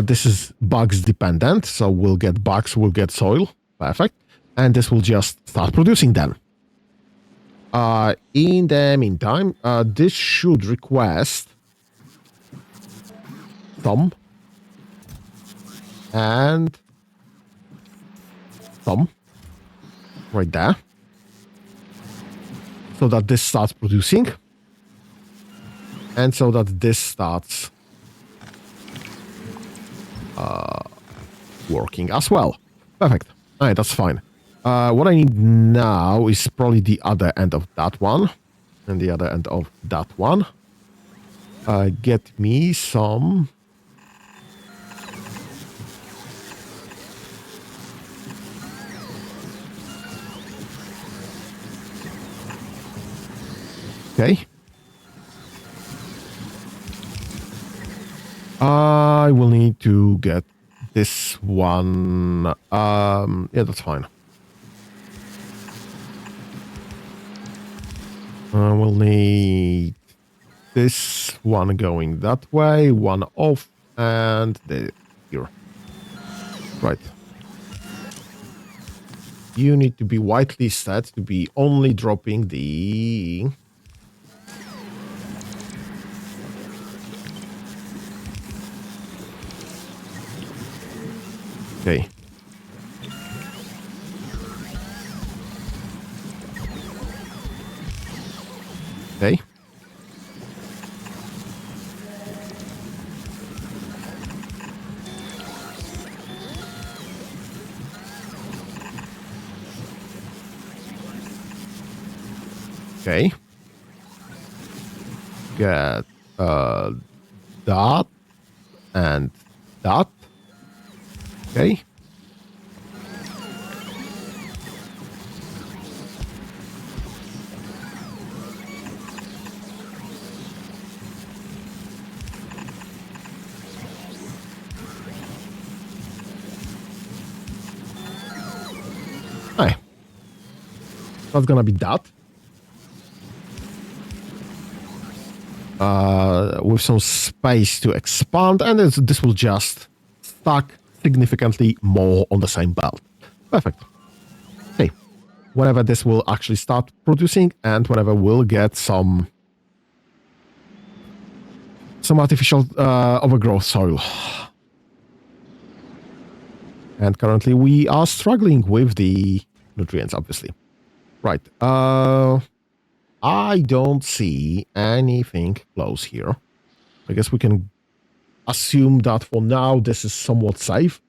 Speaker 1: This is bugs dependent. So we'll get bugs, we'll get soil. Perfect. And this will just start producing them. In the meantime, this should request some and some right there, so that this starts producing and so that this starts working as well. Perfect. All right, that's fine. What I need now is probably the other end of that one and the other end of that one. Get me some. Okay. I will need to get this one. Yeah, that's fine. We'll need this one going that way, one off, and here. Right. You need to be whitelisted to be only dropping the... Okay. Okay. Okay. Get that and that. Okay. Hey. That's gonna be that. With some space to expand, and this will just stack significantly more on the same belt. Perfect. Okay. Whenever this will actually start producing, and whenever we'll get some artificial overgrowth soil. And currently we are struggling with the nutrients, obviously. Right. I don't see anything close here. I guess we can assume that for now this is somewhat safe,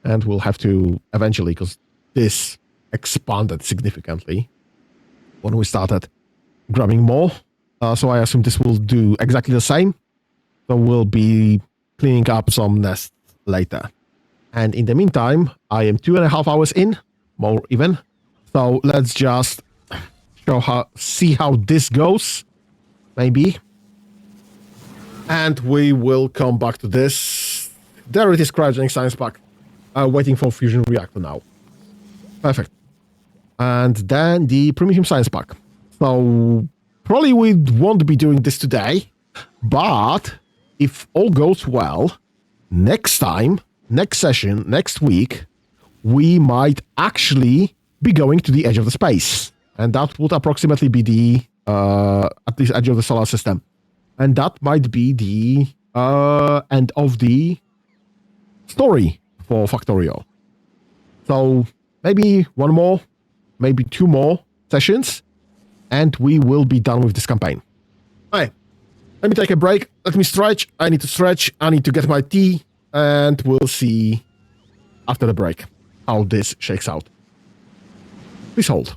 Speaker 1: and we'll have to eventually, because this expanded significantly when we started grabbing more. So I assume this will do exactly the same. So we'll be cleaning up some nests later. And in the meantime, I am 2.5 hours in, more even. So let's just see how this goes, maybe. And we will come back to this. There it is, cryogenic science pack. Waiting for fusion reactor now. Perfect. And then the primitive science pack. So probably we won't be doing this today, but if all goes well, next time, next session, next week, we might actually be going to the edge of the space. And that would approximately be the, at least edge of the solar system. And that might be the end of the story for Factorio. So maybe one more, maybe 2 more sessions, and we will be done with this campaign. Alright, let me take a break. Let me stretch. I need to stretch. I need to get my tea, and we'll see after the break how this shakes out. Please hold.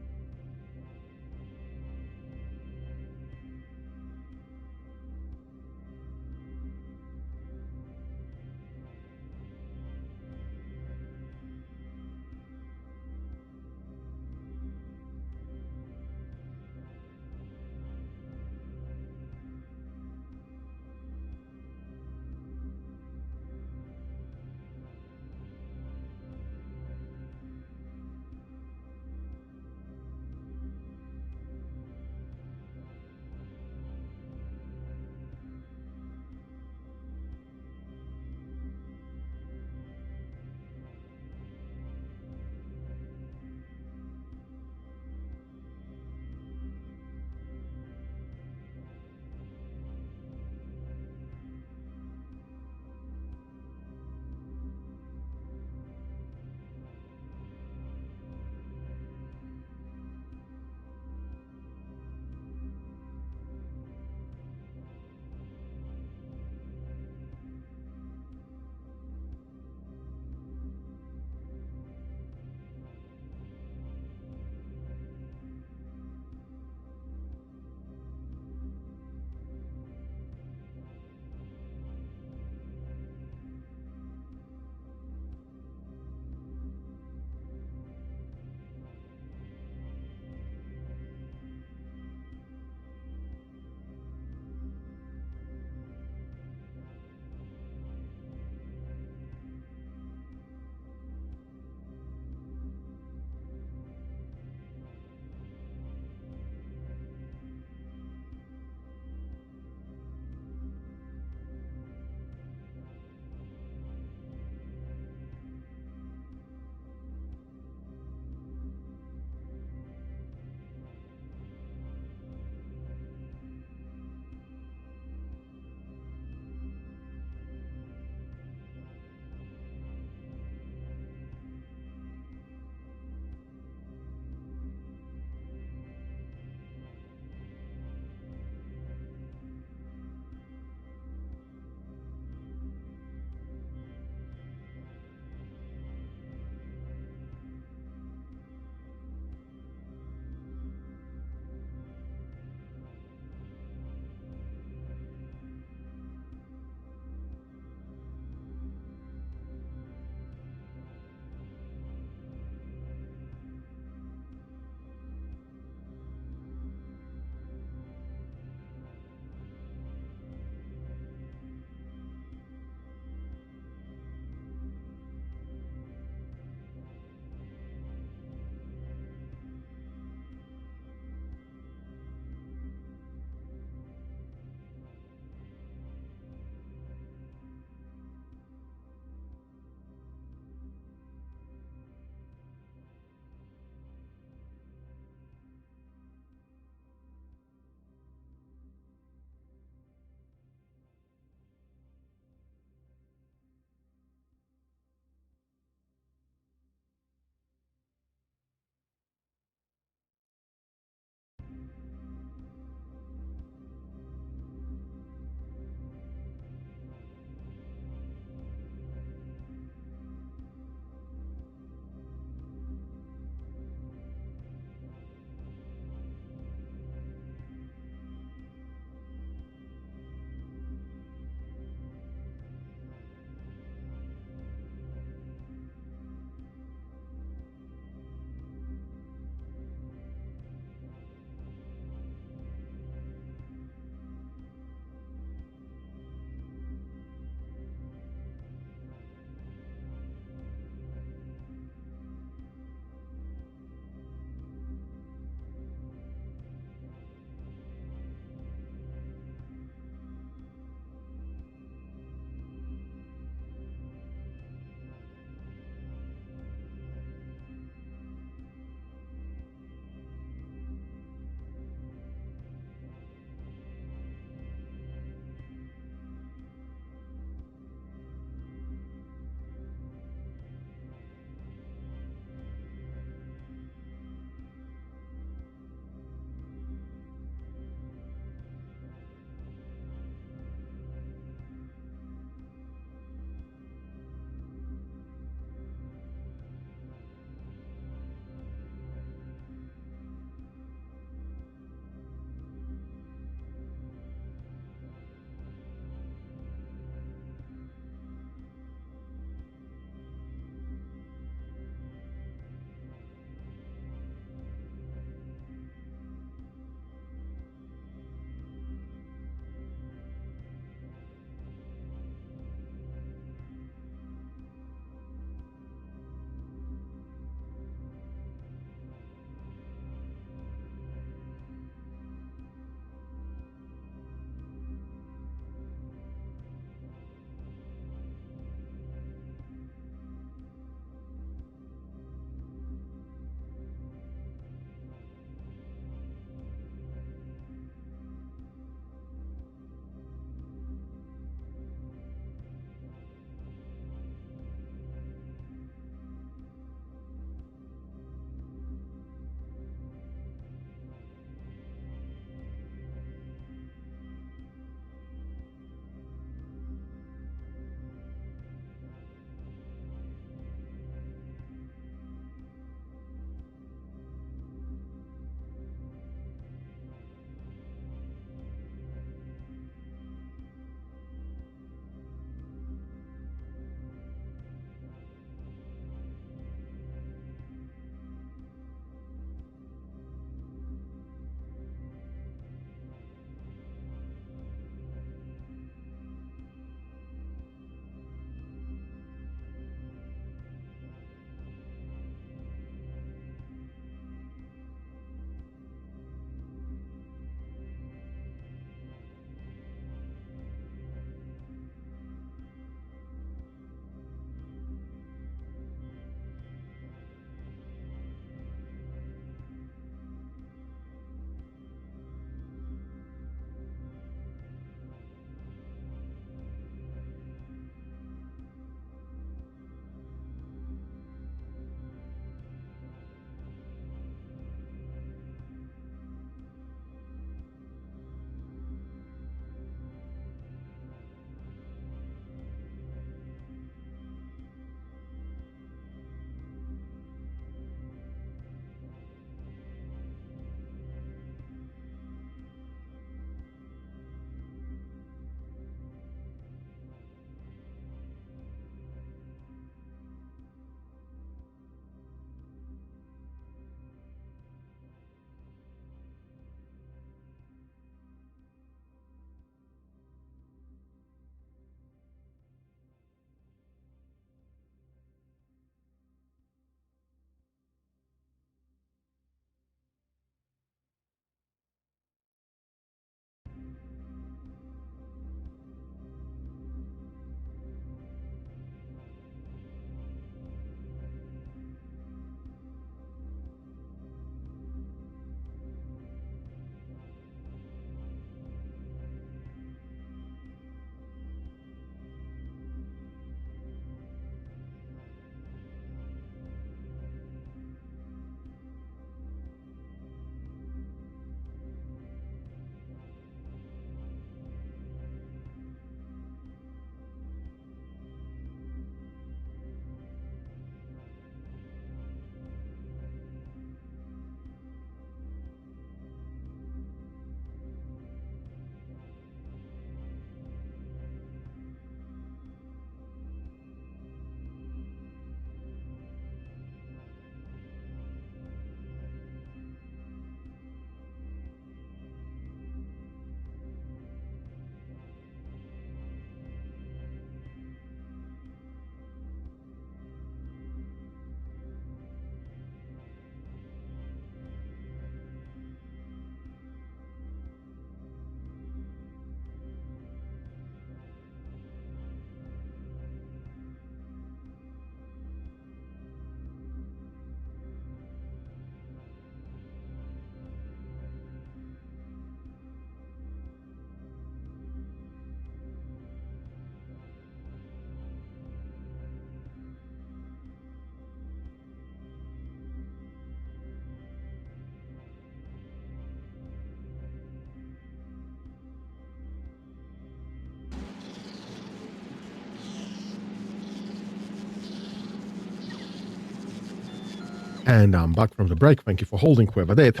Speaker 1: And I'm back from the break. Thank you for holding, whoever did.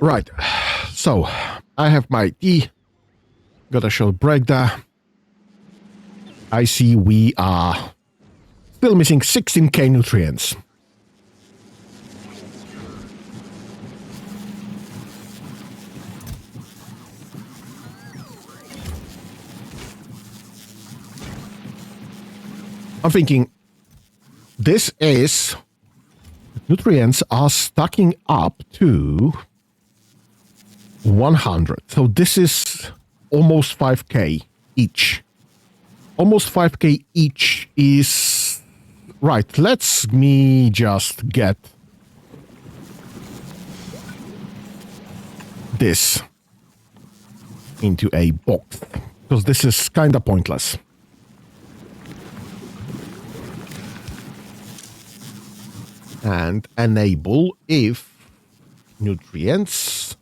Speaker 1: Right. So, I have my tea. Got a short break there. I see we are still missing 16k nutrients. I'm thinking, this is... nutrients are stacking up to 100. So this is almost 5k each. Almost 5k each is... Right, let's me just get this into a box. Because this is kind of pointless. And enable if nutrients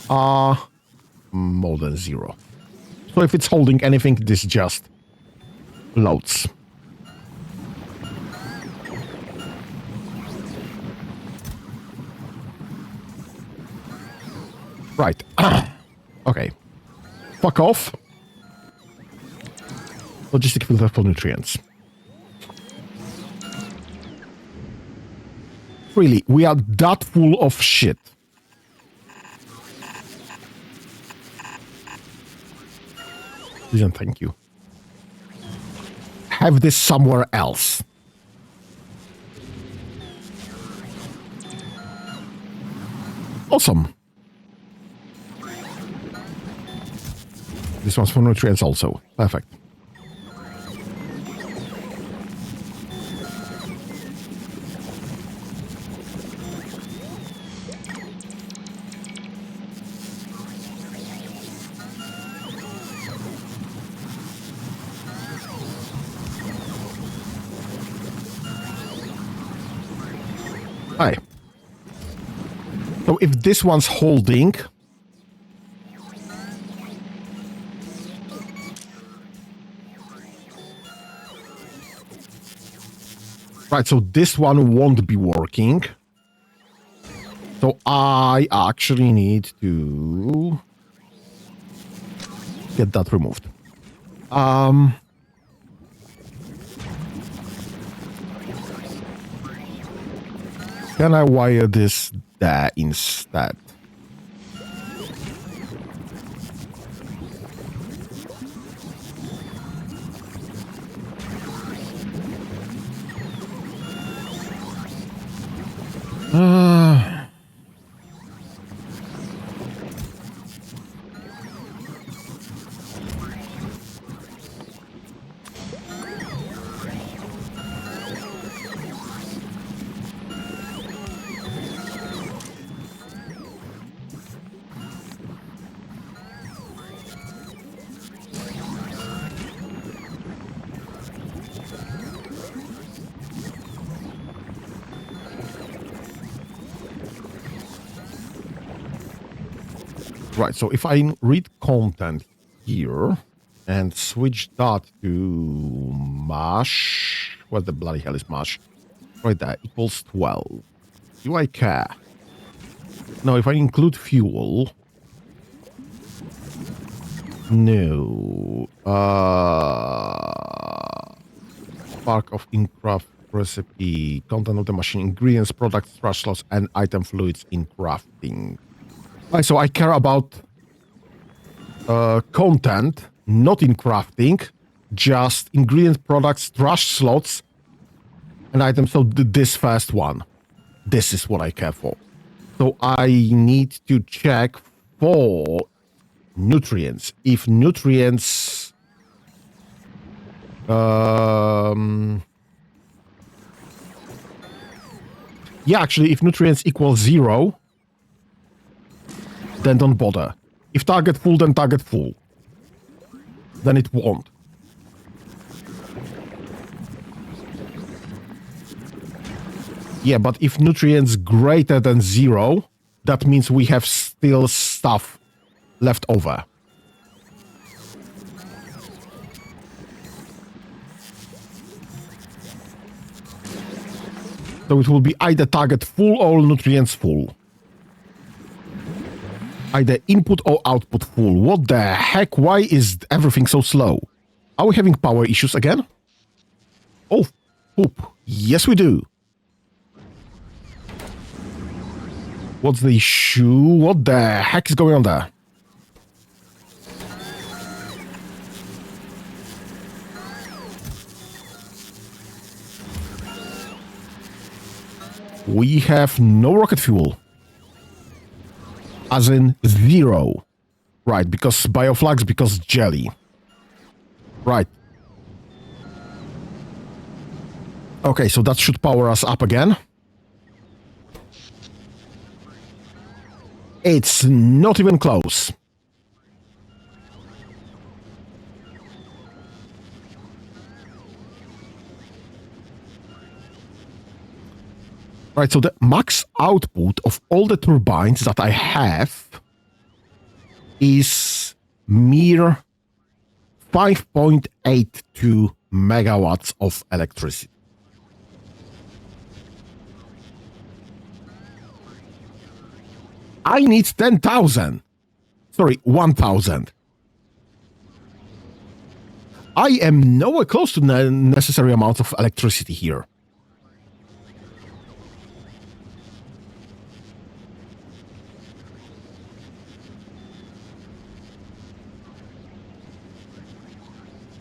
Speaker 1: are more than 0. So if it's holding anything, this just loads. Right. Okay. Fuck off. Logistic filter for nutrients. Really, we are that full of shit. Please and thank you. Have this somewhere else. Awesome. This one's for nutrients also. Perfect. Hi. So if this one's holding... Right, so this one won't be working. So I actually need to get that removed. Can I wire this there instead? Right, so if I read content here and switch that to mash, what the bloody hell is mash? Right there, equals 12. Do I care? No, if I include fuel... No. Spark of in-craft recipe, content of the machine, ingredients, products, trash slots, and item fluids in crafting. Right, so I care about content, not in crafting, just ingredients, products, trash slots, and items. So this first one, this is what I care for. So I need to check for nutrients. If nutrients... yeah, actually, if nutrients equal 0, then don't bother. If target full, then target full. Then it won't. Yeah, but if nutrients greater than 0, that means we have still stuff left over. So it will be either target full or nutrients full. Either input or output full. What the heck? Why is everything so slow? Are we having power issues again? Oh, poop. Yes, we do. What's the issue? What the heck is going on there? We have no rocket fuel. As in 0. Right, because bioflags, because jelly. Right. Okay, so that should power us up again. It's not even close. Right, so the max output of all the turbines that I have is mere 5.82 megawatts of electricity. I need 10,000. Sorry, 1,000. I am nowhere close to the necessary amount of electricity here.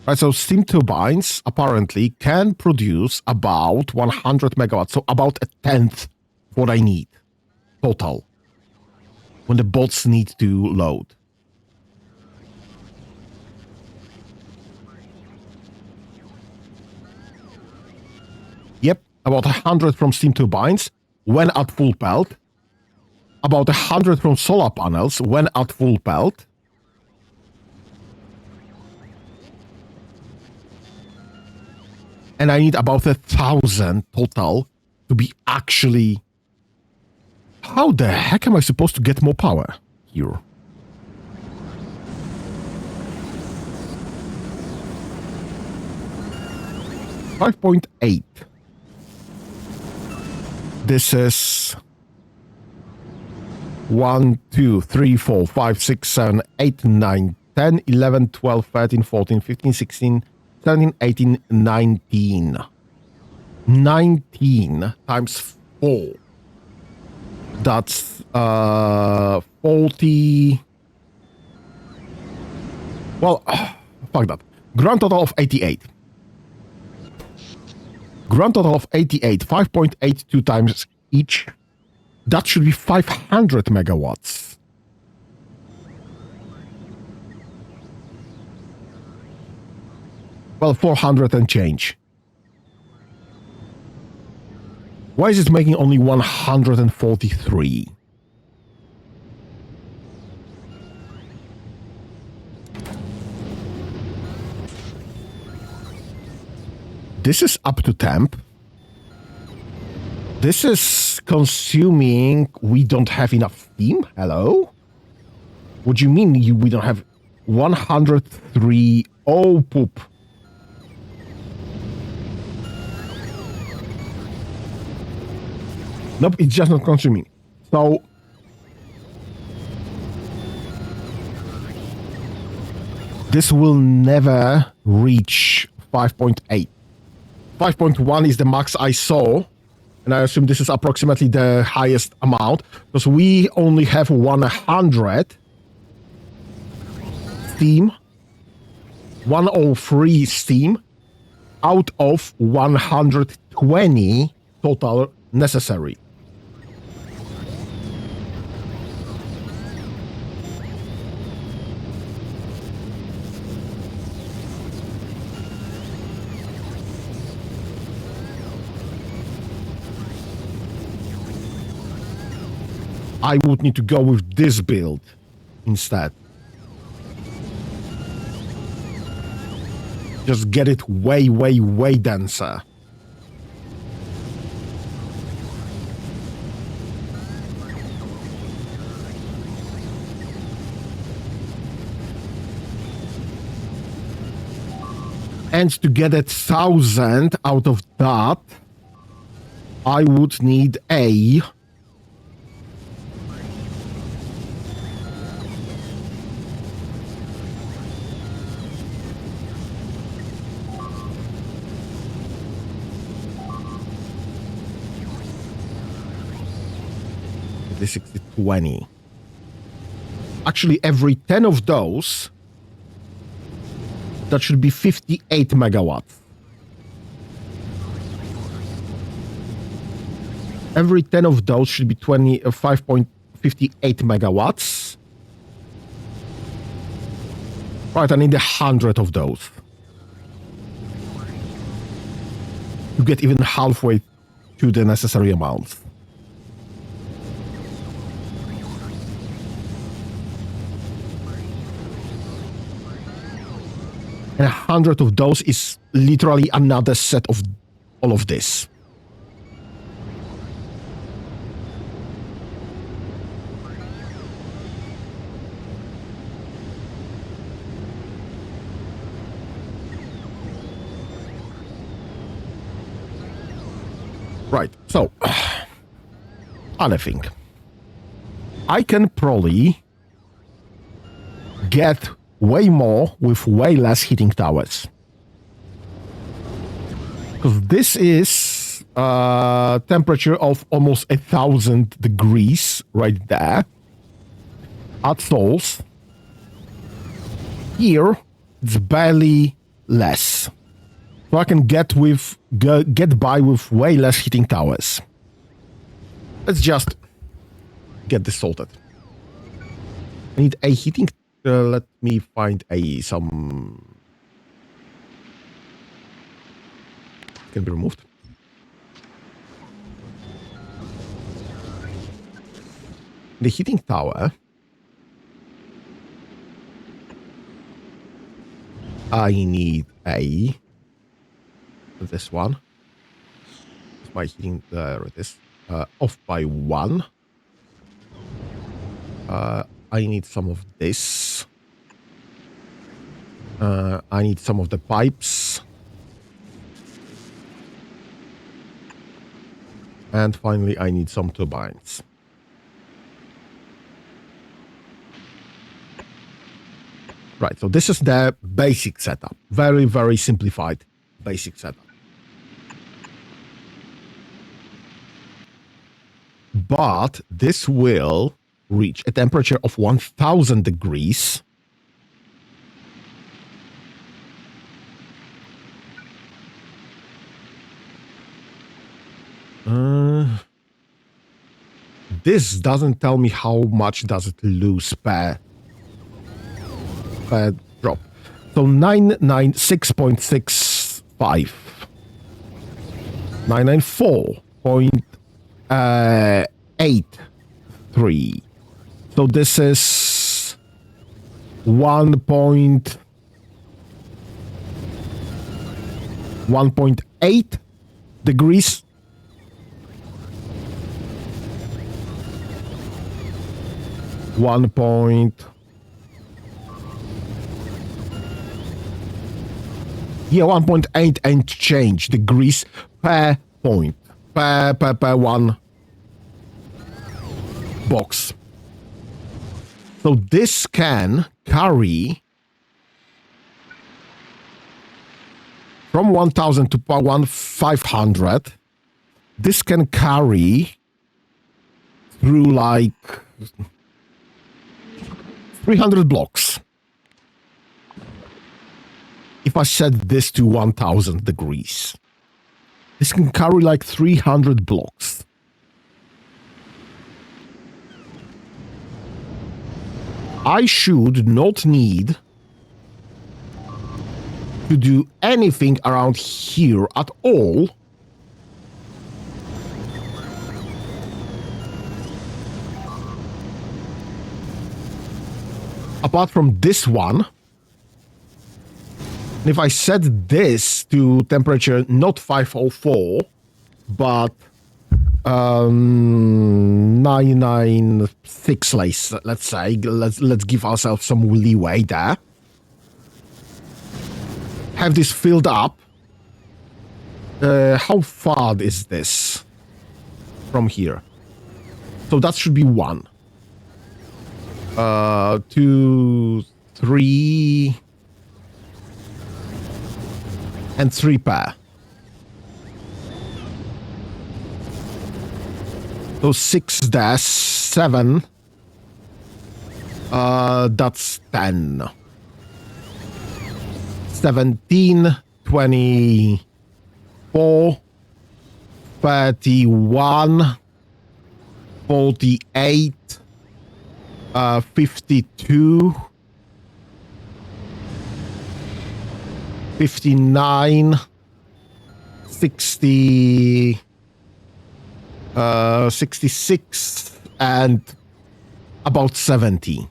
Speaker 1: Right, so steam turbines apparently can produce about 100 megawatts, so about a tenth of what I need total when the bots need to load. Yep, about 100 from steam turbines when at full pelt, about 100 from solar panels when at full pelt, and I need about 1,000 total to be actually... How the heck am I supposed to get more power here? $5.8. This is 1, 2, 3, 4, 5, 6, 7, 8, 9, 10, 11, 12, 13, 14, 15, 16, 17, 18, 19. 19 times 4. That's 40. Well, fuck that. Grand total of 88. Grand total of 88. 5.82 times each. That should be 500 megawatts. Well, 400 and change. Why is it making only 143? This is up to temp. This is consuming... We don't have enough steam? Hello? What do you mean we don't have 103? Oh, poop. Nope, it's just not consuming. So... This will never reach 5.8. 5.1 is the max I saw. And I assume this is approximately the highest amount. Because we only have 100 steam. 103 steam. Out of 120 total necessary. I would need to go with this build instead. Just get it way, way, way denser. And to get 1,000 out of that, I would need a... the 6020. Actually, every 10 of those, that should be 58 megawatts. Every 10 of those should be 5.58 megawatts. Right, I need 100 of those to get even halfway to the necessary amounts. And 100 of those is literally another set of all of this. Right, so other thing. I can probably get way more with way less heating towers. Because this is a temperature of almost 1,000 degrees right there. At sols. Here, it's barely less. So I can get by with way less heating towers. Let's just get this sorted. I need a heating. Let me find some. Can be removed. The heating tower. I need this one. My heating, there it is. Off by 1. I need some of this. I need some of the pipes. And finally, I need some turbines. Right, so this is the basic setup. Very, very simplified basic setup. But this will reach a temperature of 1,000 degrees. This doesn't tell me how much does it lose per drop. So 996.65. 994.83. So this is 1.8 degrees. One point. Yeah, 1.8 and change degrees per point. Per one box. So this can carry from 1,000 to 1,500. This can carry through like 300 blocks. If I set this to 1,000 degrees, this can carry like 300 blocks. I should not need to do anything around here at all. Apart from this one. And if I set this to temperature not 504, but 996, let's say, let's give ourselves some leeway there. Have this filled up. How far is this? from here. So that should be 1. 2, 3, and 3 pair. So 6 dash 7. That's 10. 17, 24, 31, 48, 52, 59, 60, 66, and about 70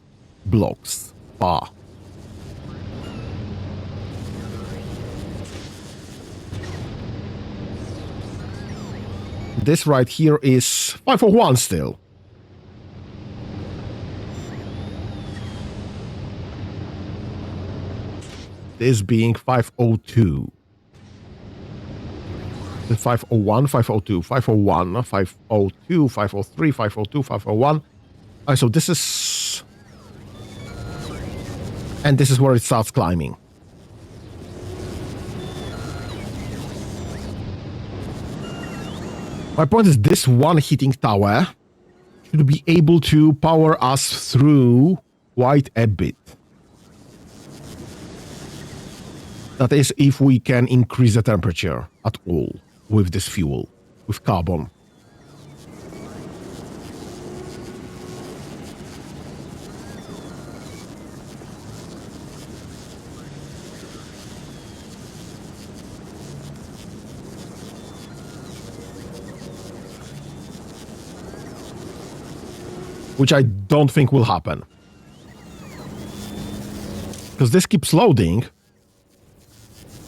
Speaker 1: blocks far. This right here is 501 still. This being 502. The 501, 502, 501, 502, 503, 502, 501. So this is... And this is where it starts climbing. My point is this one heating tower should be able to power us through quite a bit. That is, if we can increase the temperature at all with this fuel, with carbon. Which I don't think will happen. Because this keeps loading,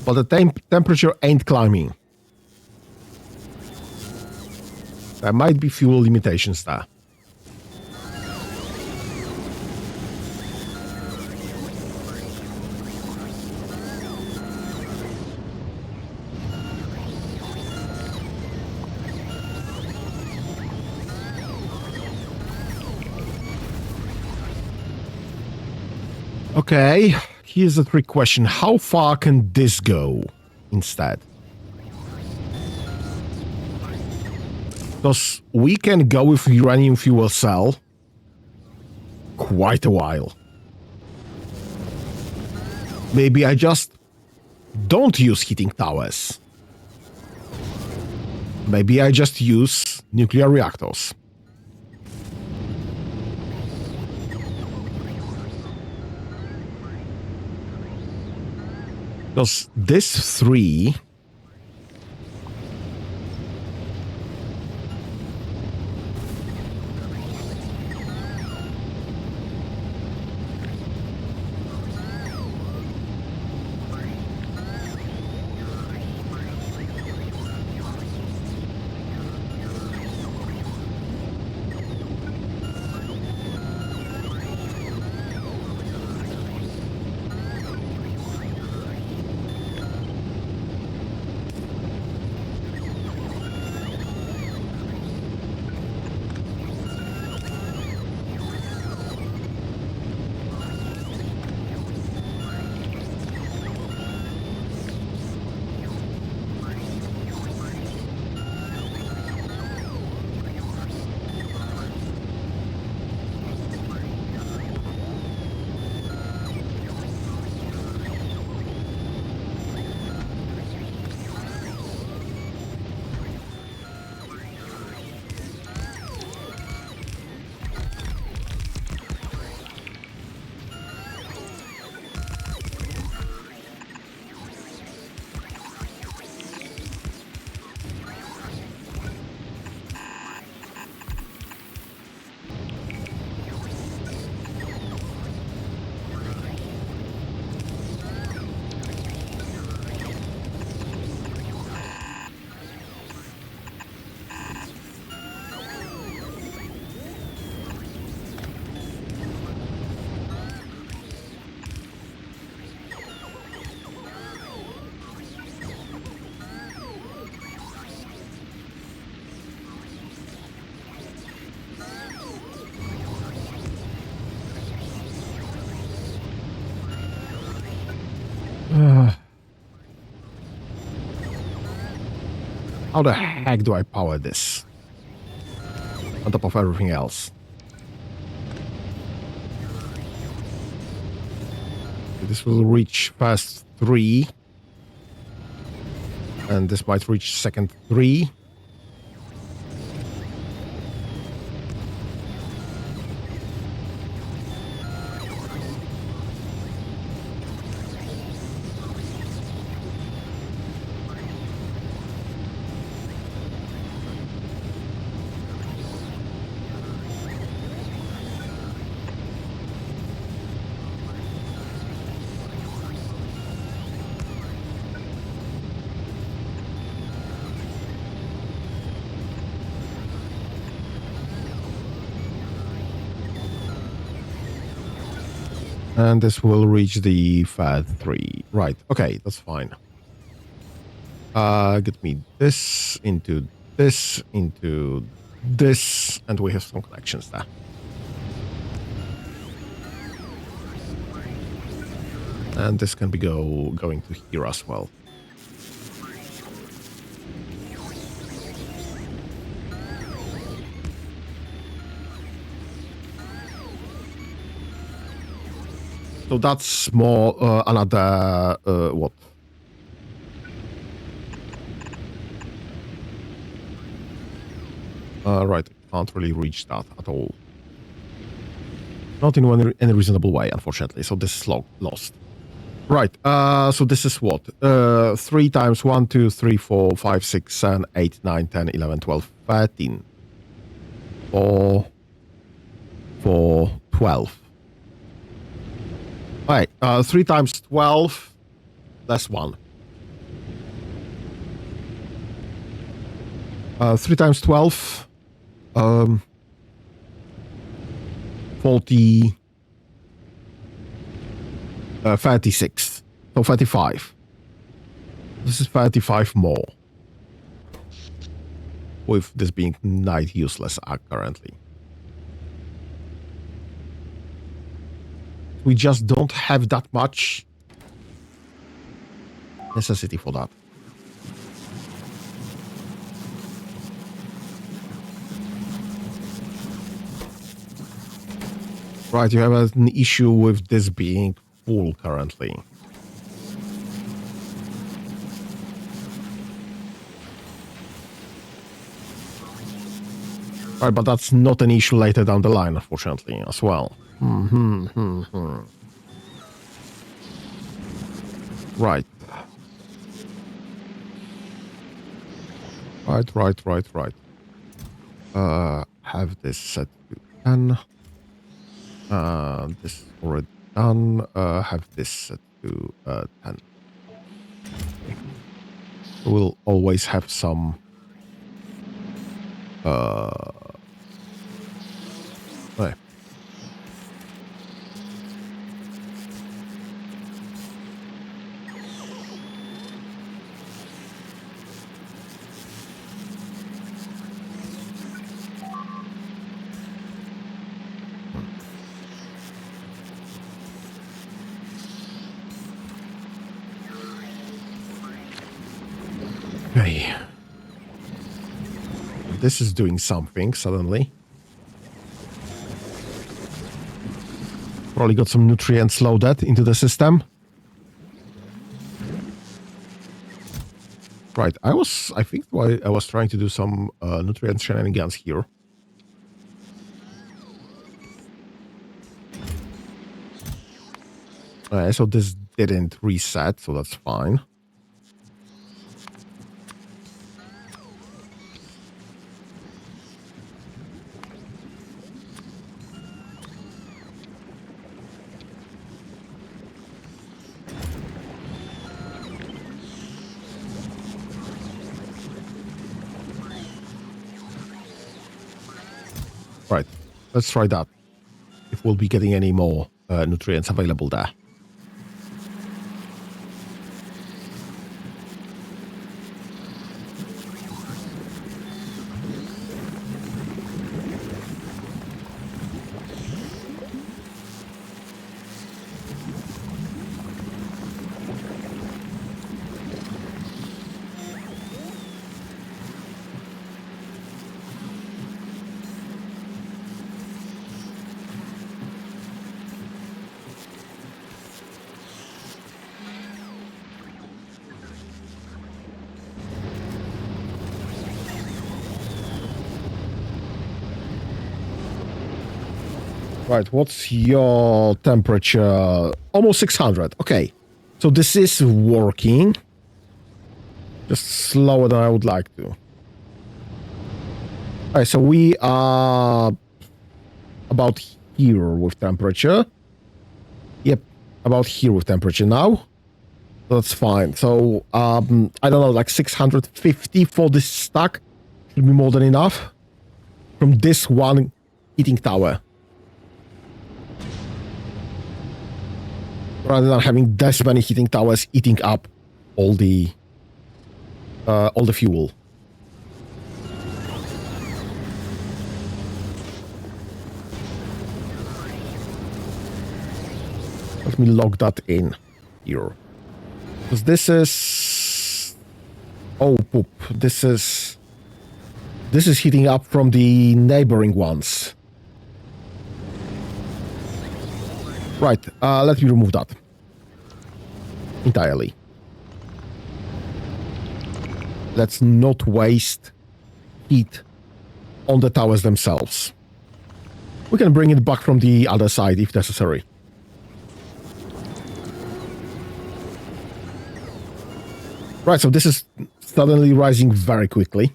Speaker 1: but the temperature ain't climbing. There might be fuel limitations there. Okay, here's the trick question. How far can this go instead? Because we can go with uranium fuel cell quite a while. Maybe I just don't use heating towers. Maybe I just use nuclear reactors. Because this 3... How the heck do I power this? On top of everything else. This will reach first 3. And this might reach second 3. And this will reach the third 3. Right, okay, that's fine. Get me this, into this, into this, and we have some connections there. And this can be going to here as well. So that's more another, what? Right, can't really reach that at all. Not in any reasonable way, unfortunately, so this is lost. Right, so this is what? 3 times 1, 2, 3, 4, 5, 6, 7, 8, 9, 10, 11, 12, 13. 4, 12. Alright, 3 times 12, that's 1. 3 times 12, 40, 36, so 35. This is 35 more. With this being night useless currently. We just don't have that much necessity for that. Right, you have an issue with this being full currently. Right, but that's not an issue later down the line, unfortunately, as well. Right. Right. Have this set to 10. This already done. Have this set to 10. We'll always have some right. Okay. This is doing something suddenly. Probably got some nutrients loaded into the system. Right, I think I was trying to do some nutrient shenanigans here. So this didn't reset, so that's fine. Right, let's try that. If we'll be getting any more nutrients available there. Right, what's your temperature? Almost 600. Okay. So this is working. Just slower than I would like to. Alright, so we are about here with temperature. Yep, about here with temperature now. That's fine. So, I don't know, like 650 for this stack should be more than enough from this one heating tower. Rather than having this many heating towers eating up all the fuel. Let me log that in here. Because this is... Oh, poop. This is heating up from the neighboring ones. Right, let me remove that. Entirely. Let's not waste heat on the towers themselves. We can bring it back from the other side if necessary. Right, so this is suddenly rising very quickly.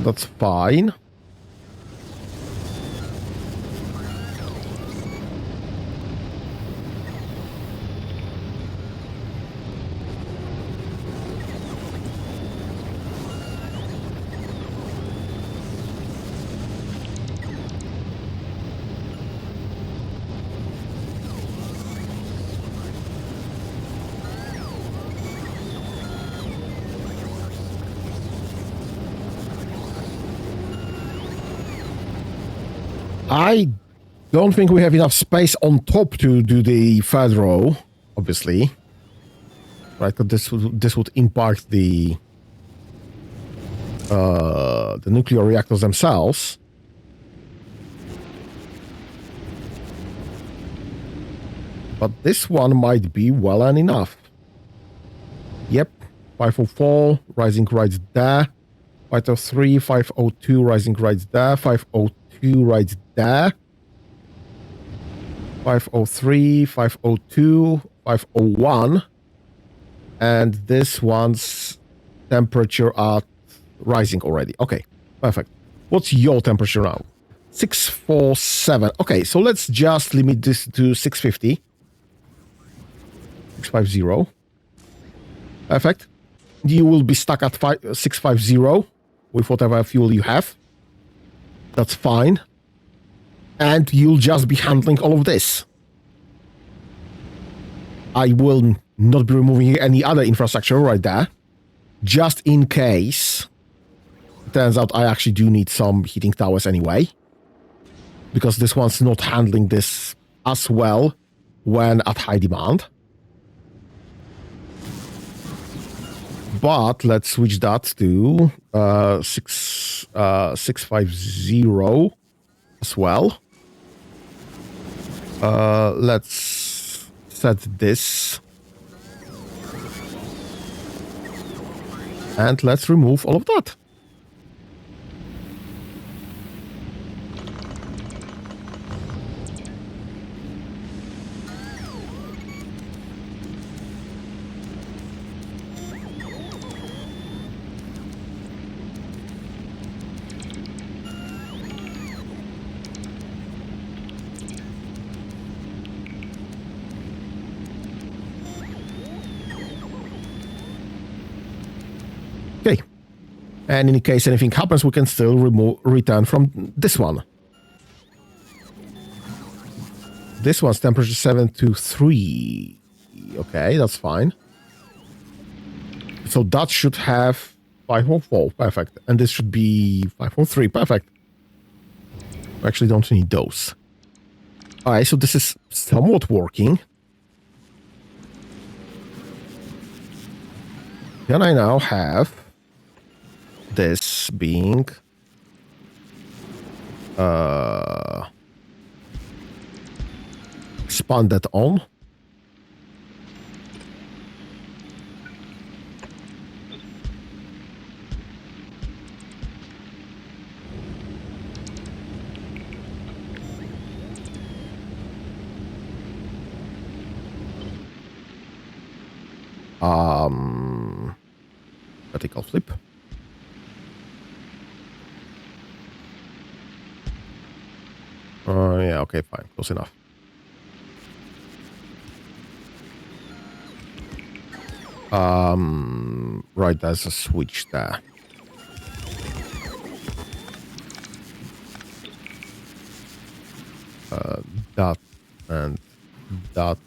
Speaker 1: That's fine. I don't think we have enough space on top to do the third row, obviously. Right, but this would impact the nuclear reactors themselves. But this one might be well and enough. Yep, 504, rising right there. 503, 502, rising right there. 502, right there. 503, 502, 501. And this one's temperature are rising already. Okay, perfect. What's your temperature now? 647. Okay, so let's just limit this to 650. 650. Perfect. You will be stuck at 650 with whatever fuel you have. That's fine. And you'll just be handling all of this. I will not be removing any other infrastructure right there. Just in case. It turns out I actually do need some heating towers anyway. Because this one's not handling this as well when at high demand. But let's switch that to 650 as well. Let's set this. And let's remove all of that. Okay. And in case anything happens, we can still return from this one. This one's temperature 723. Okay, that's fine. So that should have 504. Perfect. And this should be 503. Perfect. We actually don't need those. Alright, so this is somewhat working. Then I now have this being expanded on. Vertical flip. Yeah, okay, fine. Close enough. Right, there's a switch there. That and that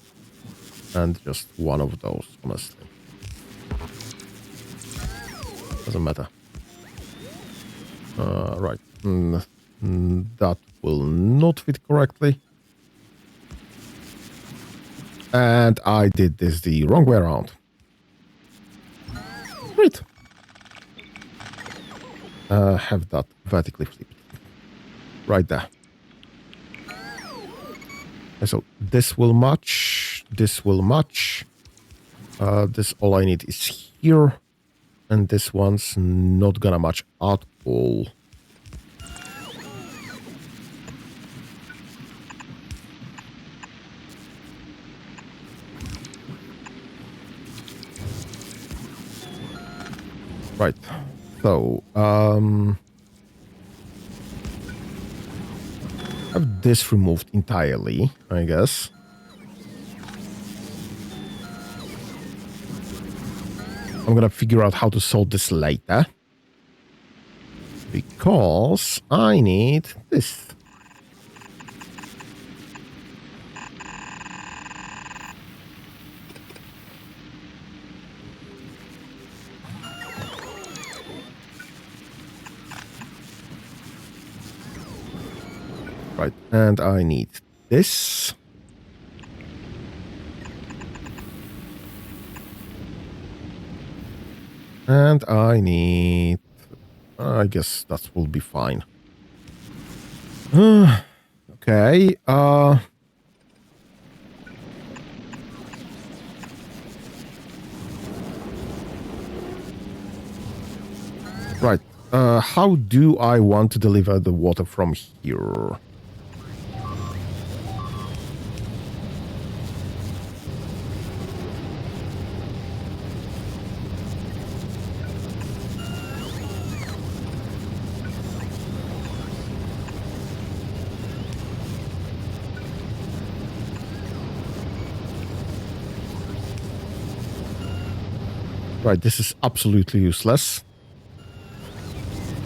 Speaker 1: and just one of those, honestly. Doesn't matter. Right. That will not fit correctly. And I did this the wrong way around. Great. Have that vertically flipped. Right there. And so this will match. This will match. This all I need is here. And this one's not gonna match at all. Right. So, have this removed entirely, I guess. I'm gonna figure out how to solve this later. Because I need this. Right, and I need this. And I need... I guess that will be fine. Okay, right, how do I want to deliver the water from here? Right, this is absolutely useless.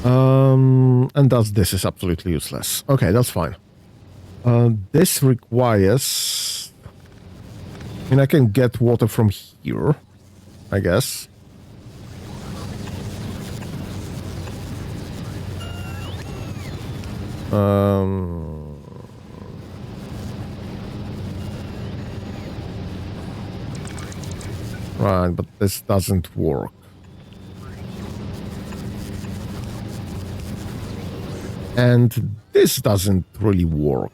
Speaker 1: And this is absolutely useless. Okay, that's fine. This requires... I mean, I can get water from here, I guess. Right, but this doesn't work. And this doesn't really work.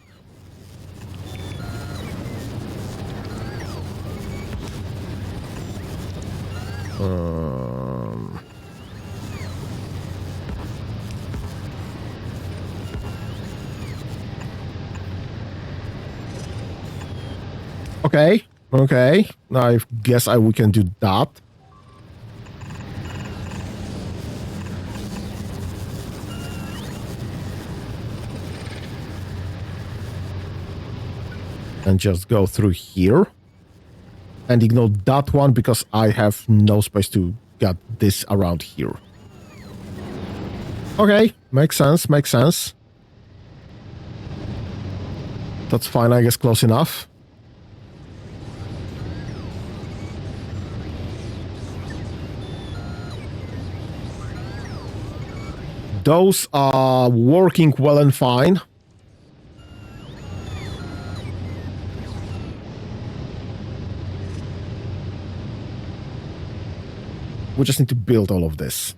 Speaker 1: Okay, okay. I guess we can do that. And just go through here. And ignore that one because I have no space to get this around here. Okay, makes sense, makes sense. That's fine, I guess, close enough. Those are working well and fine. We just need to build all of this.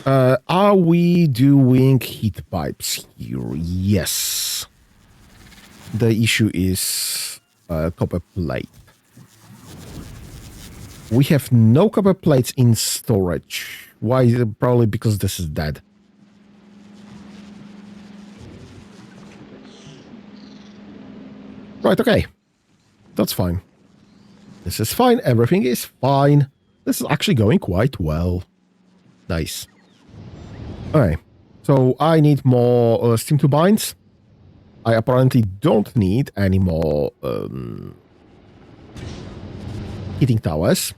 Speaker 1: Are we doing heat pipes here? Yes. The issue is copper plate. We have no copper plates in storage. Why is it? Probably because this is dead. Right, okay. That's fine. This is fine. Everything is fine. This is actually going quite well. Nice. Alright. So I need more steam turbines. I apparently don't need any more heating towers.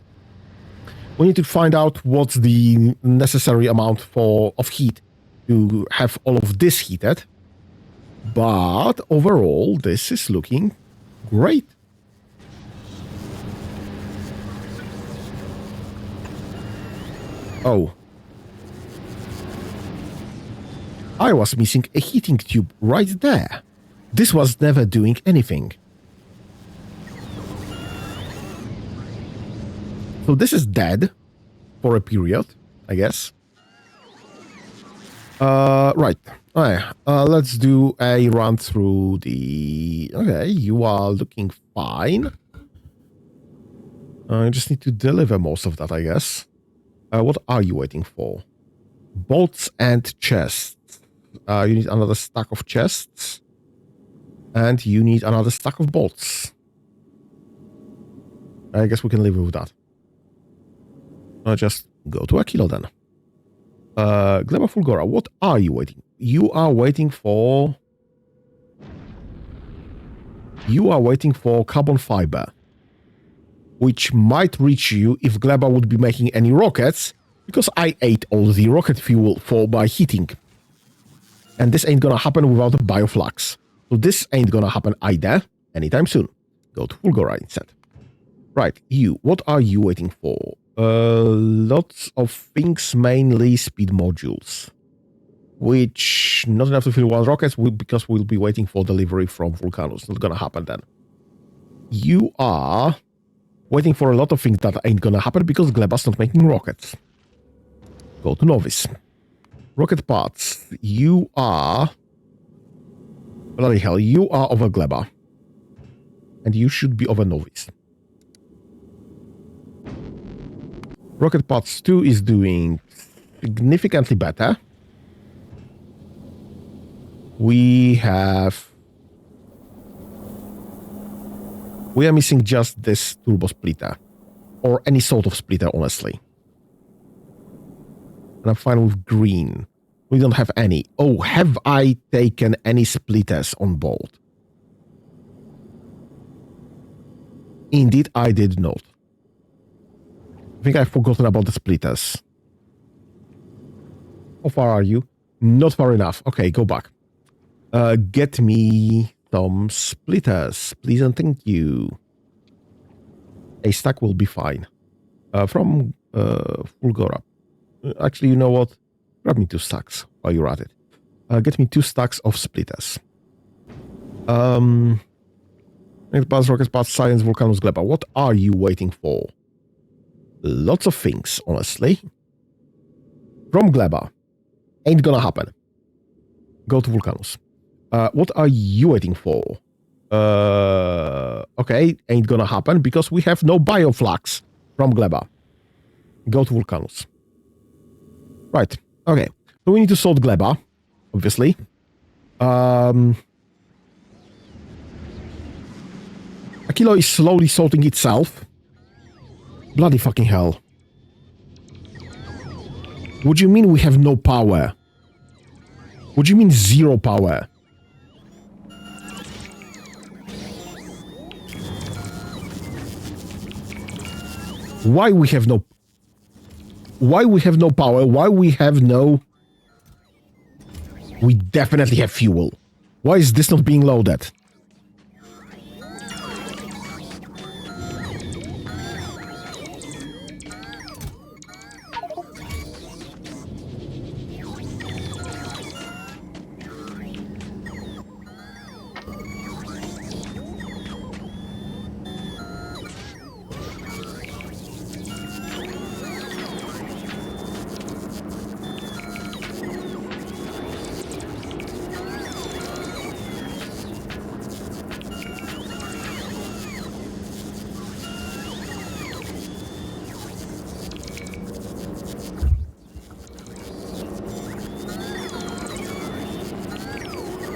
Speaker 1: We need to find out what's the necessary amount of heat to have all of this heated. But overall, this is looking great. Oh. I was missing a heating tube right there. This was never doing anything. So this is dead for a period, I guess. Right. Alright, let's do a run through the... Okay, you are looking fine. I just need to deliver most of that, I guess. What are you waiting for? Bolts and chests. You need another stack of chests. And you need another stack of bolts. I guess we can live with that. I'll just go to a kilo then. Gleba Fulgora, what are you waiting? You are waiting for carbon fiber, which might reach you if Gleba would be making any rockets, because I ate all the rocket fuel for my heating. And this ain't gonna happen without a bioflux. So this ain't gonna happen either anytime soon. Go to Fulgora instead. Right, you, what are you waiting for? Lots of things, mainly speed modules. Which, not enough to fill one rockets, because we'll be waiting for delivery from Vulcanus. Not gonna happen then. You are waiting for a lot of things that ain't gonna happen because Gleba's not making rockets. Go to Novice. Rocket parts. You are... Bloody hell, you are over Gleba. And you should be over Novice. Rocket parts 2 is doing significantly better. We are missing just this turbo splitter. Or any sort of splitter, honestly. And I'm fine with green. We don't have any. Oh, have I taken any splitters on board? Indeed, I did not. I think I've forgotten about the splitters. How far are you? Not far enough. Okay, go back. Get me some splitters, please and thank you. A stack will be fine. From Fulgora. Actually, you know what? Grab me 2 stacks while you're at it. Get me 2 stacks of splitters. Next pass, rocket pass, science, Vulcanus, Gleba. What are you waiting for? Lots of things, honestly. From Gleba. Ain't gonna happen. Go to Vulcanus. What are you waiting for? Okay, ain't gonna happen because we have no bioflux from Gleba. Go to Vulcanus. Right, okay. So we need to sort Gleba, obviously. Aquilo is slowly sorting itself. Bloody fucking hell. What do you mean we have no power? What do you mean 0 power? Why we have no power? Why we have no... We definitely have fuel. Why is this not being loaded?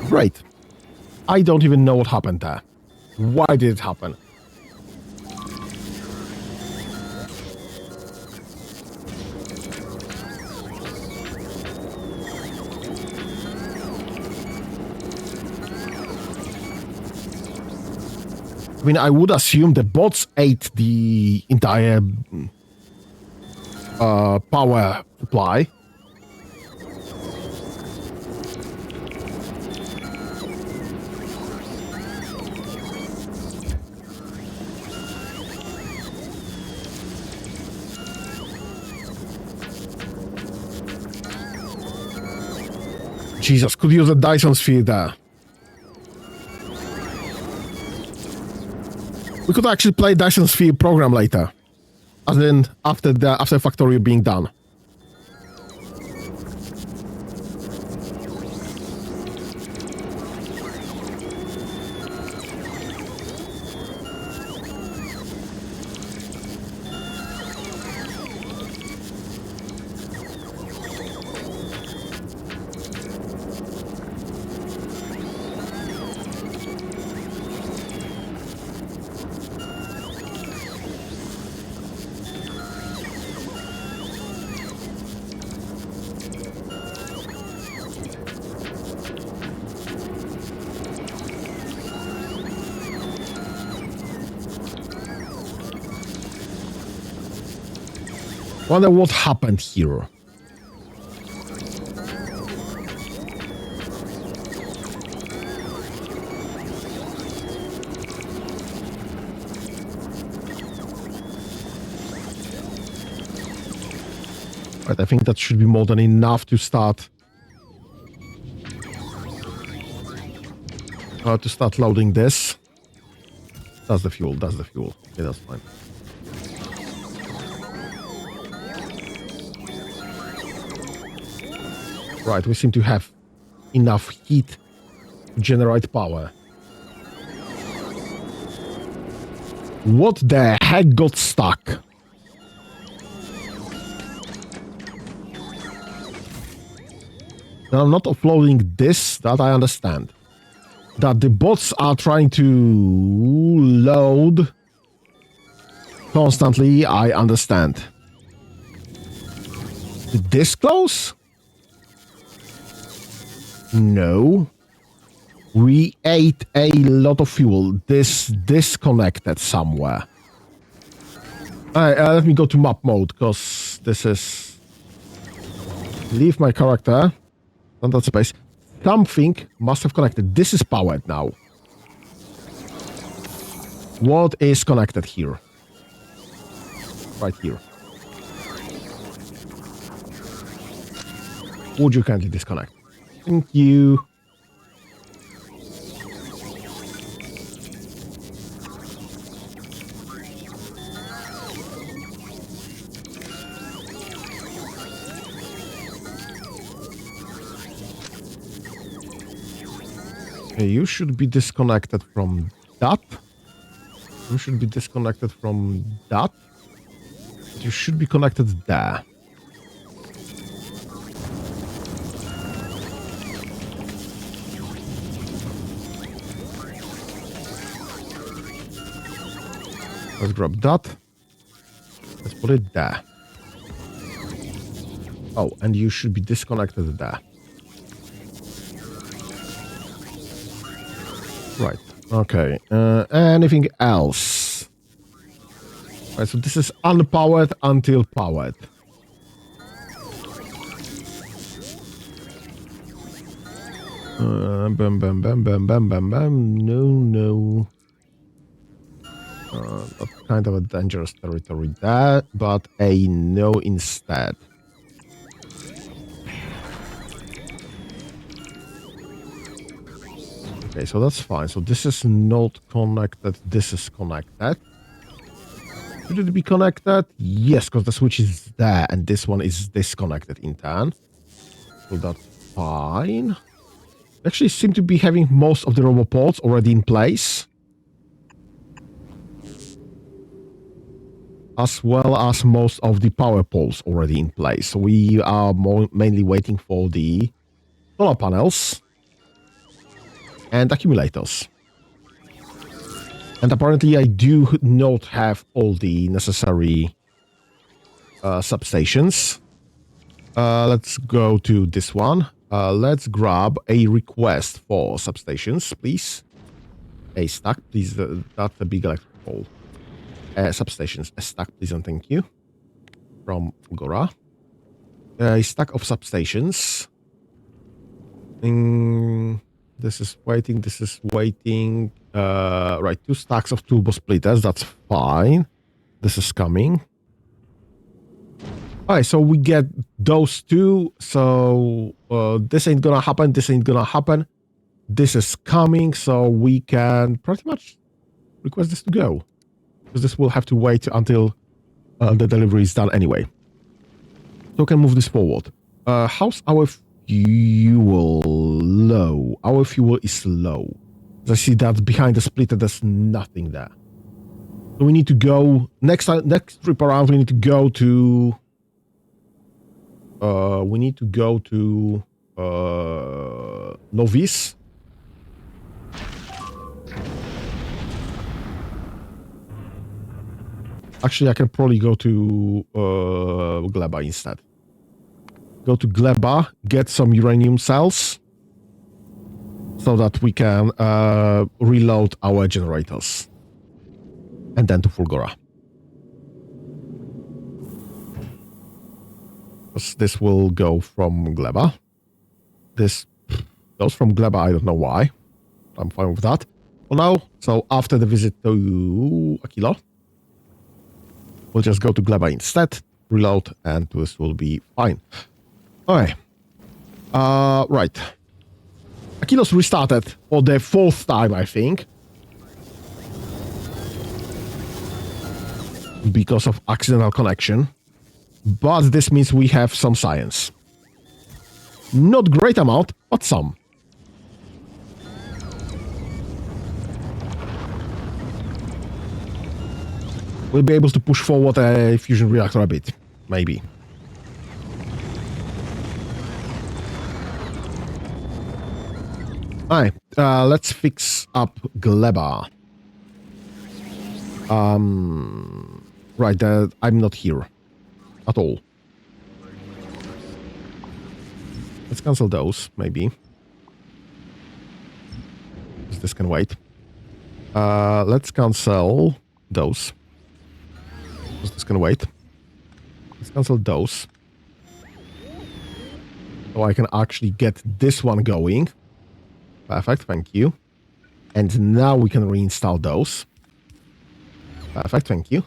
Speaker 1: Great. I don't even know what happened there. Why did it happen? I mean, I would assume the bots ate the entire power supply. Jesus, could use a Dyson sphere there. We could actually play Dyson sphere program later. As in after Factorio being done. Wonder what happened here. Right, I think that should be more than enough to start loading this. That's the fuel, that's the fuel. Okay, that's fine. Right, we seem to have enough heat to generate power. What the heck got stuck? Now, I'm not offloading this, that I understand. That the bots are trying to load constantly, I understand. Did this close? No. We ate a lot of fuel. This disconnected somewhere. Alright, let me go to map mode, because this is... Leave my character. On that space. Something must have connected. This is powered now. What is connected here? Right here. Would you kindly disconnect? Thank you. Okay, you should be disconnected from that. You should be disconnected from that. You should be connected there. Let's grab that. Let's put it there. Oh, and you should be disconnected there. Right. Okay. Anything else? Right, so this is unpowered until powered. Bam, bam, bam, bam, bam, bam, bam. No, no. That's kind of a dangerous territory there, but a no instead. Okay, so that's fine. So this is not connected. This is connected. Should it be connected? Yes, because the switch is there, and this one is disconnected in turn. So that's fine. We actually seem to be having most of the robopods already in place. As well as most of the power poles already in place. So we are mainly waiting for the solar panels and accumulators. And apparently I do not have all the necessary substations. Let's go to this one. Let's grab a request for substations, please. A stack, please. That's a big electric pole. Substations. A stack, please, and thank you. From Fulgora. A stack of substations. This is waiting. This is waiting. Right, 2 stacks of turbo splitters. That's fine. This is coming. All right, so we get those 2. So this ain't gonna happen. This ain't gonna happen. This is coming, so we can pretty much request this to go. Because this will have to wait until the delivery is done anyway. So we can move this forward. How's our fuel? Low. Our fuel is low. I see that behind the splitter, there's nothing there. So we need to go, next trip around, we need to go to... Novice. Actually, I can probably go to Gleba instead. Go to Gleba, get some uranium cells so that we can reload our generators. And then to Fulgora. This will go from Gleba. This goes from Gleba, I don't know why. I'm fine with that for now. So after the visit to Aquilo, we'll just go to Gleba instead, reload, and this will be fine. Okay. Right. Aquilo's restarted for the 4th time, I think. Because of accidental connection. But this means we have some science. Not great amount, but some. We'll be able to push forward a fusion reactor a bit. Maybe. Alright, let's fix up Gleba. Right, I'm not here. At all. Let's cancel those, maybe. This can wait. Let's cancel those. This can wait. Let's cancel those. So I can actually get this one going. Perfect, thank you. And now we can reinstall those. Perfect, thank you.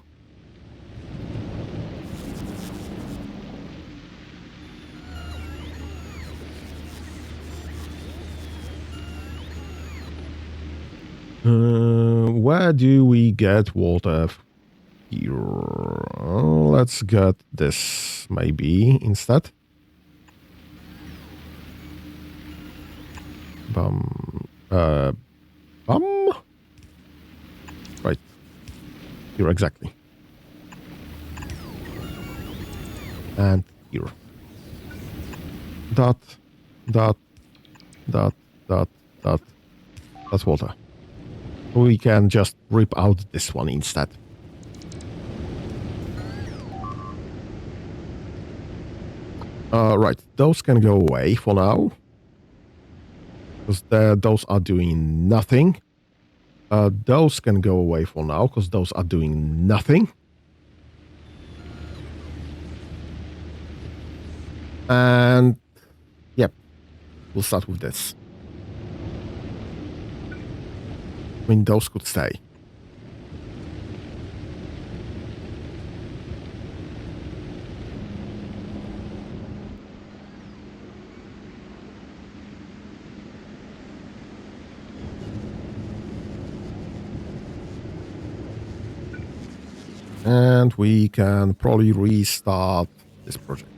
Speaker 1: Where do we get water here? Let's get this maybe instead. Right. Here exactly. And here. That's water. We can just rip out this one instead. Right, those can go away for now. Because those are doing nothing. Those can go away for now, because those are doing nothing. And, yep, we'll start with this. I mean, those could stay. And we can probably restart this project.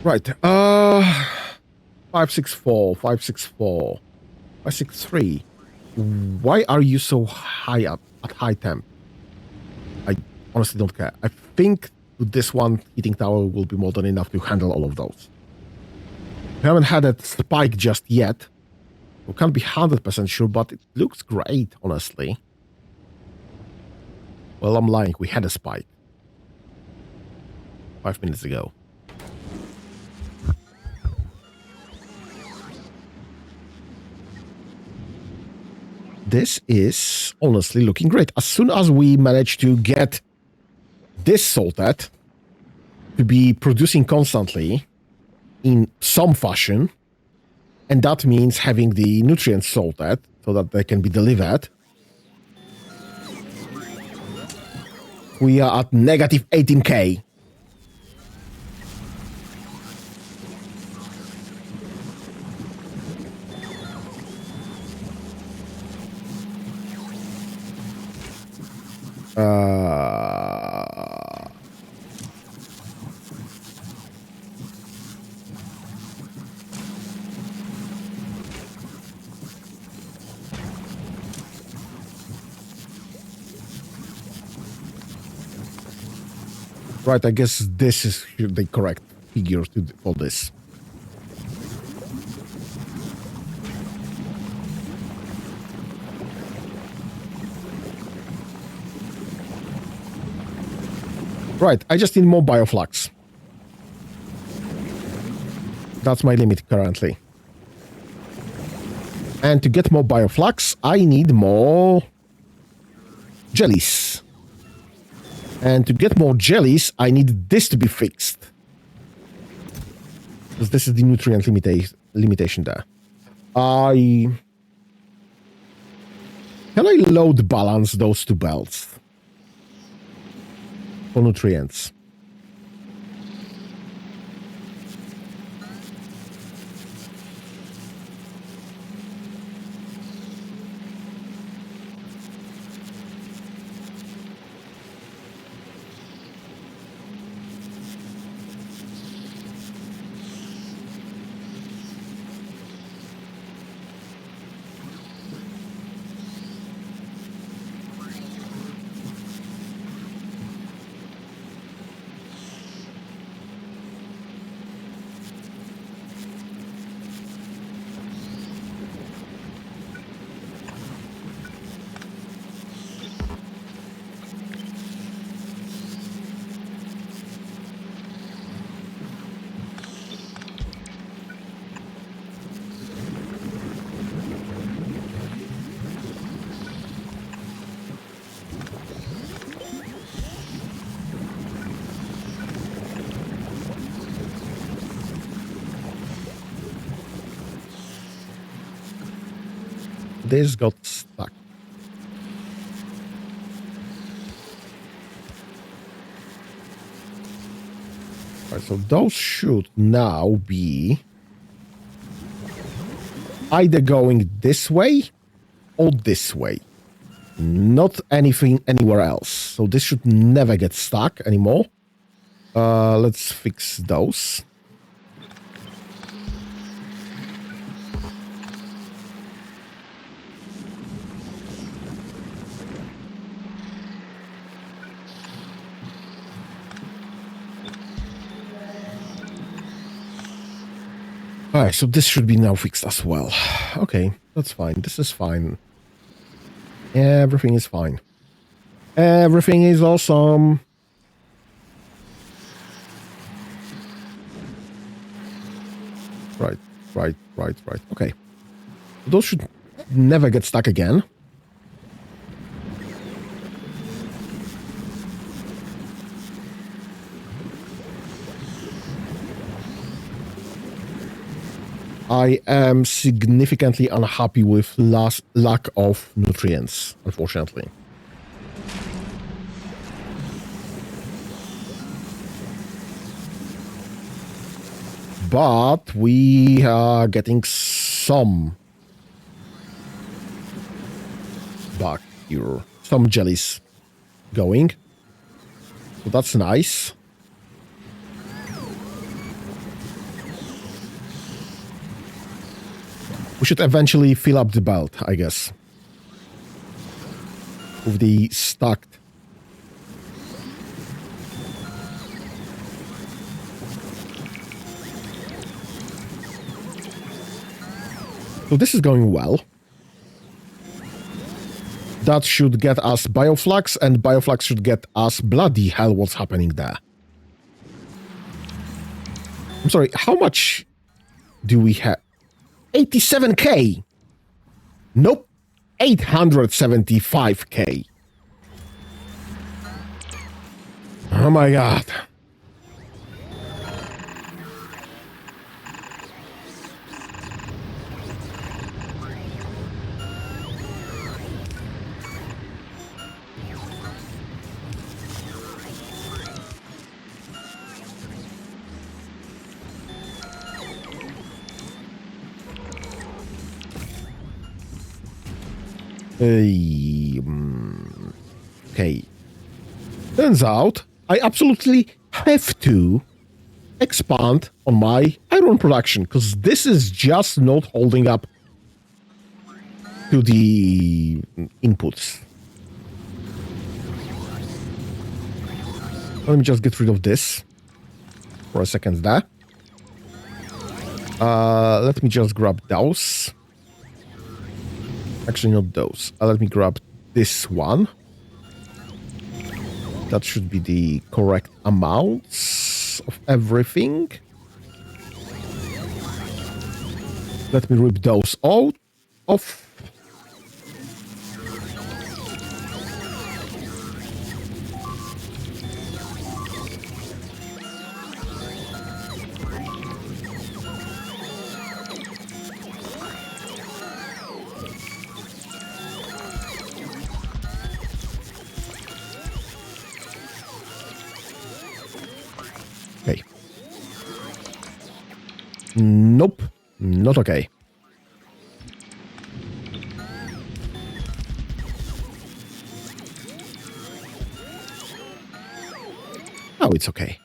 Speaker 1: Right, 564, 564, 563. Why are you so high up at high temp? I honestly don't care. I think this one heating tower will be more than enough to handle all of those. We haven't had a spike just yet, We can't be 100% sure, but it looks great, honestly. Well, I'm lying. We had a spike 5 minutes ago. This is honestly looking great. As soon as we manage to get this sorted to be producing constantly in some fashion, and that means having the nutrients sorted so that they can be delivered, we are at negative 18k. Right, I guess this is the correct figure for this. Right, I just need more bioflux. That's my limit currently. And to get more bioflux, I need more jellies. And to get more jellies, I need this to be fixed. Because this is the nutrient limitation there. Can I load balance those two belts? For nutrients. This got stuck. Right, so those should now be either going this way or this way. Not anything anywhere else. So this should never get stuck anymore. Let's fix those. Alright, so this should be now fixed as well. Okay, that's fine. This is fine. Everything is fine. Everything is awesome. Right. Okay. Those should never get stuck again. I am significantly unhappy with lack of nutrients, unfortunately. But we are getting some back here. Some jellies going. So that's nice. We should eventually fill up the belt, I guess. With the stacked. So this is going well. That should get us bioflux, and bioflux should get us bloody hell what's happening there. I'm sorry, how much do we have? 87k! Nope. 875k. Oh my god. Okay. Turns out I absolutely have to expand on my iron production because this is just not holding up to the inputs. Let me just get rid of this for a second there. Let me just grab those. Actually, not those. Let me grab this one. That should be the correct amounts of everything. Let me rip those all off. Okay. Nope. Not okay. Oh, it's okay.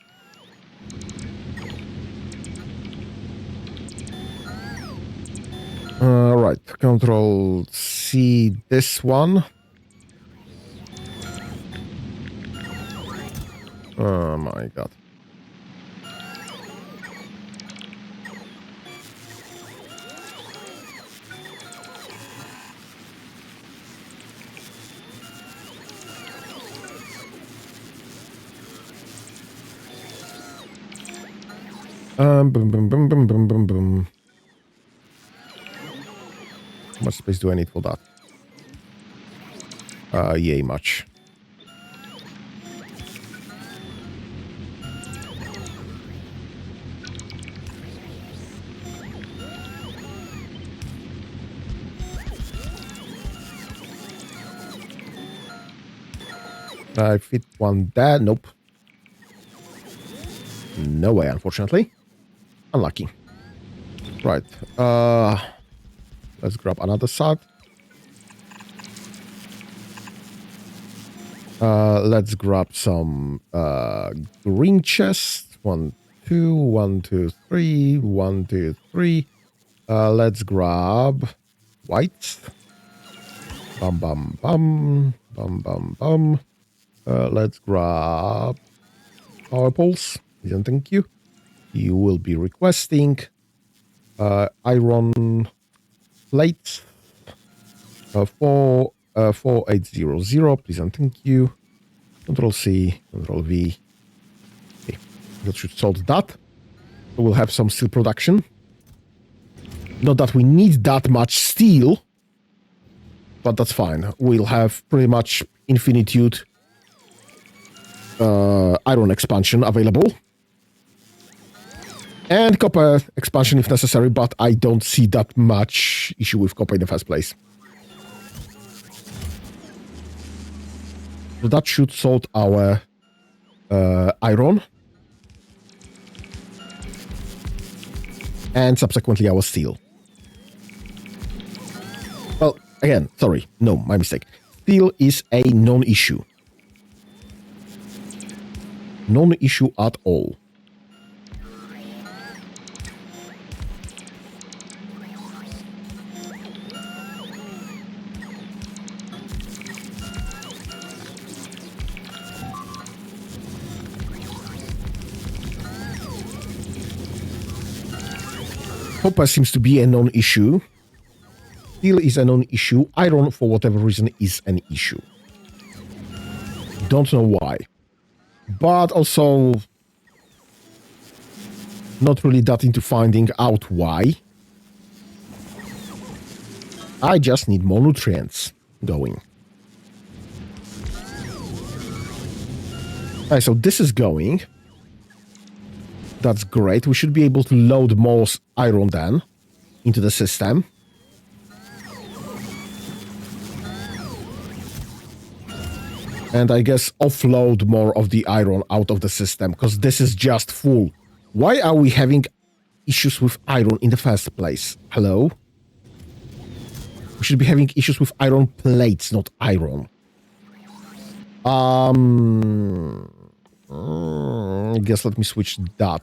Speaker 1: Right. Control C this one. Oh my god. Boom, boom, boom, boom, boom, boom, boom. How much space do I need for that? Yay much. I fit one there. Nope. No way, unfortunately. Unlucky. Right. Let's grab another side. Let's grab some green chest. 1, 2, 1, 2, 3, 1, 2, 3. Let's grab white. Bum bum bum bum bum bum. Let's grab power poles. Thank you. You will be requesting iron plates 4800. Please and thank you. Control C, Control V. Okay, that should solve that. We'll have some steel production. Not that we need that much steel, but that's fine. We'll have pretty much infinitude iron expansion available. And copper expansion if necessary, but I don't see that much issue with copper in the first place. So that should sort our iron. And subsequently our steel. Well, again, sorry. No, my mistake. Steel is a non-issue. Non-issue at all. Copper seems to be a non-issue. Steel is a non-issue. Iron, for whatever reason, is an issue. Don't know why. But also not really that into finding out why. I just need more nutrients going. Okay, so this is going. That's great. We should be able to load more iron then into the system. And I guess offload more of the iron out of the system, because this is just full. Why are we having issues with iron in the first place? Hello? We should be having issues with iron plates, not iron. I guess let me switch that.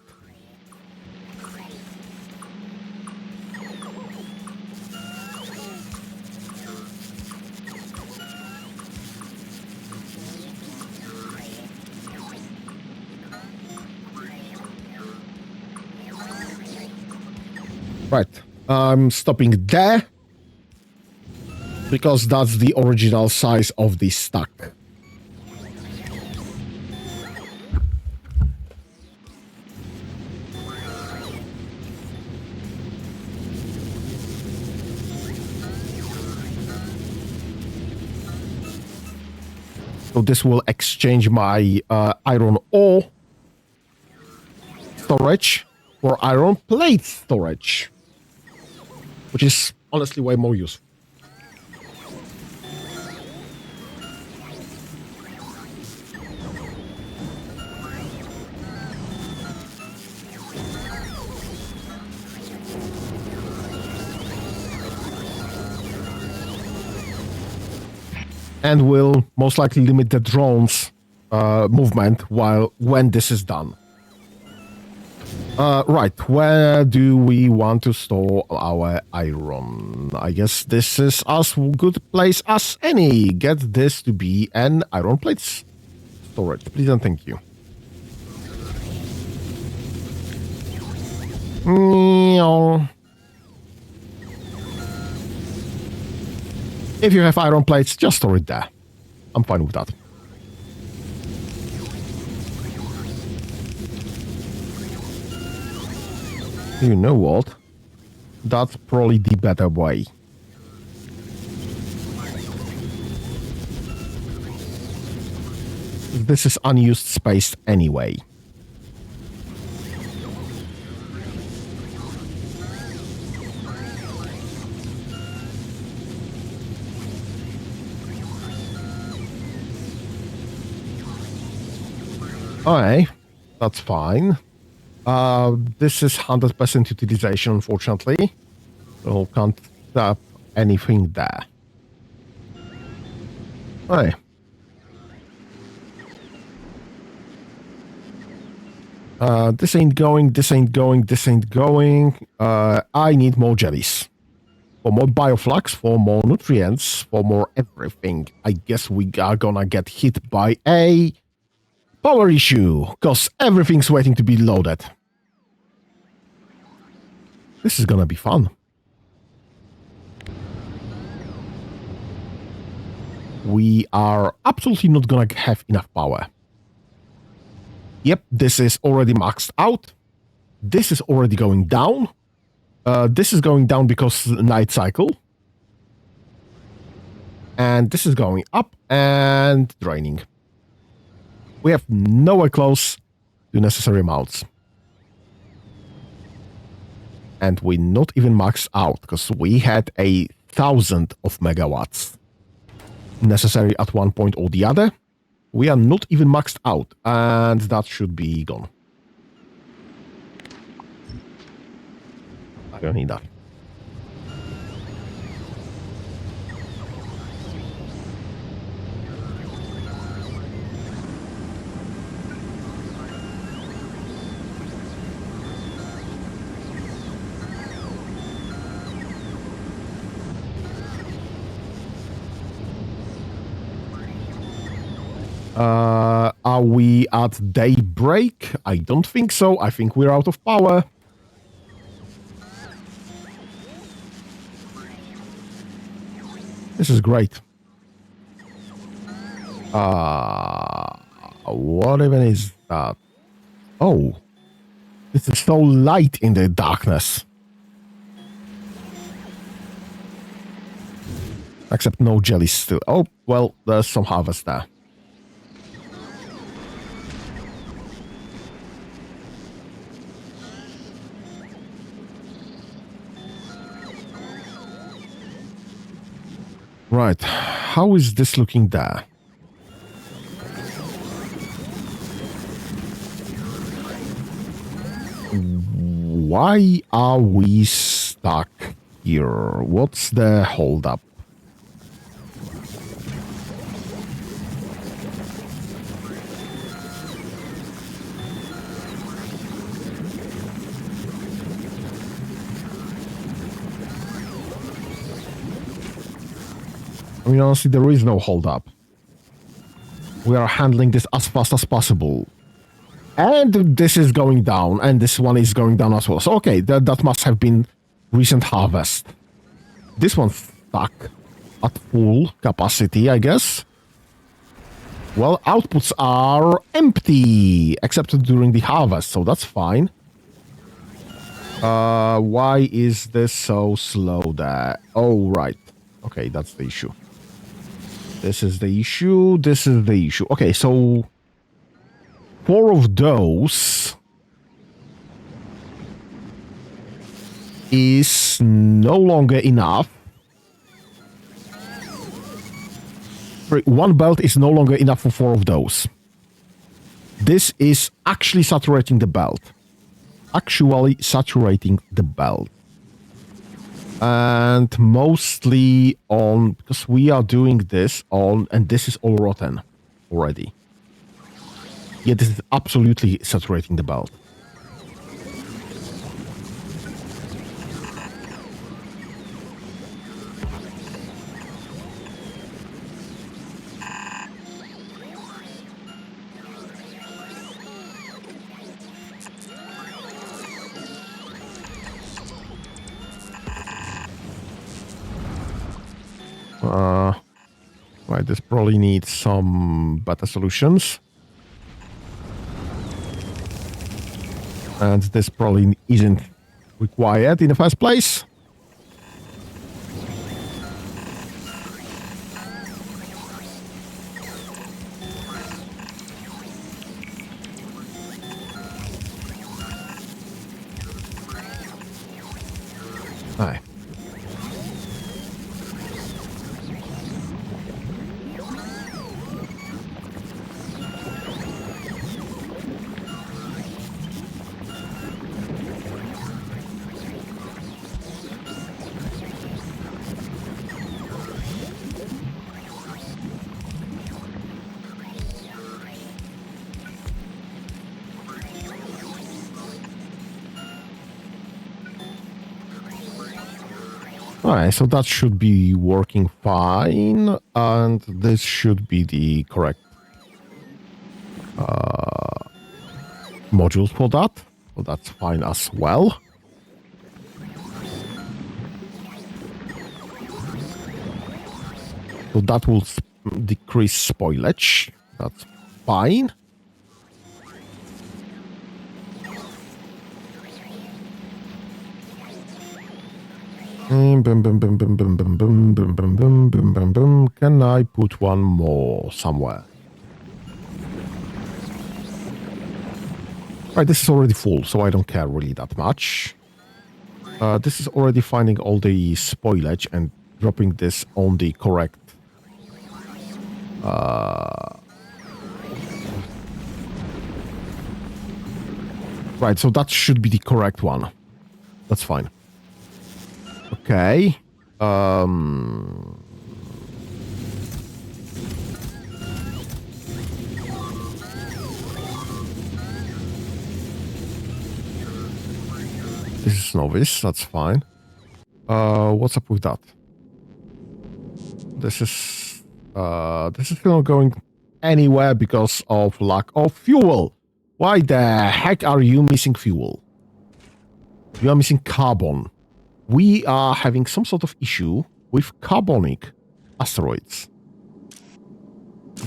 Speaker 1: Right, I'm stopping there because that's the original size of the stack. So this will exchange my iron ore storage for iron plate storage, which is honestly way more useful. And will most likely limit the drone's movement when this is done. Right, where do we want to store our iron? I guess this is as good place as any. Get this to be an iron plate storage, please and thank you. If you have iron plates, just store it there. I'm fine with that. You know what? That's probably the better way. This is unused space anyway. Okay, that's fine. This is 100% utilization, unfortunately. So can't tap anything there. Okay. This ain't going, this ain't going, this ain't going. I need more jellies. For more bioflux, for more nutrients, for more everything. I guess we are gonna get hit by a power issue, because everything's waiting to be loaded. This is gonna be fun. We are absolutely not gonna have enough power. Yep, this is already maxed out. This is already going down. This is going down because night cycle. And this is going up and draining. We have nowhere close to necessary amounts. And we're not even maxed out because we had 1,000 of megawatts necessary at one point or the other. We are not even maxed out, and that should be gone. I don't need that. Are we at daybreak? I don't think so. I think we're out of power. This is great. What even is that? Oh, this is so light in the darkness. Except no jelly still. Oh, well, there's some harvest there. Right, how is this looking there? Why are we stuck here? What's the holdup? I mean, honestly, there is no holdup. We are handling this as fast as possible. And this is going down, and this one is going down as well. So, okay, that must have been recent harvest. This one's stuck at full capacity, I guess. Well, outputs are empty, except during the harvest, so that's fine. Why is this so slow there? Oh, right. Okay, that's the issue. This is the issue. This is the issue. Okay, so 4 of those is no longer enough. 1 belt is no longer enough for 4 of those. This is actually saturating the belt. And mostly on, because we are doing this on, and this is all rotten already. Yeah, this is absolutely saturating the belt. Right, this probably needs some better solutions. And this probably isn't required in the first place. Aye. Alright, so that should be working fine, and this should be the correct modules for that. So that's fine as well. So that will decrease spoilage. That's fine. Can I put one more somewhere? Right, this is already full, so I don't care really that much. This is already finding all the spoilage and dropping this on the correct right, so that should be the correct one. That's fine. Okay. This is novice, that's fine. What's up with that? This is not going anywhere because of lack of fuel. Why the heck are you missing fuel? You are missing carbon. We are having some sort of issue with carbonic asteroids.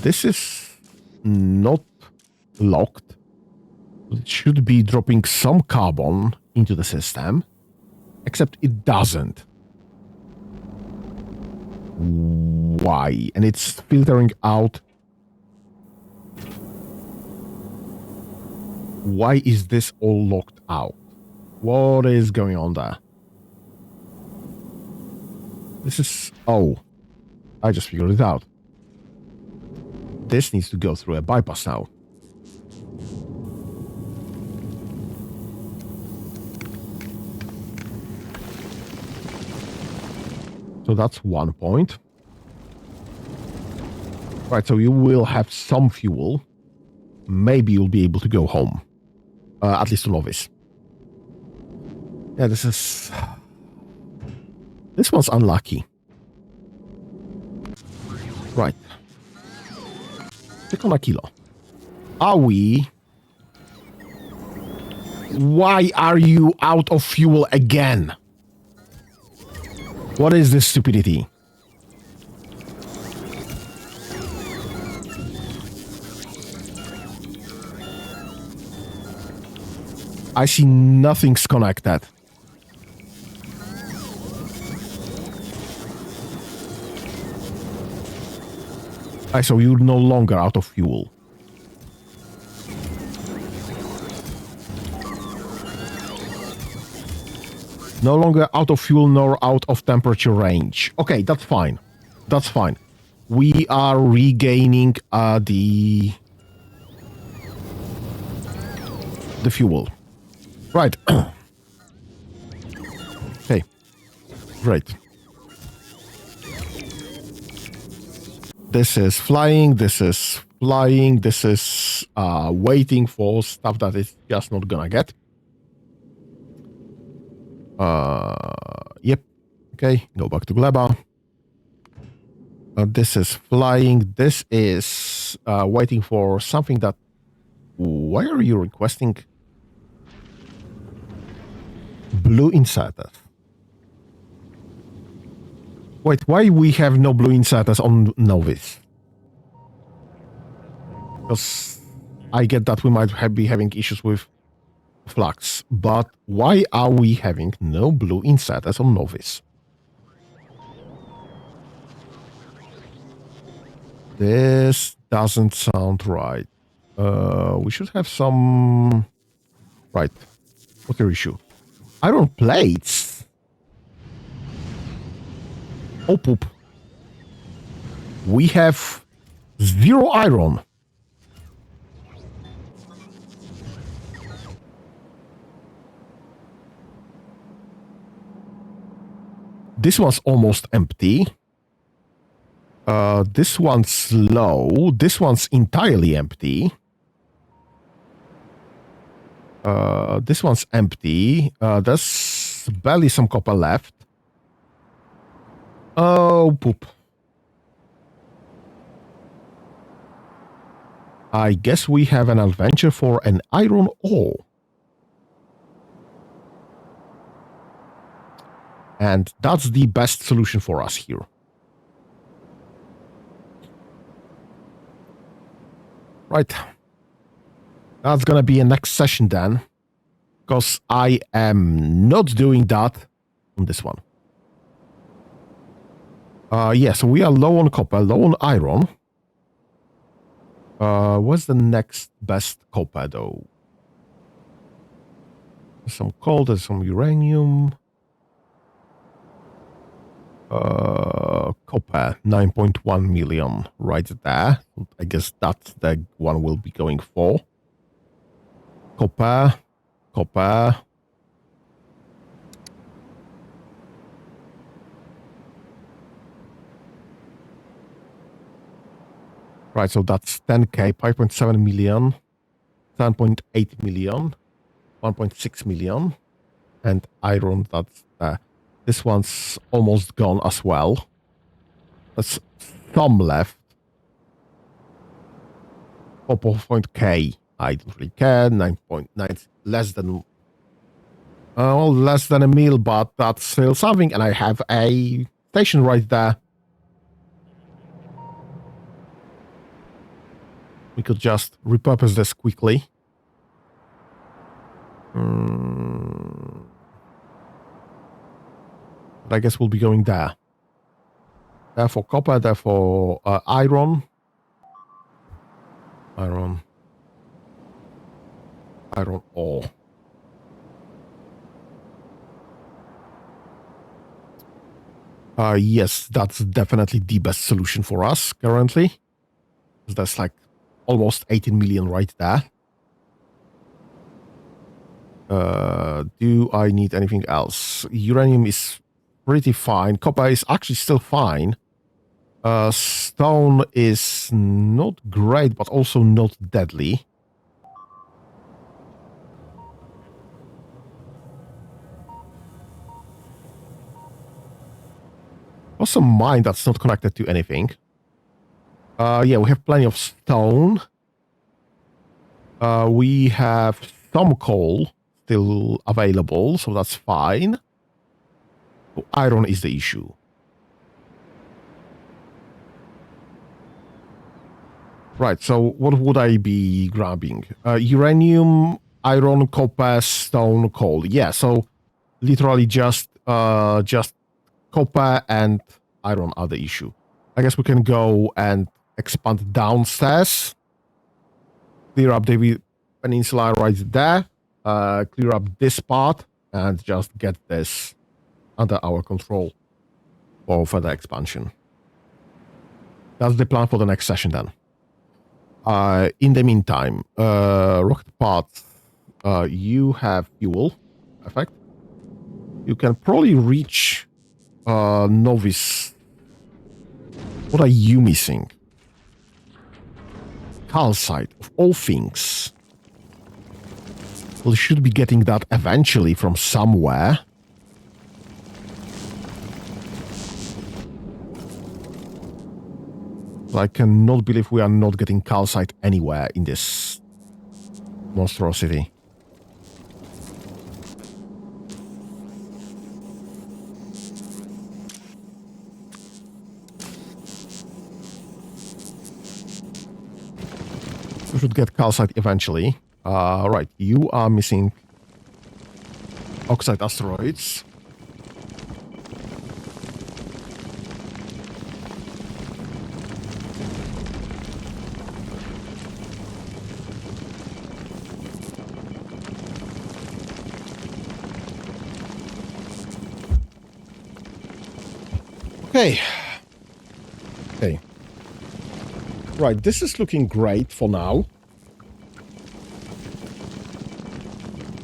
Speaker 1: This is not locked. It should be dropping some carbon into the system, except it doesn't. Why? And it's filtering out. Why is this all locked out? What is going on there? This is... Oh, I just figured it out. This needs to go through a bypass now. So that's 1 point. Right, so you will have some fuel. Maybe you'll be able to go home. At least to Novice. Yeah, this is... This one's unlucky. Right. Pick on a kilo. Are we... Why are you out of fuel again? What is this stupidity? I see nothing's connected. So you're no longer out of fuel. No longer out of fuel nor out of temperature range. Okay, that's fine. That's fine. We are regaining the fuel. Right. Okay. Great. This is flying, this is flying, this is waiting for stuff that it's just not gonna get. Yep. Okay, go back to Gleba. This is flying, this is waiting for something that... Why are you requesting blue inserters? Wait, why we have no blue inserters on Novice? Because I get that we might be having issues with Flux, but why are we having no blue inserters on Novice? This doesn't sound right. We should have some... Right. What's your issue? Iron plates? Oh, poop. We have 0 iron. This one's almost empty. This one's low. This one's entirely empty. This one's empty. There's barely some copper left. Oh, poop. I guess we have an adventure for an iron ore. And that's the best solution for us here. Right. That's gonna be a next session then. Because I am not doing that on this one. Yeah, so we are low on copper, low on iron. What's the next best copper, though? There's some coal, there's some uranium. Copper, 9.1 million, right there. I guess that's the one we'll be going for. Copper, copper. Right, so that's 10k, 5.7 million, 7.8 million, 1.6 million, and iron, that's this one's almost gone as well. There's some left. 4.k, I don't really care, 9.9, less than a mil, but that's still something, and I have a station right there. We could just repurpose this quickly. But I guess we'll be going there. There for copper, there for iron. Iron ore. Yes, that's definitely the best solution for us currently. That's like almost 18 million right there. Do I need anything else? Uranium is pretty fine. Copper is actually still fine. Stone is not great, but also not deadly. Also mine that's not connected to anything. Yeah, we have plenty of stone. We have some coal still available, so that's fine. So iron is the issue. Right, so what would I be grabbing? Uranium, iron, copper, stone, coal. Yeah, so literally just copper and iron are the issue. I guess we can go and expand downstairs. Clear up the peninsula right there. Clear up this part and just get this under our control for further expansion. That's the plan for the next session then. In the meantime, rocket parts, you have fuel. Perfect. You can probably reach Novice. What are you missing? Calcite, of all things. Well, you should be getting that eventually from somewhere. I cannot believe we are not getting calcite anywhere in this monstrosity. We should get calcite eventually. Right, you are missing oxide asteroids. Okay. Okay. Right, this is looking great for now.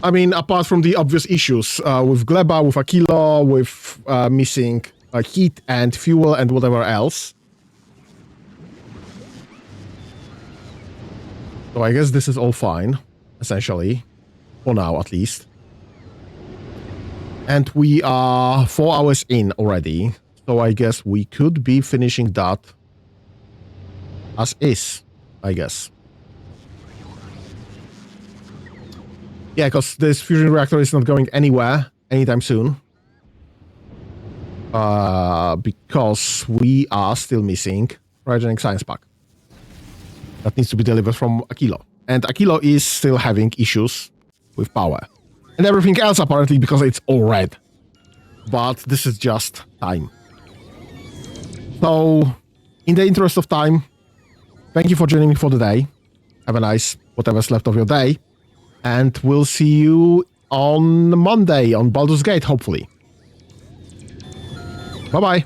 Speaker 1: I mean, apart from the obvious issues with Gleba, with Aquila, with missing heat and fuel and whatever else. So I guess this is all fine, essentially. For now, at least. And we are 4 hours in already. So I guess we could be finishing that as is, I guess. Yeah, because this fusion reactor is not going anywhere anytime soon. Because we are still missing cryogenic science pack. That needs to be delivered from Aquilo. And Aquilo is still having issues with power. And everything else apparently because it's all red. But this is just time. So, in the interest of time, thank you for joining me for the day. Have a nice whatever's left of your day. And we'll see you on Monday on Baldur's Gate, hopefully. Bye-bye.